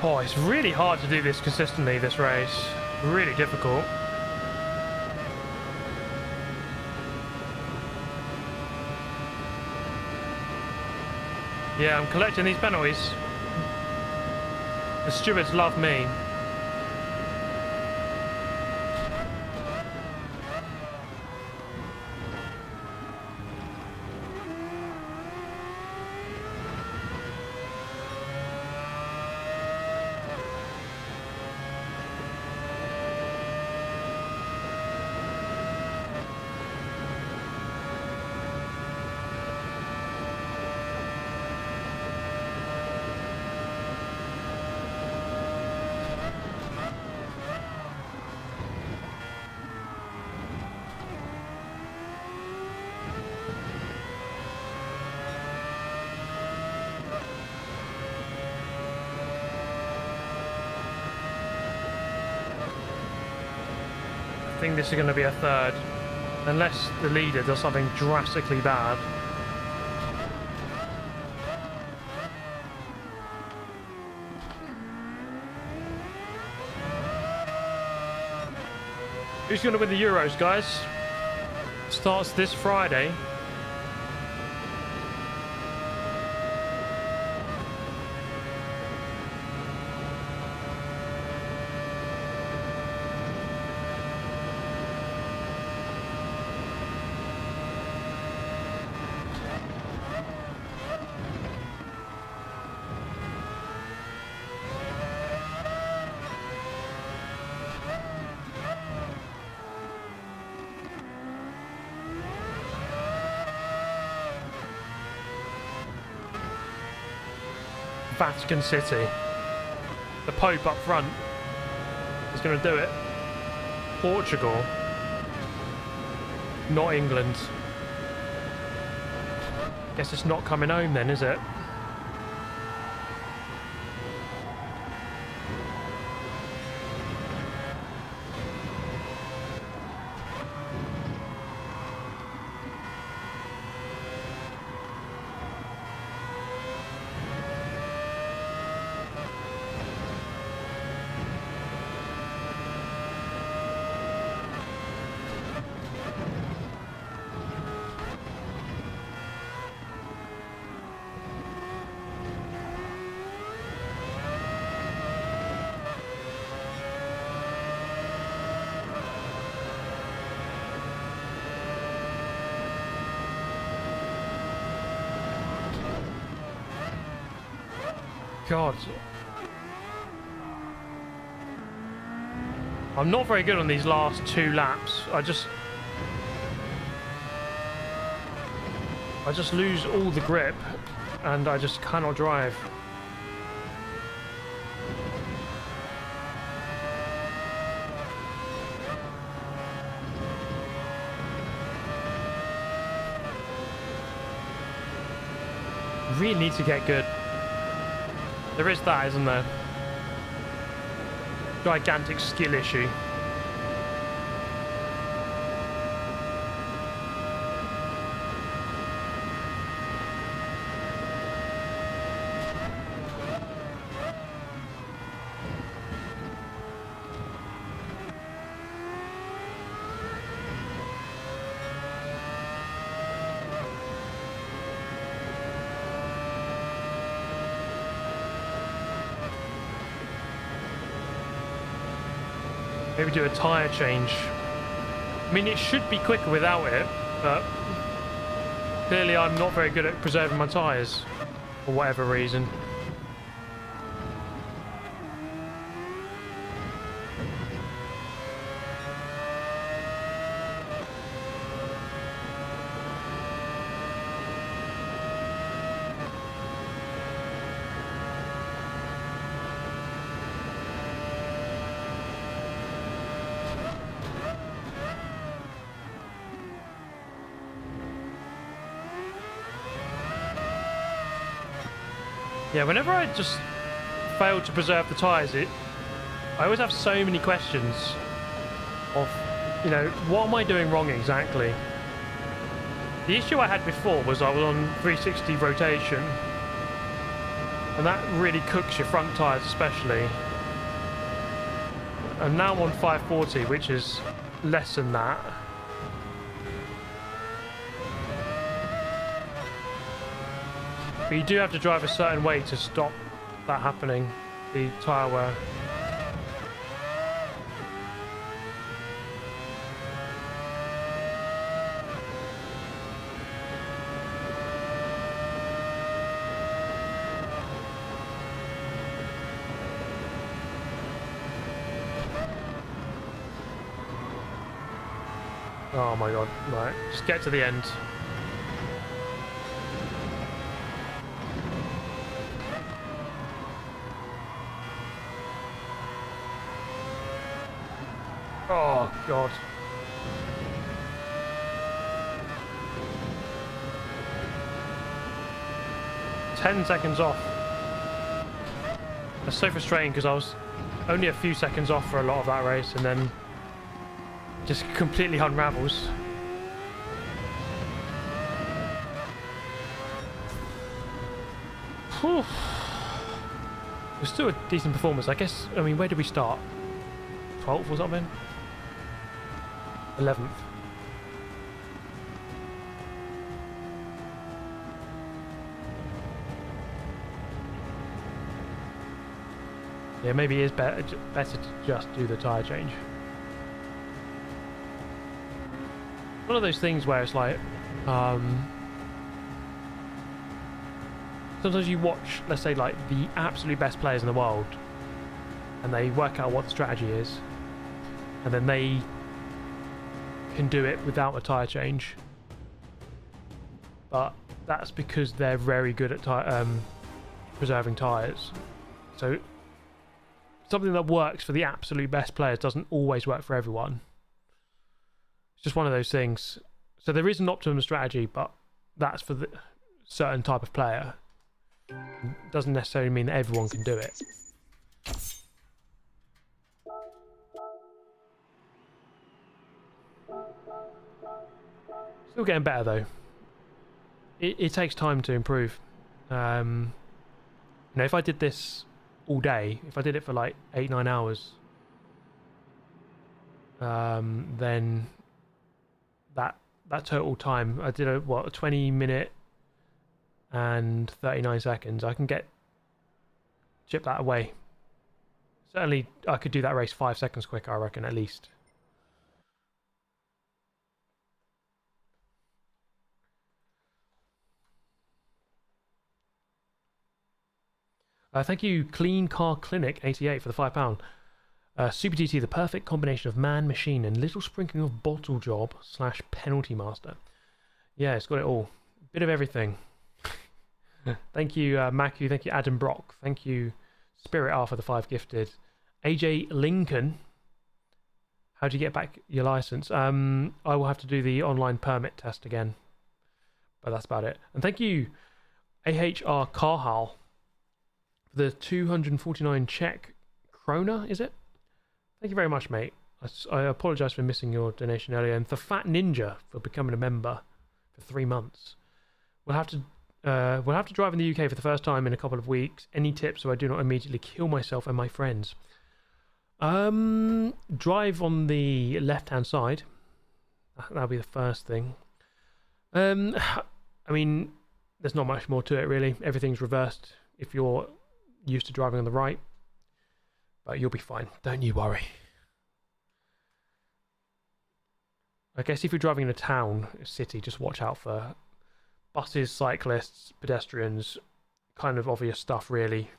Oh, it's really hard to do this consistently, this race. Really difficult. Yeah, I'm collecting these penalties. The stewards love me. I think this is going to be a third, unless the leader does something drastically bad. Who's going to win the Euros, guys? Starts this Friday. Vatican City. The Pope up front is going to do it. Portugal. Not England. Guess it's not coming home then, is it? God. I'm not very good on these last 2 laps. I just lose all the grip and I just cannot drive. Really need to get good. There is that, isn't there? Gigantic skill issue. Maybe do a tyre change. I mean, it should be quicker without it, but clearly I'm not very good at preserving my tyres for whatever reason. Yeah, whenever I just fail to preserve the tyres, I always have so many questions of, you know, what am I doing wrong exactly? The issue I had before was I was on 360 rotation, and that really cooks your front tyres especially. And now I'm on 540, which is less than that. But you do have to drive a certain way to stop that happening, the tyre wear. Oh my god, right, just get to the end. Oh god. "10 seconds off." That's so frustrating because I was only a few seconds off for a lot of that race and then just completely unravels. Whew. It was still a decent performance, I guess. I mean, where did we start? 12th or something? 11th. Yeah, maybe it is better to just do the tyre change. One of those things where it's like, sometimes you watch, let's say, like the absolute best players in the world, and they work out what the strategy is, and then they can do it without a tyre change. But that's because they're very good at preserving tyres. So something that works for the absolute best players doesn't always work for everyone. It's just one of those things. So there is an optimum strategy, but that's for the certain type of player. It doesn't necessarily mean that everyone can do it. Still getting better though. It takes time to improve. You know, if I did this all day, if I did it for like 8-9 hours, then that total time, I did a 20 minute and 39 seconds. I can chip that away. Certainly I could do that race 5 seconds quicker, I reckon, at least. Thank you, Clean Car Clinic 88 for the £5. Super GT, the perfect combination of man, machine, and little sprinkling of bottle job / penalty master. Yeah, it's got it all. Bit of everything. Thank you, Maku. Thank you, Adam Brock. Thank you, Spirit R for the 5 gifted. AJ Lincoln. How do you get back your license? I will have to do the online permit test again. But that's about it. And thank you, AHR Carhal, for the 249 Czech krona, is it? Thank you very much, mate. I apologise for missing your donation earlier. And for Fat Ninja for becoming a member for 3 months. We'll have to drive in the UK for the first time in a couple of weeks. Any tips so I do not immediately kill myself and my friends? Drive on the left-hand side. That'll be the first thing. I mean, there's not much more to it really. Everything's reversed if you're used to driving on the right. But you'll be fine. Don't you worry. I guess if you're driving in a town, a city, just watch out for buses, cyclists, pedestrians. Kind of obvious stuff, really.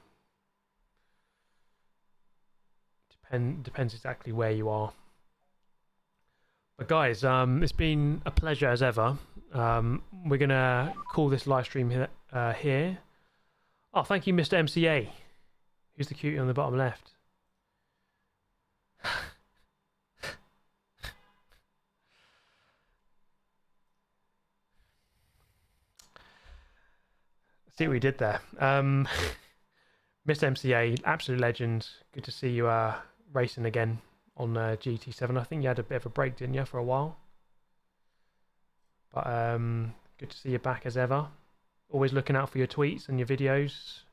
Depends exactly where you are. But guys, it's been a pleasure as ever. We're gonna call this live stream here. Oh, thank you, Mr. MCA. Who's the cutie on the bottom left? See what we did there. Mr. MCA, absolute legend. Good to see you racing again on GT7. I think you had a bit of a break, didn't you, for a while? But good to see you back as ever. Always looking out for your tweets and your videos.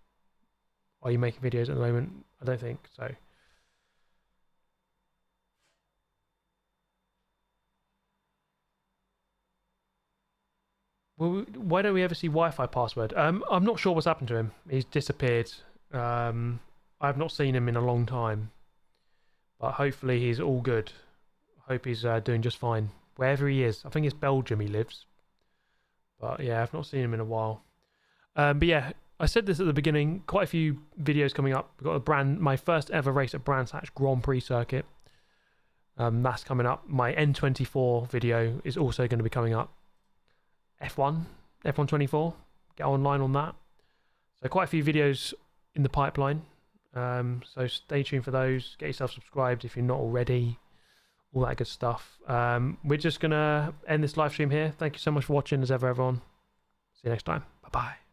Are you making videos at the moment? I don't think so. Well, why don't we ever see Wi-Fi password? I'm not sure what's happened to him. He's disappeared. I've not seen him in a long time. But hopefully he's all good. I hope he's doing just fine. Wherever he is. I think it's Belgium he lives. But yeah, I've not seen him in a while. But yeah, I said this at the beginning. Quite a few videos coming up. We've got my first ever race at Brands Hatch Grand Prix circuit. That's coming up. My N24 video is also going to be coming up. F1 24. Get online on that. So quite a few videos in the pipeline. So stay tuned for those. Get yourself subscribed if you're not already. All that good stuff. We're just going to end this live stream here. Thank you so much for watching as ever, everyone. See you next time. Bye-bye.